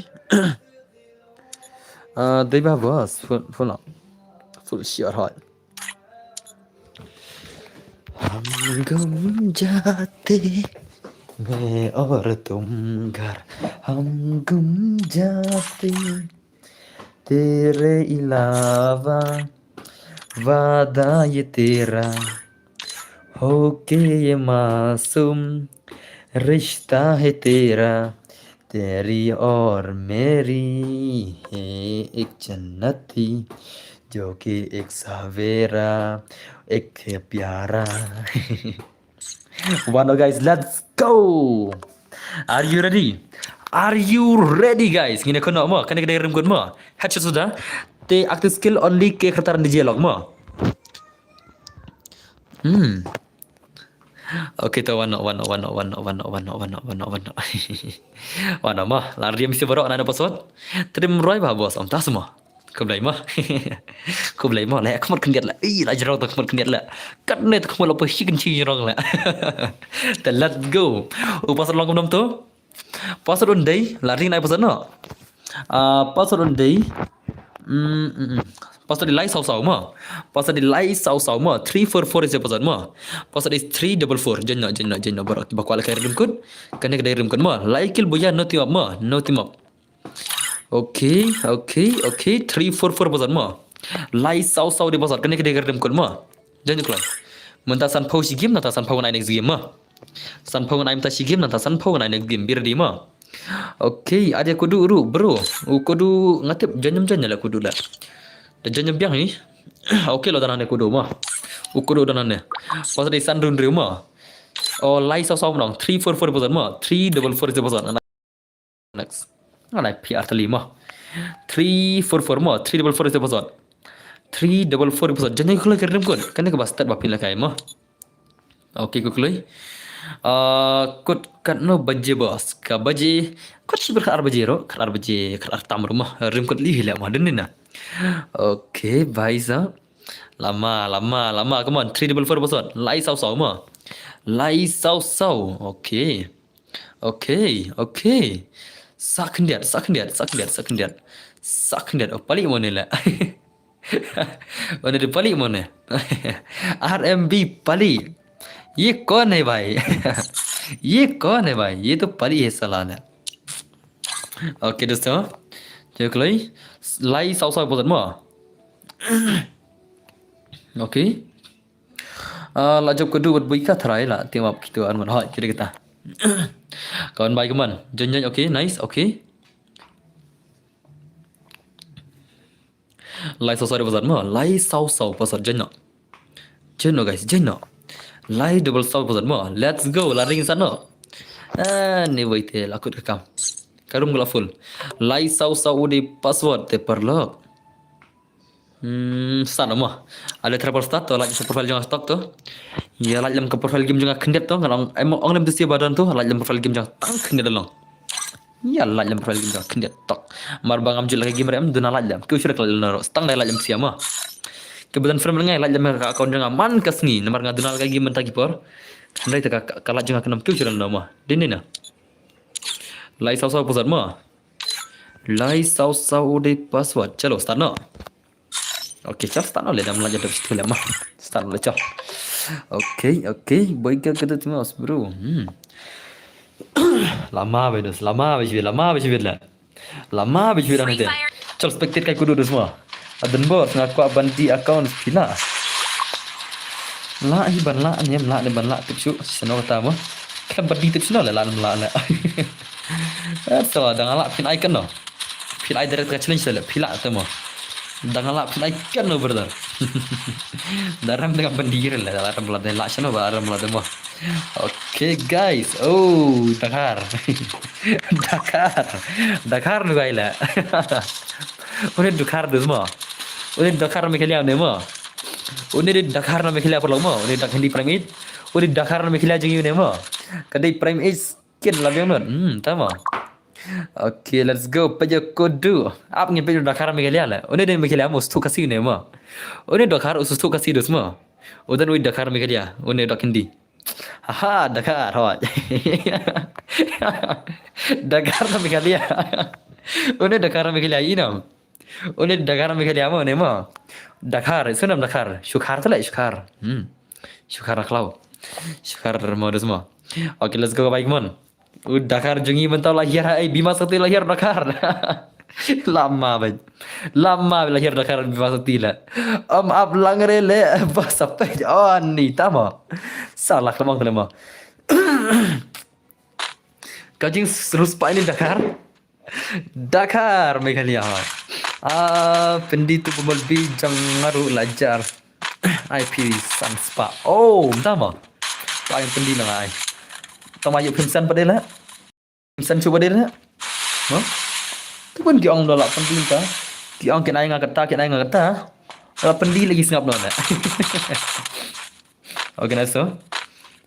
deba bos full share hot हम गम जाते मैं और तुम घर हम गुम जाते तेरे अलावा वादा ये तेरा हो के ये मासूम रिश्ता है तेरा तेरी और मेरी है एक जन्नत थी जो कि एक सवेरा एक है प्यारा One guys, let's go. Are you ready? Are you ready guys? Ngine kono mo, kane kade rim mo. Headshot sudah. Te active skill only ke khataran di dialog mo. Oke to wano. Wano mah, lar dia mesti borok nana password. Trim roy bah bos om tas mah. Kublai mah. Kublai mah lah kemot kendiat lah. Lah jerong to kemot kendiat lah. Kat ne to kemot apa chicken chi jerong lah. Then let's go. Password long kum tu. Password on day, lar ring nai password no. Password on day. Password di lai sau ma. Password di lai sau ma. 344 is password ma. Password is 344. Jenna barat. Tiba kuala kaya rim kun. Kena kaya rim kun ma. Lai kil boya no timap ma. No timap. Okay. 344 password ma. Lai sau di password. Kena kaya rim kun ma. Jenna kuala. Menta san pau si game nata san pau nai next game ma. San pau nai menta si game nata san pau nai next game. Bir di ma. Okay. Ada kudu uru bro. Kudu ngatip janyam lah kudu lah. Dan biang ni. Okey lo danane kudu mah. Ukudu danane. Pasal di sandrun rumah. Oh lai sau menang 344 persen mah. 344 persen. Next. Anai PR tali mah. 344 mah. 344 persen. 344 persen. Jangan kalau kerem kun. Kan ke bastard bapin lah kai mah. Okey kukulai. Kut kat no baje bos. Ka baje. Kut sih berkar baje ro. Kar baje. Kar tam rumah. Rim kut lih lah mah denina. Okay, भाई साहब lama come on 344 password lai sau ma lai sau okay sakendiat oh paling mana lah mana dia paling mana RMB paling ये कौन है भाई ये कौन है भाई ये तो पली है सालाना ओके दोस्तों चेक लाई lai sau persen ma. Okay. Lajab kedua buat buika try lah tiap kita an hoi kita. Kawan baik kawan. Jangan okay, nice, okay. Lai sau persen ma. Lai sau persen jangan. Jangan guys, jangan. Lai double sau persen ma. Let's go, lari ke sana. Ni wait aku rekam. Karum gula full. Lai sau di password te perlo. Sana mah. Ada travel start tu, like profile jangan stock tu. Ya like dalam ke profile game jangan kendet tu. Kalau emang orang mesti badan tu, like dalam profile game jangan tang kendet dalam. Ya like dalam profile game jangan kendet tok. Marbang amjul lagi game rem duna like dalam. Kau sudah kalau naro stang like dalam siapa? Kebetulan frame lengai like dalam account jangan man kasni. Nomor ngaduna lagi game mentaki por. Andai tak kalau jangan kenam kau sudah nama. Dini na. Lai sau persen ma. Lai sau di password. Chalo start na. Okey, chal start oleh dah belajar dari situ lah mah. Start oleh chal. Okey, okey. Baik kita tengok bro. Lama bedos, lama bedos lah. Lama bedos nanti. Chal spectate kai kudu semua. Adan bos ngaku abanti account pila. La hi ban la nyem la ne ban la tipsu seno kata mah. Kan berdi tipsu lah la la. So dah la pin icon no. Pin ai direct challenge lah pila temo. Dah la pin icon no brother. Daram dengan pendir lah dalam belakang la seno dalam belakang mah. Okay guys. Oh, Dakar. Dakar nu gaila. Udah Dakar tu semua. Udah Dakar में खेलिया ने मो उन्हें Dakar में खेलिया पर लोग मो उन्हें Dakar di Prime 8 उन्हें Dakar में खेलिया जंगी ने मो kadai Prime 8 kian lah yang non tama okay let's go paja kodu आप nge paja Dakar में खेलिया lah उन्हें में खेलिया मुस्तु kasih ने मो उन्हें Dakar ustu kasih dus मो उधर उन्हें Dakar में खेलिया उन्हें Dakar di haha Dakar हो Dakar में खेलिया उन्हें Dakar में खेलिया ini nam उन्हें Dakar में खेलिया मो ने मो Dakar, itu nama Dakar. Syukhar tu lah Syukhar. Syukhar aklau. Syukhar mau semua. Oke, let's go baik mon. Dakar jungi mentau lahir Bima Sakti lahir Dakar. Lama baik. Lama lahir Dakar Bima Sakti lah. Ab langre le bas sampai oh ni tama. Salah lemah lemah. Kajing terus ini Dakar. Dakar Meghalaya. Penditu pembalbi jangaru lajar IP Sanspa. Oh, tama. Paling pendi lah ai. Tama yuk pimsan pada lah. Pimsan coba dia lah. Tu pun kiong dolak pendi ta. Kiong kena ngak kata. Kalau pendi lagi sengap nona. Okay, nice so.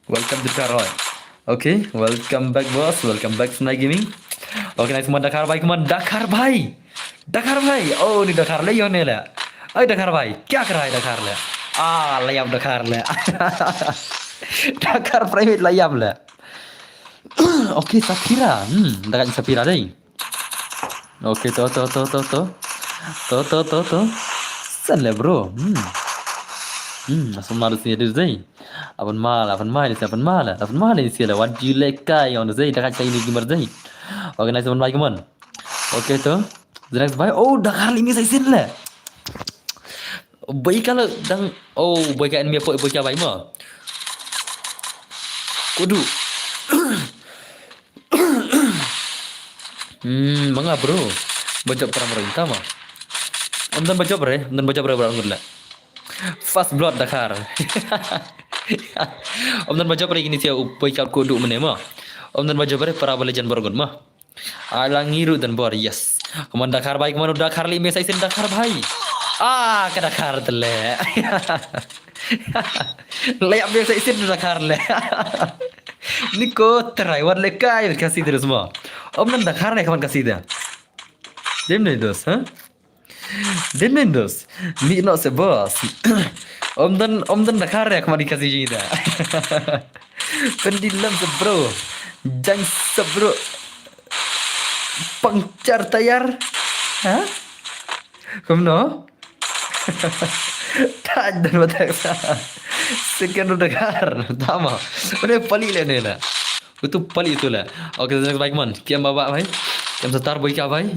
Welcome to Taroy. Okay, welcome back boss. Welcome back Snai Gaming. Okay, nice semua Dakar bhai, kemana Dakar bhai. Dakar भाई ओ नी Dakar ले योने ले अरे Dakar भाई क्या कर रहा है Dakar ले layam Dakar ले Dakar private layam ले okay Sapira Dakar Sapira deh okay तो san le bro asal malu sini deh Apun mal ini sih le what do you like kai on deh Dakar cai ini gimana deh oke nice teman baik teman oke tuh the next bhai oh Dakar ini saya sin lah baik kalau dang oh baik kan dia poi bocah baik mah kudu mangga bro bocah pemerintah mah ondan bocah berapa lah fast blood Dakar ondan bocah ber ini sih bocah kudu mana mah ondan bocah ber para legend bergon mah alangiru dan bor yes Keman Dakar baik kemana Dakar lima saya sin Dakar baik ke Dakar tele leyak biasa isin Dakar le ni ko terai war le kai kasih terus semua nan Dakar le kaman kasih dah dem nih dos dem nih dos ni no se bos dan Dakar le kaman dikasih jida pendilam se bro jang se bro pangcar tayar Kumno tak dan batak sekian Dakar tama udah pali le ne la itu pali itu lah oke baik man kiam bawa bhai kiam setar boy kya bhai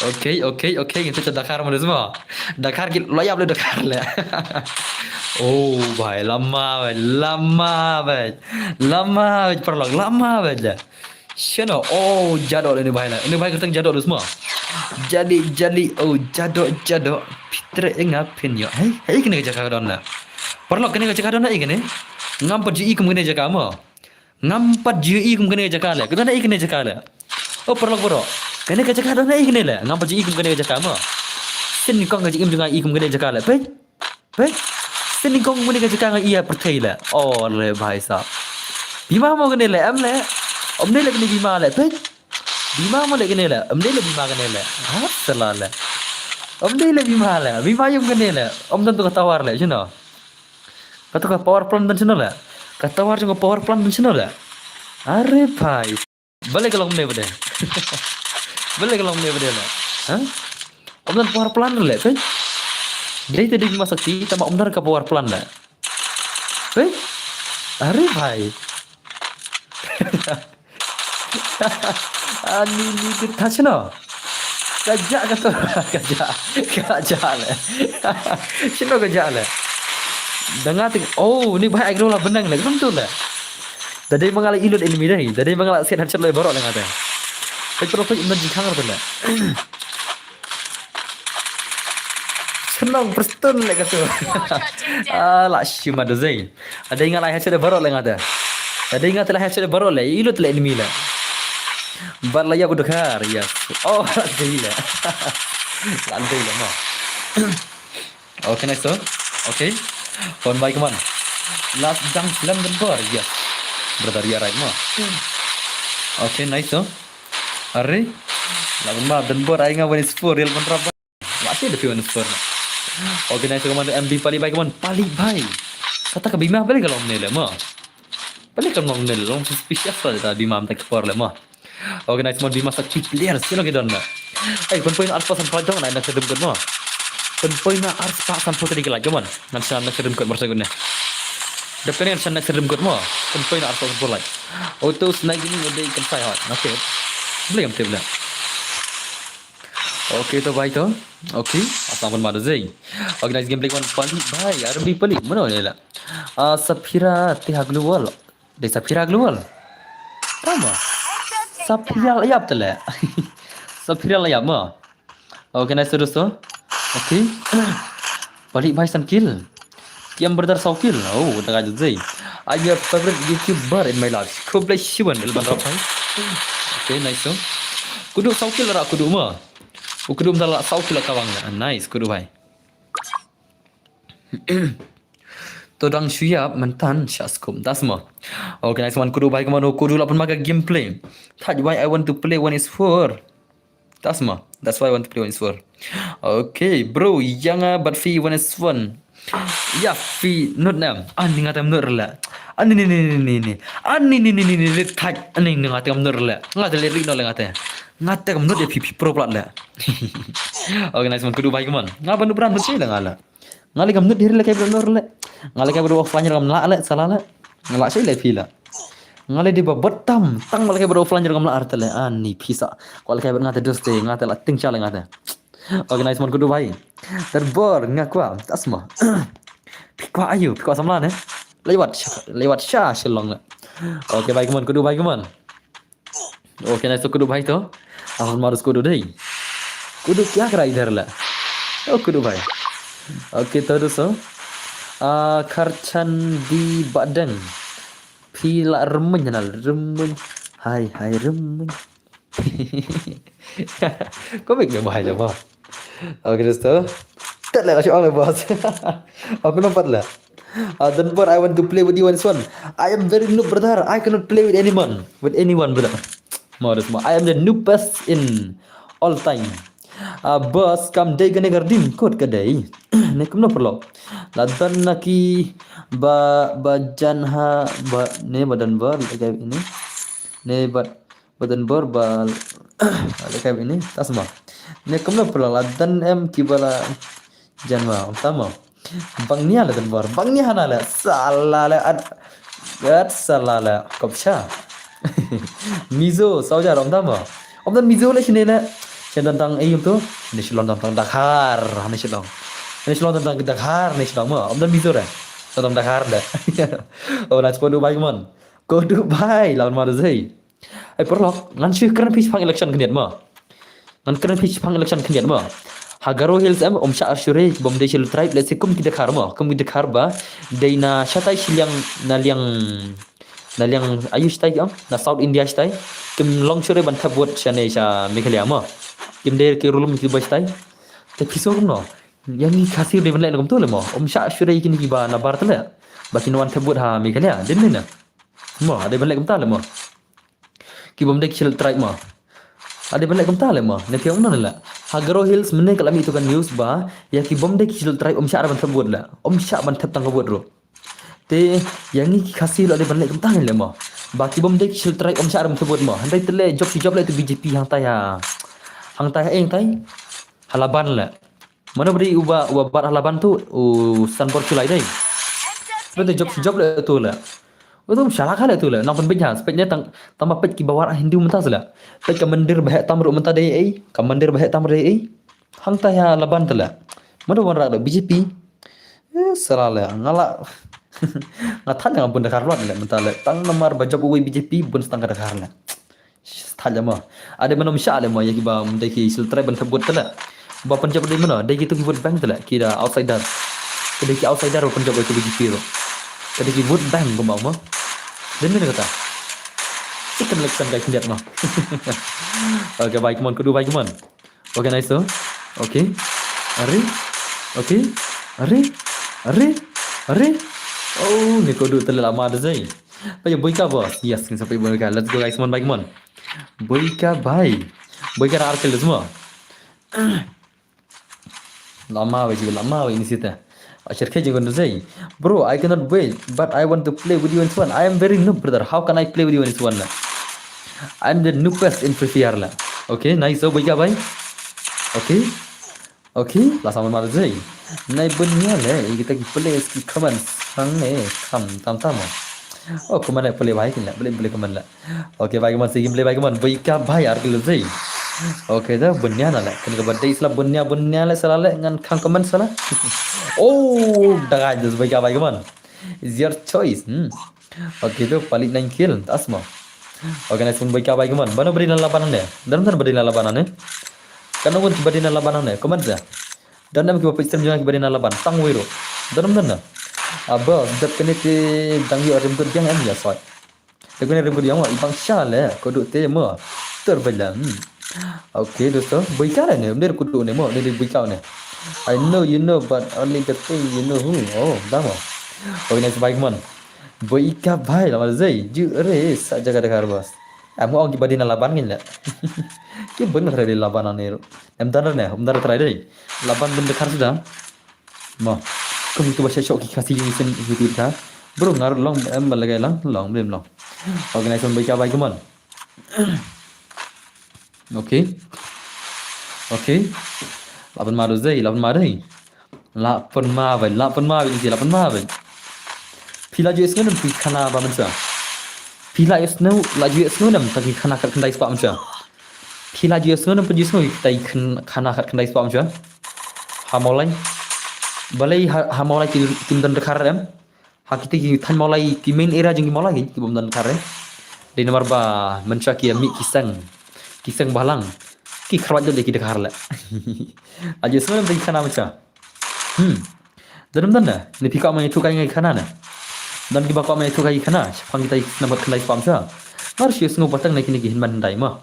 oke kita Dakar mana semua Dakar ki layap le Dakar le oh bhai lama perlog lama bhai Shano, oh jadok ini bahaya. Ini bahaya keteng jadok semua. Jadi oh jadok. Fitre ngapin yo. Hei kene jaga don lah. Perlu kene jaga don lah kene. Ngampat ji kum kene jaga mo. Ngampat ji kum kene jaga lah. Kita nak kene jaga lah. Oh perlu bro. Kene jaga don lah kene lah. Ngampat ji kum kene jaga mo. Sin kong ji kum dengan kum kene jaga lah. Pe. Sin kong kene jaga dengan ia pertai lah. Oh le bahai sah. Bima mau kene lah am le. Om ni lagi ni bima le, pe? Bima mau lagi ni le, om ni lagi bima kene le, salah le. Om ni lagi bima le, bima yang kene le, om tentu ketawar le, cina. Kata kau power plant dan cina le, ketawar juga power plant dan cina le. Are bhai, balik kalau om ni berde, balik kalau om ni berde le, Om tentu power plant le, pe? Dari tadi Bima Sakti tambah umdar ke power pelan lah. Eh, अरे भाई ini kita cina gajah kata gajah le cina gajah le dengar ting oh ni bahaya agak lah benang le betul le dari mengalih ilut enemy dah dari mengalih set hancur le borok le ngata tapi terus iman jikang tu le senang perstun le kata lah cuma dozai ada ingat lah hancur le borok le ngata ada ingat lah hancur le borok le ilut le enemy le Barlaya Budakar, yes. Oh, gila. Lantai lah, mah. Okay, nice, so. Okay. Phone by come on. Last jump film dan bar, yes. Brother, ya right, mah. Okay, nice, so. Arre. Lawan mah dan bar aing ngawan sport real kontra. Masih ada film sport. Okay, nice, come on. MB pali by come on. Pali by. Kata ke Bima balik kalau menel, mah. Balik kalau menel, long suspicious lah Bima tak sport lah, mah. Okay, nice one. Bima Sakti player sino kita na. Ay, poin alpha sampai dong na nagsadum ko mo. Poin na alpha sampai tadi kelak cuman. Nanti nagsadum ko bersaguna. Depan yang nagsadum ko mo. Poin na alpha sampai lagi. Auto snag ini ada ikan saya. Okay. Boleh am tebla. Okay to bhai to. Okay. Asam pun madu zai. Okay, nice game play one pali bhai. RB pali mana ni lah. Safira Tihagluwal. De Safira Agluwal. Tama. Safira layap tala. Safira layap mah. Okay, nice dosto. Okay. Balik bhai san kill. Yang berdar sau kill. Oh, tengah jazai. I have favorite YouTuber in my life. Kublai Shivan dalam bandar bhai. Okay, nice so. Kudu sau kill ra kudu mah. Kudu mdala sau kill kawang. Nice kudu bhai. Todang siap mentan syaskum dasma. Okay, nice one kudu bhai kemana kudu lapan maga gameplay. That's why I want to play one is for. Dasma. That's why I want to play one is for. Okay, bro, yang batfi one is one. Ya fi not nam. Ani ngatam nur la. Ani ni. Ani ni tag ani ngatam nur la. Ngatam lirik no la ngatam. Ngatam nur dia pipi pro plat la. Okay, nice one kudu bhai kemana. Ngaban beran bersih lah ngala. Ngali kam nut diri la kay beran nur la. Ngalai kay bro offline kam la la salah la. Ngalak sih le pila. Ngalai di batam tang malai kay bro offline kam la artale ani pisa. Kal kay ngata doste ngata la ting chala ngata. Okay, nice one kudu bhai. Terbor ngakwa tasma. Pikwa ayu pikwa samla ne. Lewat sha shalong la. Okay, bhai kumon kudu bhai kumon. Okay, nice kudu bhai to. Ahon marus kudu dei. Kudu kya kara idhar la. Oh kudu bhai. Okay, terus so. Karchan di badan pila remen janal remen hai remen kau baik dia bahaya apa oke terus tu tak lah kasih orang bos aku nampak lah then but I want to play with you one I am very noob brother I cannot play with anyone brother mau I am the noobest in all time bos kam day gane gardim kot kadai ne kumno perlo ladan naki bajanha ne badan bar kayak ini ne badan bar bal ada kayak ini tasma ne kumno perlo ladan em kibala janma utama bangnya ladan bar bangnya hanala salala gat salala kopcha mizo sauja romtama omdan mizo le sini na tentang ayam tu, ni silong tentang Dakar, ni silong tentang Dakar, ni silong mah, om dah bizo dah, tentang Dakar dah. Oh, nak kodu baik mon, kodu baik, lawan mana zai. Perlok, ngan sih keren pitch pang election keniat mah, ngan keren pitch pang election keniat mah. Hagaro Hills om sya asyure bom de sil tribe let's say kum kita Dakar mah, kum kita Dakar ba, deina syatai silang naliang ayu stai na South India stai, kum long shure ban thabut syane sya Meghalaya mah. Kim der ke rulum ki bastai te pisor no yang ni kasih de benlai ngom tu le mo sya syurai kini ki ba na bar tala bakin wan tebut ha Meghalaya den na mo ada benlai ngom ta le mo ki bom de kil tribe mo ada benlai ngom ta le mo ne ke ungna la Hagaro Hills mene kalami itu kan news ba ya ki bom de kil tribe sya ban tebut la sya ban teb tang kabut ro te yang ni kasih ada benlai ngom ta le mo baki bom de kil tribe sya ban tebut mo handai tele job le tu BJP hang ta ya hang tai eng tai halaban la Mana beri ubah bar laban tu san por chulai dai. Betul job le tu lah. Itu salah kali tu lah. Nampak pejah. Sepetnya tambah pej ki bawar Hindu mentah sila. Pej kamandir bahak tamru mentah dai ai. Kamandir bahak tamru dai ai. Hang tah ya laban tu lah. Mana warna ada BJP. Salah lah. Ngala. Ngathan yang pun dekar luat lah mentah lah. Tang nomor bajab uwi BJP pun setang dekar lah. Thaja mah. Ada mana misal ada mah ya kiba mendai ki sultrai ban sebut tu lah. Ba Punjab dari mana? Dari kita vote bank tu lah. Kira outsider. Kedai ki outsider Punjab itu BJP tu. Kedai ki vote bank ko mau mah. Dan mana kata? Second election guys lihat mah. Okay, baik mon kedua baik mon. Okay, nice tu. Okay. Are. Okay. Are. Oh, ni kodok terlalu lama dah zai. Baik boy ka bos. Yes, ni sampai boy ka. Let's go guys mon baik mon. Boy ka bhai. Boy ka arkel semua. Lama ini sita. Asyik kerja guna zai. Bro, I cannot wait, but I want to play with you in Swan. I am very noob, brother. How can I play with you in Swan? I'm the noobest in Free Fire lah. Okay, nice. So, baik bhai. Okay. Lah sama malu zai. Nai benya le. Kita play ski command. Sang ne. Tam. Oh, command play bhai kin lah. Boleh command lah. Okay, baik man. Sige play baik man. Baik bhai arkel zai. Okay dah benya lah. Kena birthday islah benya lah salah lah dengan kang comment salah. Oh, dah aja sebagai apa kawan? Is your choice. Okay tu paling 9 kill tas mah. Okay nice pun baik apa kawan? Mana beri labanan ni? Dalam mana beri labanan ni? Karena pun beri labanan ni. Comment dah. Dan nama kita pasti jangan beri laban. Tang wiro. Dalam mana? Abah, dah kena te dangi orang berdiam em ya soal. Dah kena orang berdiam wah ibang syal kodok te mah terbelam. Okay dosto, boy ka ni, bener kudu ni mo, ni boy ka ni. I know you know, but only the thing you know who. Oh, dah mo. Okay, nice baik man. Boy ka bhai lah zai, ju re sa jaga dekar bos. Amo ang gibadi na laban ngin la. Ki bener re laban ni. Em tanar ni, om dar try dai. Laban ben dekar sudah. Mo. Kung tu baca syok ki kasih ni sen YouTube ka. Bro ngar long em lagay lang, long belum long. Okay, nice boy ka baik man. Okay. Lapan ma zai, lapan ma dai. Lapan ma ni lapan ma. Pila je snu pi khana ba mancha. Pila snu la je snu nam taki khana kat kendai spa mancha. Pila je snu nam pi snu tai khana kat kendai spa mancha. Hamolai. Balai hamolai tim dan dekar em. Hakiti ki than molai ki main era jeng molai ki bom dan dekar. Di nomor ba mancha ki mi kisang balang ki kharat jod ki dekar la aja semua bagi khana macam dalam tanda ni pika mai tu kai ngai khana na dan ki bakwa mai tu kai khana phang kita nambat khlai pam cha har shi sngo patang nai kini ki hinban dai ma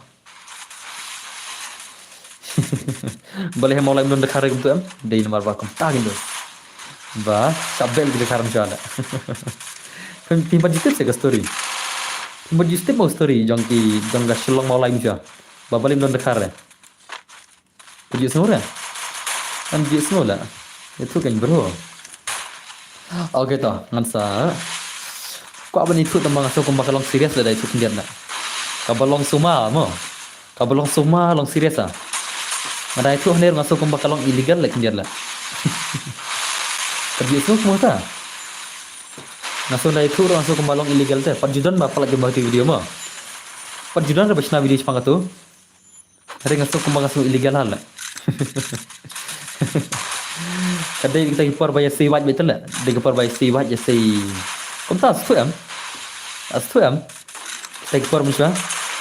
boleh mau lai don dekar gitu am dai nomor ba kom ta gindo ba sabel ki dekar macam ala pimpa jitet se story pimpa jitet mau story jong ga shilong mau lai macam Babalim don dekar ya. Pergi semua kan pergi semua lah. Itu kan bro. Okay toh, ngansa. Kau apa ni tu tembang asal kau bakal long serius lah dari tu kendian nak. Kabalong suma mo. Kabalong suma long serius ah. Ada itu hendak masuk kau bakal long illegal lah kendian lah. Pergi semua ta. Masuk dari itu masuk kau balong illegal tu. Perjudan apa lagi bahas video mo. Perjudan ada bersama video sepang tu. Hari ngasuk kumbang ngasuk illegal hal lah. Kadai kita impor bayar sewat betul lah. Dia impor bayar sewat je say. Kau tahu sesuai am? Kita impor macam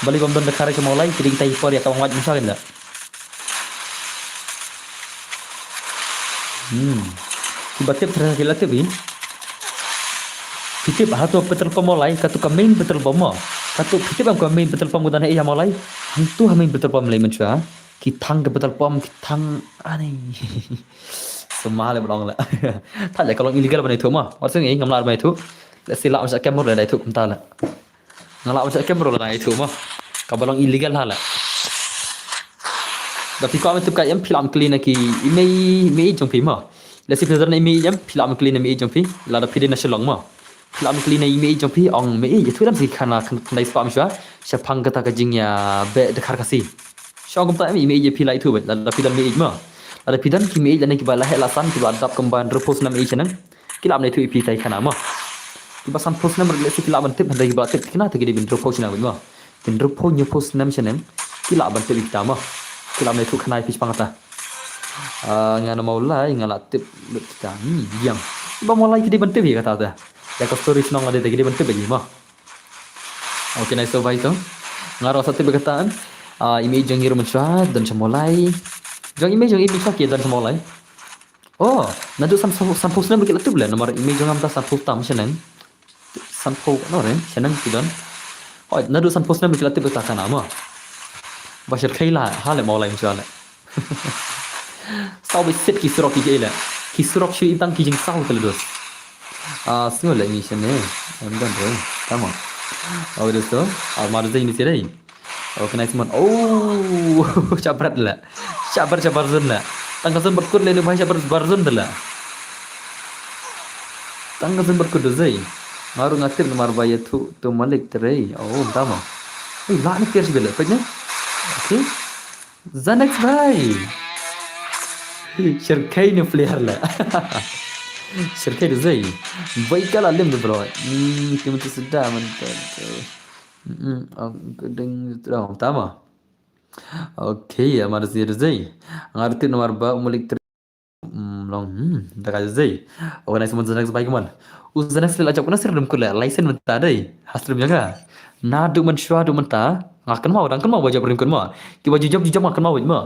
balik bom don dekar ke mulai jadi kita impor ya kawan wajib macam tak? Tiba-tiba terhasil tiba. Kitip hatu betul pemulai katu kemain betul pemulai. Katu kitip am kemain betul pemudana iya mulai. Hantu kami betul pom lai mencua. Kitang ke betul pom kitang aneh. Semua le belong lah. Tak le kalau illegal benda itu mah. Maksudnya ini ngamlar benda itu. Silap macam kamera lah itu kumta lah. Ngalap macam kamera lah itu mah. Kabalong illegal lah. Tapi kau itu kayak film clean ki ime jong pi mah. Lesi filter na ime jam film clean ime jong pi. Lada pide na shalong mah. Film clean na ime jong pi ong me itu dalam si kana kendai spam macam. Siapang kata kajingnya be dekar kasih. Syau kumta ime je pila itu bet. Lada pide ime mah. ada pidan kimi dan ki bala helasan ki adap kemban repos nam e chenang kilap nei tu ipi tai kana ma ki basan pos nam le kilap ban tip handai ki ba tip kina ta ki bin repos na ma bin repos nyu pos nam chenang kilap ban tip kita ma kilap nei tu kana ipi pangata ngana maulai ngala tip kita ni yang ba mulai ki ban tip ya kata ta ya ka story nong ada ki ban tip ji ma oke nice so bye to ngaro satu berkataan image yang ngirim chat dan semulai jang image chat dan semulai oh nadu san post na bagi latib la nomor image yang amta san post tam senang san post no ren senang tidan oh nadu san post na bagi latib ta kana ma bashar khaila hale maulai inshallah sau bi set ki surok ki jela ki surok shu itang ki jing sau teledos singo la ni sene amdan re tamam oh itu so almar zain ni sirai oh kena semua oh cabrat lah cabar zon lah tangga zon berkur le ni bahasa cabar zon dah tangga zon berkur zai maru ngatir nomor baya tu malik terai oh tama lah ni kira sebela pernah okay Zanex bhai shirkai ni player lah shirkai zai baik kala lim tu bro kita mesti sedar mantap gedeng dah tama okay amar zai ngarti nomor ba mulik long dah zai orang semua Zanex baik man Zanex la ajak kuna sirdum kula license menta dai hasrum jaga na du man shwa du menta ngakan mau baca perim kun ma ki baju jam ngakan mau ma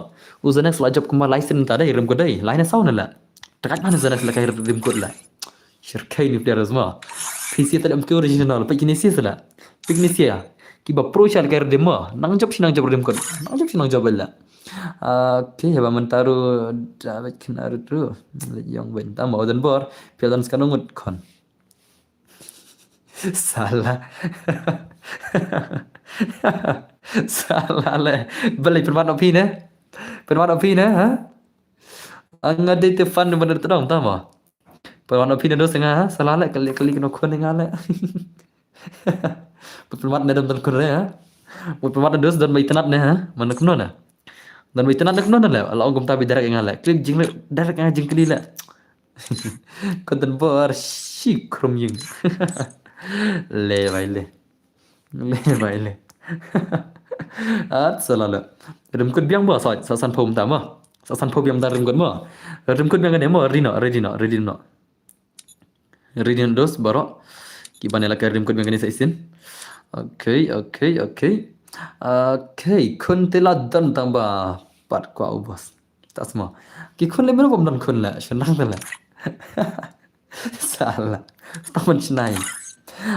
Zanex la ajak kuma license menta dai rim ko dai lain sau na la dekat mana Zanex la kai rim ko la shirkai ni player azma PC tadam ke original pa kini sia sala piknisia ki ba pro chal kai rim ma nang job rim ko nang job la okay ya mentaru dapat kenar tu yang benta mau dan bor piadan sekarang ngut kon salah salah le beli permat opi ne ha angade te fan bener terang tama permat opi ne dos nga salah le kali kena kon ngale permat ne dam kon ha permat dos dan mai tenat ne ha mana kono na dan mai tenat kono na le Allah gum tabi darak ngale klik jing le darak ngajing kali le konten bor sikrum jing le baile at salala rim kun biang ba sa san phom ta ma sa san phom biang da rim kun ma rim kun biang ne ma rino dos baro ki banela ka rim kun biang ne sa isin okay kun tela dan tamba pat kwa ubas tasma ki kun le men bom dan kun la shenang la salah taman chnai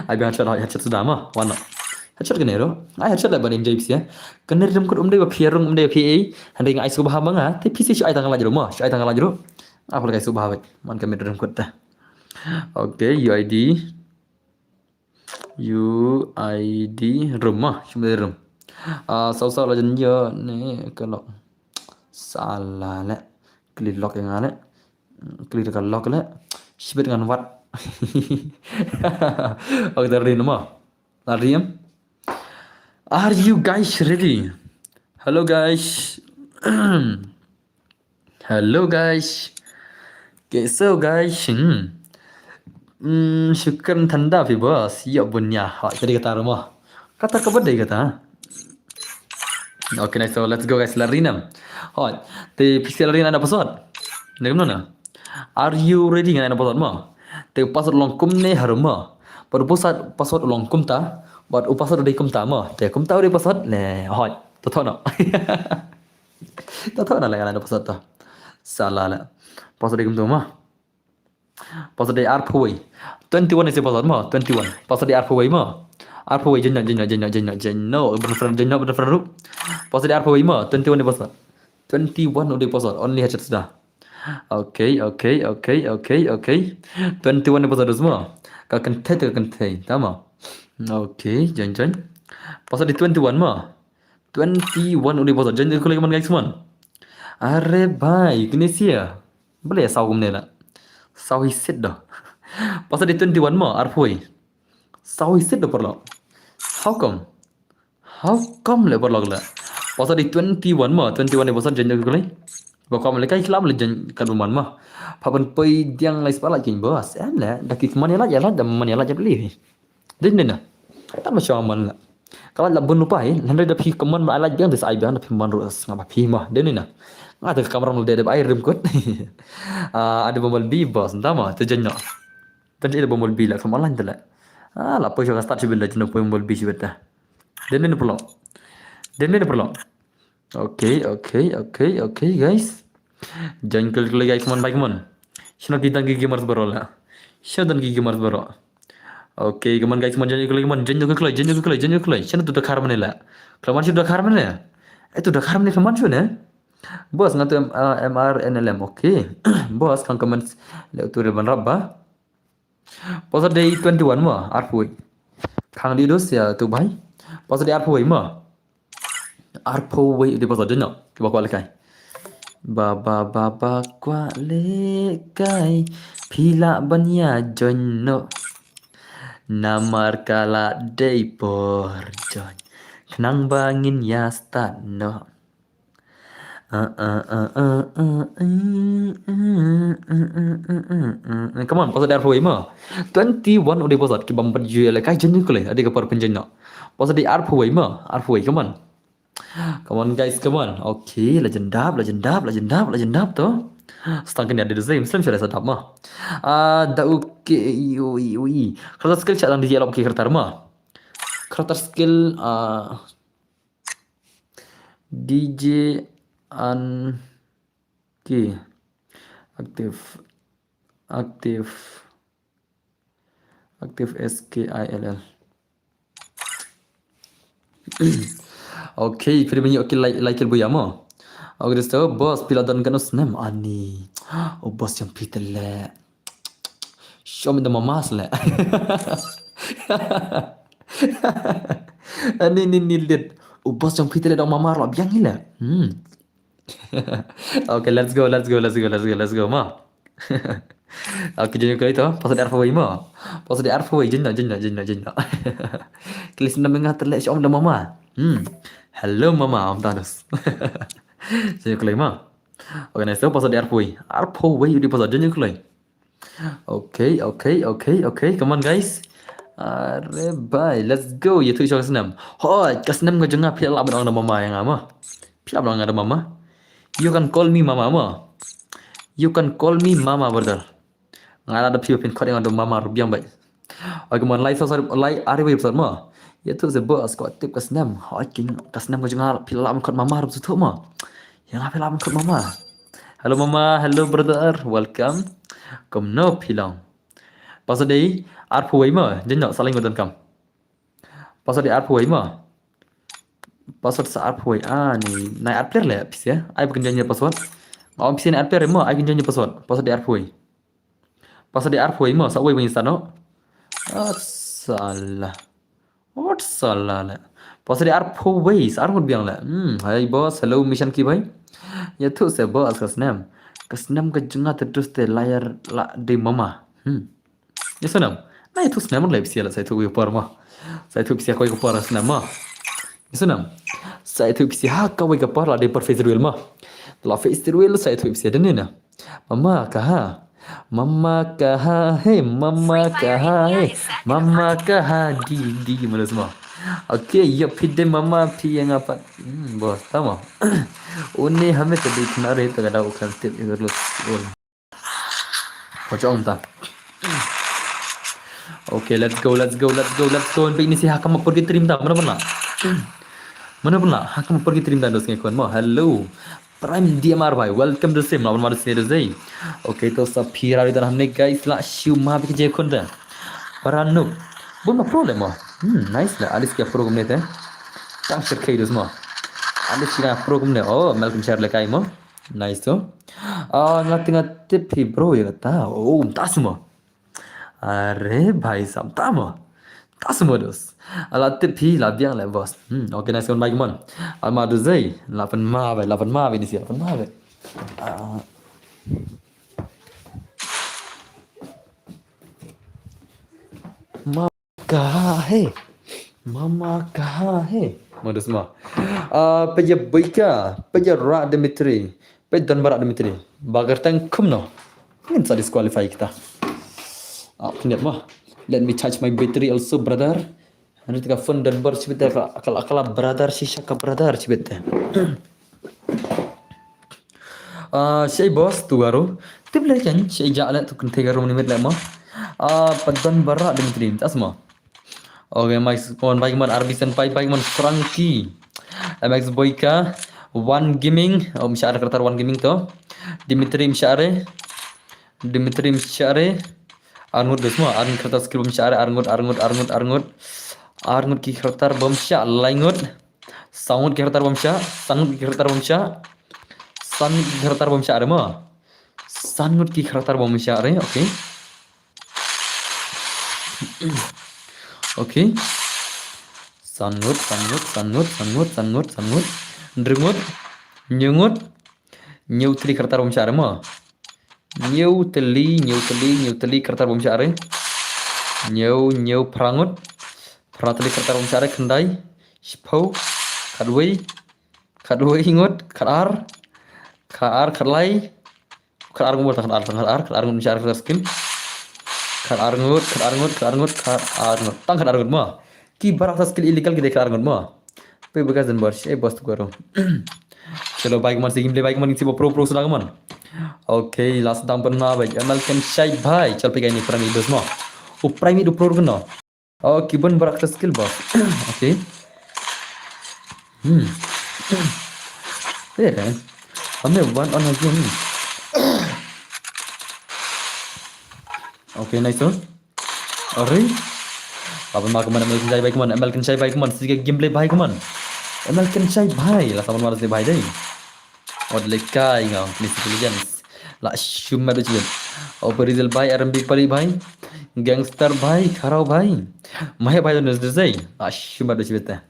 ai biang chana headset sudah mah wana headset ke nero ai headset la banin jibs ya kan rim kun umde ba pierung umde pa handai ngai subha manga te pc ai tangala jero ma ai tangala jero apa kai subha ba man ka rim kun ta okay uid rumah cuma rum sau la jen yo ne kalau salah la klik lock yang ana klik dekat lock la sibet dengan wat okay dari nama Ariam are you guys ready hello guys कैसे हो guys syukran tanda fi bos ya bunya ha tadi kata rumah kata kabadai kata okay nice so let's go guys larinam hot te pixel larina ada password nak mana are you ready ngana password ma te password long kum ne haruma par password long kum ta but password dei kum ta ma te kum ta dei password le hot to thona to thona la ngana password ta salah la password dei kum tu ma password dei r4 21 is password ma 21 password dei r4 ma r4 jenna no benar rup password dei r4 ma 21 dei password 21 dei password only headset sudah okay 21 dei password semua ka kentai tama okay jan password di 21 ma 21 dei password jan ko lagi man guys man are bhai Indonesia boleh sau gum ne la sau hiset dah password di 21 ma r4 sau hiset dah perlo how come le perlo la password di 21 ma 21 dei password jan ko lagi Bakal mereka Islam lejan kan rumah mah. Papan poi diang lai sepala king bos. Lah dak ki mana lah jalan dan mana lah beli. Den na. Tak macam man lah. Kalau lah bun lupa landai dah pi keman ma ala biang des ai biang dah pi man ruas ngapa pi mah den na. Ngata kamera mul de air rim kot. Ada bombol bi bos entah mah tu jenyo. Tadi ada bombol bi lah kemalan tu lah. Lah poi start sibel jenyo poi bombol bi sibel dah. Den na perlu. Den na perlu. Okay, guys. Jangan kali guys mon baik mon. Sino kita gigi mars baro lah. Sino dan gigi mars baro. Okay, kaman guys mon jangan kali mon jangan kali. Sino tu dah khar mana lah. Kalau man sudah khar mana? Itu dah khar mana kaman sih ne? Bos ngatu MRNLM okay. Bos kan kaman le tu reban rabba. Posa day 21 mah arpui. Kang di dos ya tu bhai. Posa day arpui mah. Arpo wei di posa jenok. Kita bawa lekai. Baba kwa lekai pila banya jono namar kala day porjon kenang bangin ya stano come on, pasal dia arpoi mah 21 udah pasal kita bampat jual lekai jenuh kule ada ke par penjenok pasal dia arpoi mah arpoi come on. Come on guys, come on. Okay, legendap tu. Setangkan dia ada design Muslim sudah sedap mah. Da okay, ui. Kalau skill cak dalam dialog ke kertar mah. Kertar skill DJ an ki aktif SKILL. Okay, फिर भी okay like bu ya mo. Agar itu bos pila dan kan usnem ani. Oh bos yang pitele. Show me the mamas le. Ani ni lihat. Oh bos yang pitele dong mama lo biang ile. Okay, let's go ma. Okay, jadi kali tu pasal dia arfawai ma. Pasal dia arfawai jenna. Kelis nak mengat terlek show me the mama. Hello mama, om tanus. Jadi kulai mah. Okay, next pasal di arpoi. Arpoi di pasal jadi kulai. Okay. Come on guys. Are bye, let's go. Ya tu show senam. Hoi, kesenam ngejengah pihak lah berang ada mama yang ama. Pihak berang ada mama. You can call me mama ama. You can call me mama brother. Ngada ada pihak pin kau yang ada mama rubiang baik. Okay, come on live are besar mah. Ya tu sebab aku tip kesenam. Hakin kesenam ngejengah pihak lah berang mama harus tu mah. Yang apa lah berang mama. Hello mama, hello brother, welcome. Kom no pilang. Pasal di arpoi mah, jenok saling ngodan kam. Pasal di arpoi mah. Password sa arpoi ni naik arplayer lah pis ya. Ai bukan janji password. Ngau pis ni arplayer mah, ai bukan janji password. Pasal di arpoi. Pasal di arpoi mah, sa wei wei stano. Salah. What salah lah. Pasal di arpoi, arpoi biang lah. Hai bos, hello mission ki bhai. Ya tu saya bawa kesenam ke jengah terus te layar la de mama. Ya senam. Nah itu senam lah bisa lah saya tu upar mah. Saya tu bisa kau upar senam mah. Ya senam. Saya tu bisa kau upar lah de per face real mah. La face real saya tu bisa dene na. Mama kah? Mama kah? Hey mama kah? Mama kah? Di mana semua. Okay, ये फिर दे मामा फिर yang apa? Bos, tahu? Unih hame tadi kemarin itu ada ukan tip itu lu. Kocok entah. Okay, let's go. Sampai ini sih hakam pergi terim tak? Mana pernah? Hakam pergi terim tak dosnya kawan? Hello. Prime DMR bhai, welcome to sim. Lawan mana sini dosai? Okay, तो सब फिर आ रही हमने guys lah Shiv माँ भी जे खुंदा. Paranu. Bukan problem mah. Nice lah. Alis kia program ni teh. Tang serkai dus mah. Alis kia program ni. Oh, Malcolm share lekai mah. Nice tu. Ngat tip hi bro ya kata. Oh, tak semua. Are bhai sam tak mah. Tak semua dus. Alat tip hi lah biang lah bos. Okay, nice one bye mon. Alma tu zai. 8 ma ini sih 8 ma. Mama kah hai? Modus mah. Peja Boyka, peja Ra Dimitri, Pedan barak Dimitri. Bagar tang kumno. Ingin sa disqualify kita. Lihat mah. Let me charge my battery also brother. Nanti ka phone dan bar cibet akal brother sisa ka brother cibet. Shay boss tu garu. Tibla kan shay jalan tu kan tiga room limit lama. Pedan barak Dimitri. Tas mah. Oke, Max on Bikeman Arbisen Pai Bikeman Frankie. Max Boyka One Gaming. Msyare kertar One Gaming to. Dimitri Msyare. Arngut semua. Arngut kertar skill Msyare. Arngut ki kertar Bomsya Laingut. Sangut ki kertar Bomsya. Sangut ki kertar Bomsya. Sangut ki kertar Bomsya ada mah. Sangut ki kertar Bomsya ada. Oke. Oke. Sangut. Drengut. Nyungut. Nyutli kertar Bomsya mah. Nyutli kertar Bomsya. Nyau perangut. Peratli kertar Bomsya kendai. Shipau. Kadwei ingut. Kadar kadlai. Kadar ngumur kadar Bomsya kertar skin. Arngut. Tang Arngut mah. Ki barak skill illegal ki deklar Arngut mah. Pe bekas dan bos. Bos tu karo. Chalo bike man game play bike man si pro sudah kaman. Okay, last down pernah baik. Amalkan Syai bhai. Chal pe ini prime dos mah. Prime itu pro kena. Okay, bon barak skill bos. Okay. kan. हमने one on again. Okay, nice one. Alright. Apa mak mana American Chai baik man. Sikit gameplay baik man. American Chai bhai lah sama malas bhai dai. Od lekai ngau Cliff Legends. La shumma do chiben. Operizel bhai RMB pari bhai. Gangster bhai kharau bhai. Mahe bhai do dai. La shumma do chibeta.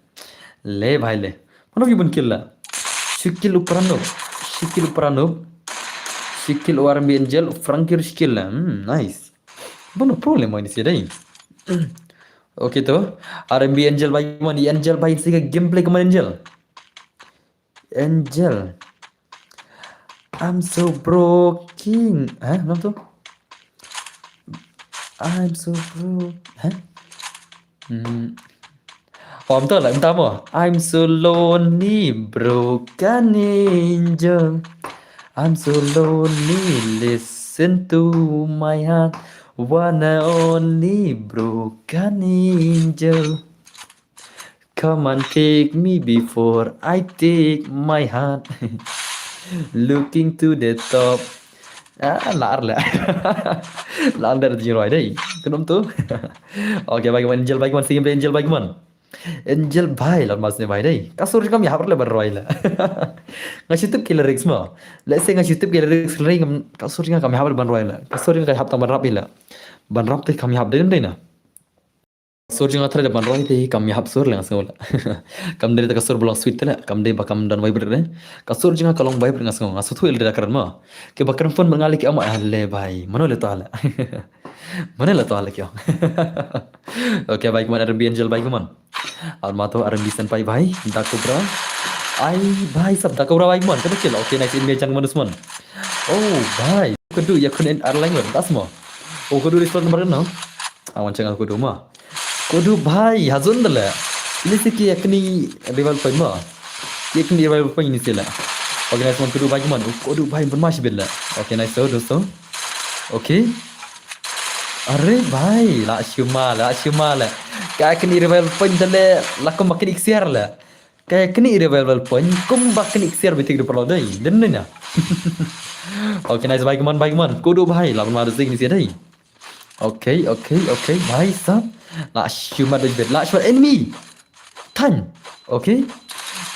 Le bhai le. Mana ki bun killa. Shikil uprano. Shikil RMB Angel Frankie skill. Nice. Bono problem ini sih deh. Oke tuh. RMB Angel baik mana? Angel baik sih gameplay kemana Angel. I'm so broken. Belum tuh. I'm so broke. Betul lah, entah mau. I'm so lonely, broken angel. I'm so lonely, listen to my heart. One and only broken angel. Come and take me before I take my heart. Looking to the top. Lar lah. Lar dari jiro deh. Kenapa tuh? Oke, bagaimana Angel, bagaimana sih gameplay Angel, bagaimana? Angel bhai lah masnya bhai deh. Kasur kami hafar le berroy lah. Ngasih tip killer rigs mah. Let's say ngasih tip killer rigs lagi kasur kami hafar berroy lah. Kasur kami hafar berrap lah. Berrap teh kami hafar deh na. Kasur jangan terlalu berroy teh kami hafar sur lah ngasih lah. Kami dari kasur belum sweet lah. Kami dari bakam dan viber deh. Kasur jangan kalau viber ngasih ngasih tu ilmu karan mah. Ke bakar phone mengalih ke amat le bhai. Mana le tu ala. Mana le tu ala kyo. Oke, baik man RMB Angel baik man. Almato RMB senpai bhai. Dakobra. Ai bhai sab Dakobra baik man. Kan kecil. Oke, nice in jang manus man. Oh bhai. Kudu ya kun airline man. Tas mo. Oh kudu respond nomor no. Awan cengal kudu mah. Kudu bhai hazun dala. Ini siki yakni rival point mah. Yakni rival point ini sila. Oke, nice man kudu baik man. Kudu bhai bermash billa. Oke, nice so dosto. Oke. Arre bhai, la shumala. Kayak kini rival point dale, lakum makin iksiar lah. Kayak kini rival point, kum makin iksiar betik di perlu dai. Dennya. Oke, nice baik man. Kudu bhai, lawan marus ini sih dai. Oke, bhai sab. La shumala bed, la shumala enemy. Tan. Oke.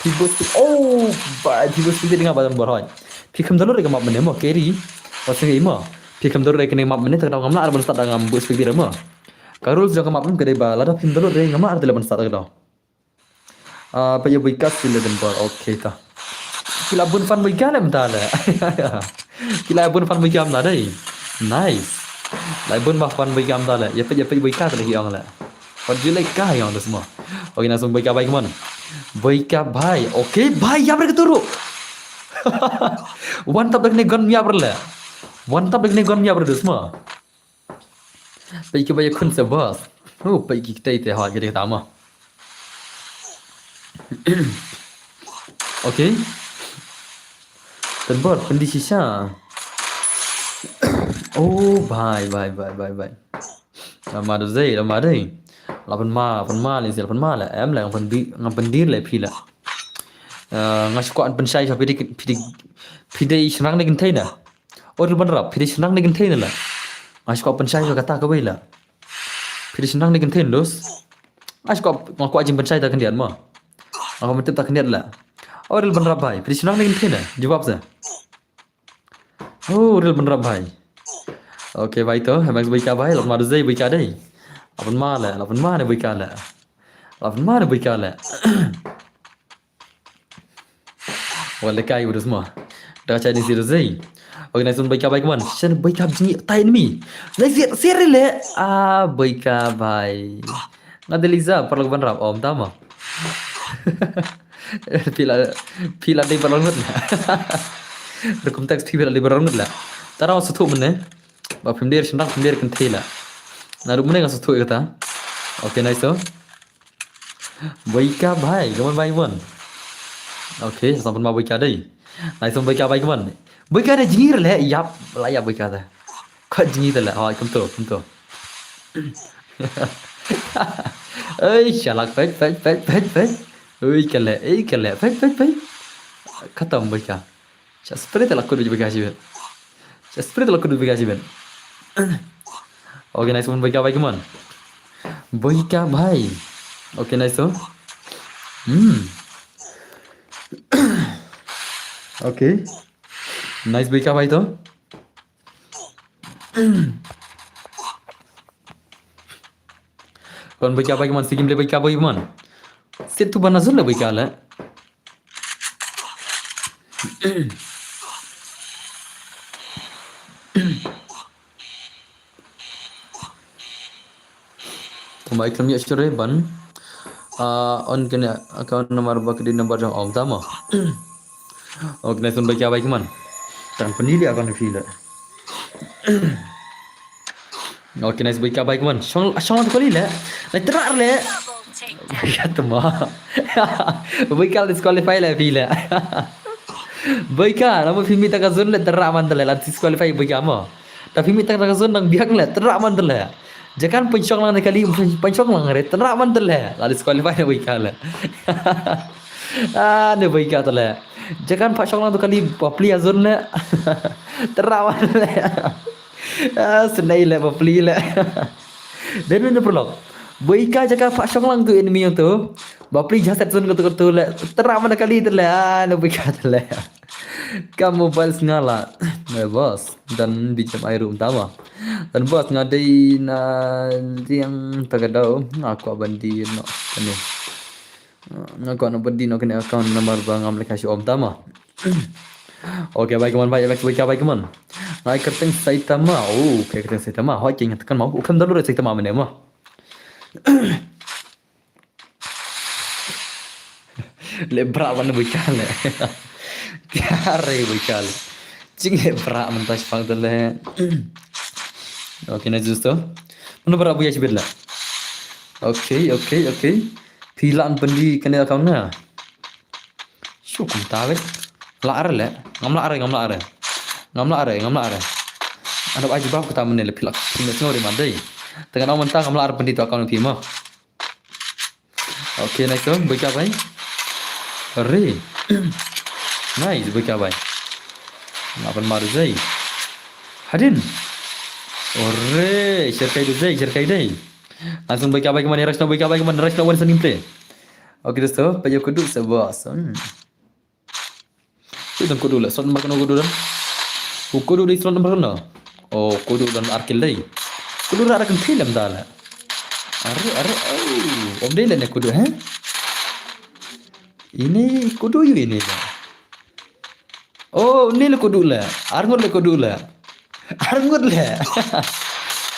Tibus. Oh, bhai tibus dengan badan berhoi. Pikam dulu reka map menemo carry. Pasal ima. Pikam dulu reka map menemo tak tahu ngamla arban start dengan bus pikir mah. Karul jangan map men kedai bala dah pindolo re ngama arde laban start dah. Pa ya bikas sila den bar. Okay ta. Kila bun fan bikan am ta la. Kila bun fan bikan la dai. Nice. Lai bun ba fan bikan ta la. Ya pa bikas lagi yang la. और जिले का है यहाँ semua. Oke langsung baik baik man. Baik bhai. Oke bhai ya mereka turu. One tap dak ne gon mia berle. One tap dak ne gon mia berde semua. Pai ke baya kun se boss. Oh, pai ki kita itu ha jadi tama. Okay. Dan bot pendi sisa. Oh, bye. Lama deh, lama deh. Lapan ma ni sel pan ma la em la ngam pendir la phi la. Ngas ko an pensai sa pidi senang dengan tena. Orang benar pidi senang dengan tena la. Ngas ko pensai sa kata ka la. Pidi senang dengan tena los. Ngas ko ajin pensai ta kendian ma. Aku mentep tak kendian la. Orang benar bai, pidi senang dengan tena. Jawab sa. Oh, real benar bai. Okay, baik tu. Hemang baik bai, lak ma dei baik dei. Lapan ma ne baik la. Lapan ma ne baik la. Wala kai udah semua. Dah cari sih rezeki. Oke, nasun baik man. Sen baik jingi tai ni. Nai sir le. Ah, baik bai. Ngadeliza perlu benar om tama. Pila dei balonget lah. Rekom teks pila dei balonget lah. Tara sutu mene. Ba pemdir senang pemdir kan thela. Naru mene ngas sutu kata. Oke, nice so. Baik bai, gaman bai mon. Okay, sampai mau baca deh. Langsung baca baik man. Baca ada jingir le, yap, layak baca dah. Kau jingir le, oh, kentu. Shalak, fake. Kale, fake. Khatam baca. Seperti lah kudu baca sih ben. Okay, nice one baca baik man. Baca bhai. Okay, nice so. Okay. Nice baik apa itu? Kon baik apa man sigim le baik apa man? Situ bana zul le baik ala. Baik kami asyure ban. On kena account nomor bakdi nomor jang om tama. Oke, nice baik apa man? Dan penilai akan feel. Oke, nice baik apa man? Song tu kali le. Nah terar le. Kata mah. Baik kali disqualify le feel. Baik nama film tak azun le terar mantel le. Lantis disqualify baik ama. Tapi film tak azun nang biak le terar mantel le. Jangan pencok lang kali pencok lang re terar mantel le. Lantis disqualify le baik le. Ne baik kata le. Jangan pak syong lang tu kali papli azun le. Terawan le. Senai le papli le. Dan mana perlu? Baika jangan pak syong lang tu enemy yang tu. Papli jahat zon kata le. Terawan kali tu le. Ne baika tu le. Kamu mobile ngala. Ne bos dan bicam air utama. Dan bos ngadai na yang tagadau aku abandi no. Ini. Ngaku nak berdiri nak kena account nomor bang ambil kasih om tama. Oke, baik man, baik man. Naik kerteng Saitama. Oh, kerteng Saitama. Hoi king tekan mau. Ukam dulu Saitama mana mah. Lebra mana bicale. Tiare bicale. Cing lebra mentas pang dale. Oke, na justo. Mana berapa ya sibirla? Oke. Pilaan pendi kena accountnya. Syukum tahu. Lar le. Ngam lar. Anda aja bab kita menel pilak. Ini semua di mandai. Tengah nama mentang ngam lar pendi tu account pima. Oke, nice tu. Baik apa? Re. Nice, baik apa? Ngapan maru zai. Hadin. Ore, cerkai dai. Langsung baik apa kemana rush one saling play. Oke dosto, payo kudu sebos. Itu kudu lah, slot nomor kudu dan. Kudu di slot nomor no. Oh, kudu dan arkil dai. Kudu ada kan film dah lah. Are. Oh, dai lah kudu ha? Ini kudu ini lah. Oh, ini lah kudu lah. Arngut lah.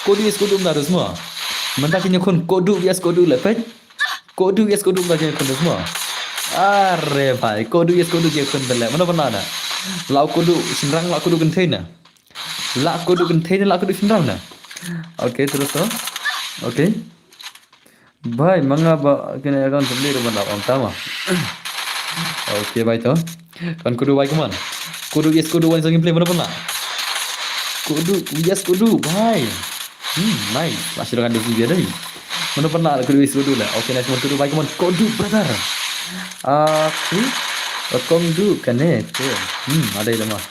Kudu dah semua. Mentah kini kon kodu bias kodu lah, pen. Kodu bias kodu bagi kon semua. Are bhai, kodu bias kodu je kon bela. Mana ada? Lau kudu senrang lau kudu genteng na. Lau kudu genteng lau kudu senrang na. Oke terus toh. Oke. Bhai manga ba kena account beli rumah lau om tama. Oke bhai toh. Kan kudu bhai keman. Kudu yes kudu wan sangin play mana pun lah. Kudu yes kudu bhai. Nice. Masih dengan dia dia dah. Mana pernah kudu yes kudu lah. Oke nice kudu bhai keman. Kudu brother. Oke. Komdu connect. Ada itu mah.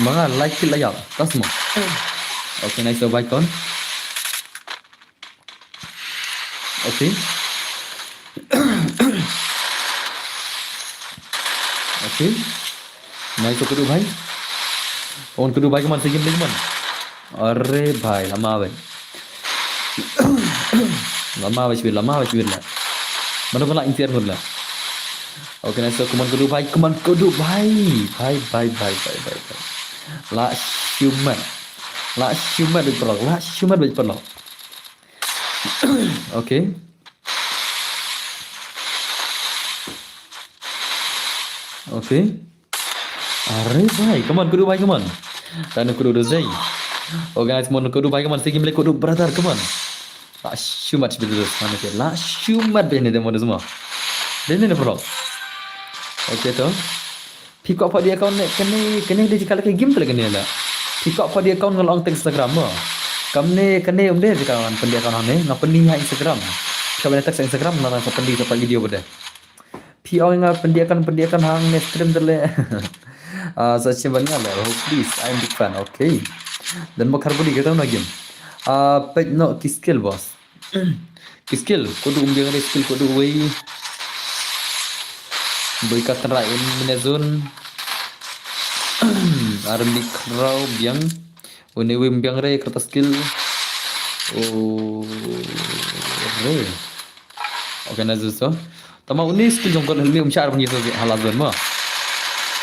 Mga like lah ya. Tas mo. Okay, nice bye kon. Okay. Okay. Nice kudu bhai. On kudu bhai keman segim lagi man. Arre bhai lama bhai. Lama bhai lah. Mana pernah intiar mula. Okay, nice kuman kudu bhai. Bye. La shumat berperlau. Okay. Okay. Arre bhai, come on kudu bhai, come on. Dan kudu dozai. Organize mon kudu bhai, come on. Segi kudu brother, come on. La shumat betul mana ke? La shumat behne demo semua. Dene ne perlu. Okay tu. Pick up dia account kene dia jika lagi game tu lagi ni lah. Pick up dia account ngalong Instagram mo. Kamne kene umde jika kawan pendia account ne ngap pendi ha Instagram. Kawan tak Instagram nara ngap pendi dapat video benda. PO ngap pendiakan hang ne stream terle. Sachi banyak lah. Please, I'm big fan. Okay. Dan mau karbudi kita nak game. Page no skill boss. Skill kudu umde ngare skill kudu wei. Boyka terain minazun army crow biang wim biang re kertas skill re oke nazu so tama uni skill jongkol helmi umchar punya so halazun ma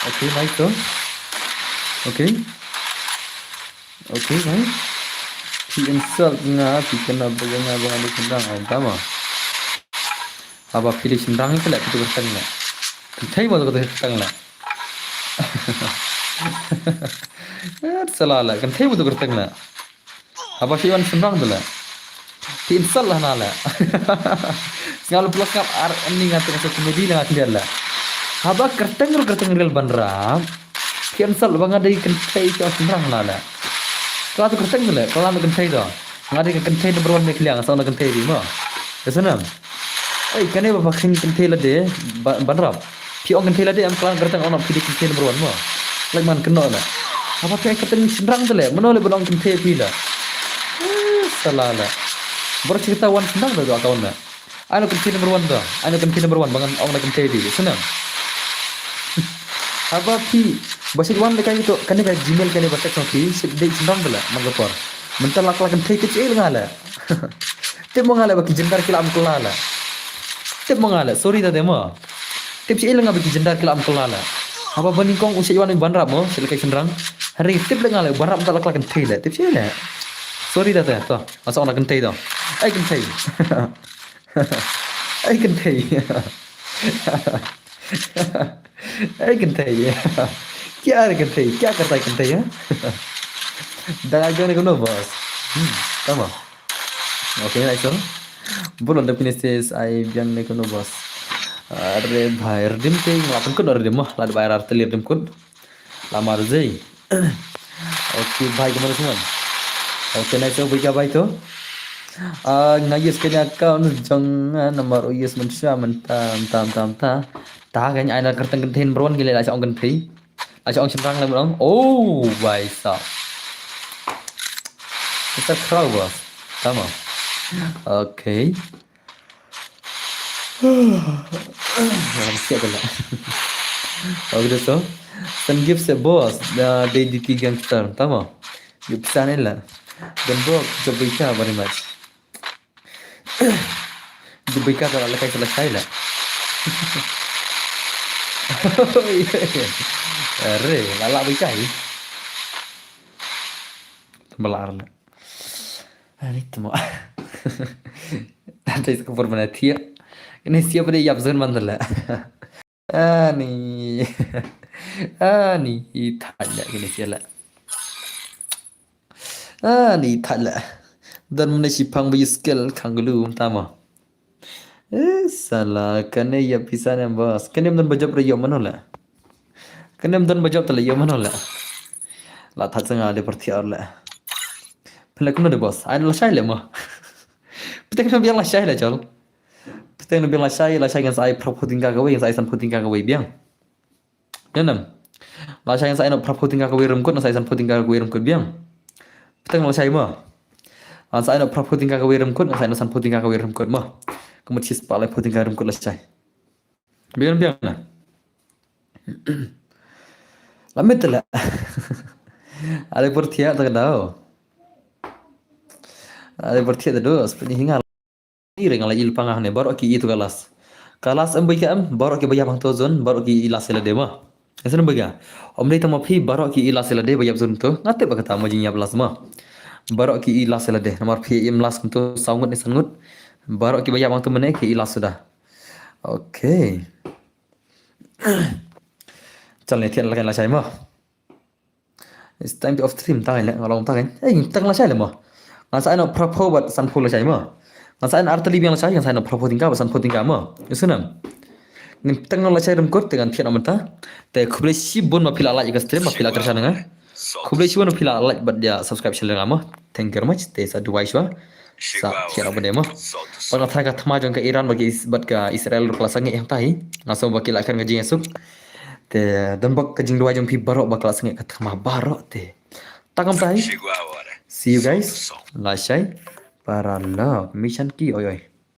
oke nice so oke baik insult nga kena bagaimana bang kendang tama apa pilih sendang itu lah kita bertanya Kentai mau tu ketang lah. Salah lah. Kentai mau tu ketang lah. Apa sih wan senang tu lah. Tinsal lah nala. Sengal plus ngap ini ngatur satu komedi lah dia lah. Apa ketang real bandram. Tinsal bang ada kentai kau senang nala. Kalau tu ketang tu lah. Kalau ada kentai tu. Ngada kentai number 1 mekliang. Asal nak kentai di mana? Kesanam. Kene bapak kentai lah deh bandram. Piong kentai lah deh am kelang kertang orang pilih kentai number 1 mo. Like man kena lah. Apa kayak ketang senang tu lah. Mana boleh belong kentai pilih. Salah lah. Baru cerita wan senang tu akaun lah. Ano kentai number 1 tu. Ano kentai number 1 bangan orang nak kentai di. Senang. Apa pi basik wan lekai itu kene kayak Gmail kene batek soki sedai senang tu lah manggapor. Mental lak kentai kecil ngala. Tip mo ngala baki jendar kila am kelala. Tip mo ngala sorry dah demo. Tip si ilang bagi jendar kila am kelala. Apa banding kong usai wan banrap mo selekai senrang. Hari tip le ngala banrap tak lak kentai lah. Tip si ilang. Sorry dah tu. Masa orang kentai tu. Ai kentai. Ai kentai. Ai kentai. क्या करते क्या करता है कंटे है दागा ने कोनो बस tama okay nice so bolon de finishes ai biang ne कोनो बस अरे भाई redeem ke ngapun kun redeem mah la bayar artel redeem kun lamar zai okay भाई kemana semua okay nice so bagi भाई to ngayes kena account jangan nomor yes manusia mentam ta kayaknya ai nak kerteng kenten beron gile la chong kentei Aja orang sembrang lagi dong. Oh, baisa. Kita crowd bos. Sama. Okay. Siap lah. Oke so. Sen gift se bos. Day di gangster. Tama. Gift sana lah. Dan bos coba ikan very much. Coba ikan kalau lekai selesai lah. Re, lala bicai. Tembelar lah. Ini temu. Nanti sekupur mana dia. Ini siapa dia yapsun mandala. nih. Nih tanya gini sih lah. Nih tanya. Dan mana si pang bayi skill kanggulu utama. Salah kene ya bisa nih bos. Kene dan bajak rayo mana lah. Kene dan bajak tala yo mana lah. Lah tak sengaja ada pertiar lah. Pelak mana bos? Ada lah saya lemah. Kita kena biar lah saya lah jol. Kita kena biar lah saya yang saya propotin kagawe yang saya san putin kagawe biang. Jangan. Lah saya yang saya nak propotin kagawe remkut, saya san putin kagawe remkut biang. Kita kena lah saya mah. Saya nak propotin kagawe remkut, saya nak san putin kagawe remkut mah. Kemudian sis palai putin kagawe remkut lah saya. Biang biang lah. Lama tu lah. Ada pertiar tak tahu. Ada pertiar tu seperti hingal. Ini rengal il pangah ne baru ki itu kelas. Kelas em baik em baru ki bayar bang tozon baru ki ilas sela dema. Esan baga. Om dai tama phi baru ki ilas sela de bayar zon tu. Ngate ba kata majinya belas ma. Baru ki ilas sela de nomor phi im las tu saungut ni sangut. Baru ki bayar bang tu mene ki ilas sudah. Okay. Chal ne thian la kan la sai ma. It's time to off stream tagai le ngalong tagai. Tang la sai le ma. Ngasa ana propose bat san phul la sai ma. Ngasa ana artali biang la sai yang saya na propose tingka san phul tingka ma. Isunam. Ngin tang la sai ram kot dengan thian amata. Te khuble si bon ma phila la ikas stream ma phila kerja nga. Khuble si bon phila like bat dia subscribe channel ma. Thank you very much. Te sa duai shwa. Sa thian abade ma. Pada thaka thama jong ka Iran bagi bat ka Israel kelas ngi yang tai. Ngaso baki la kan ngaji esuk. Te dan bak kajing duai jong pi barok bakal ngi ka thama barok te. Takam tai. See you guys. Lashay para love mission ki oi oi.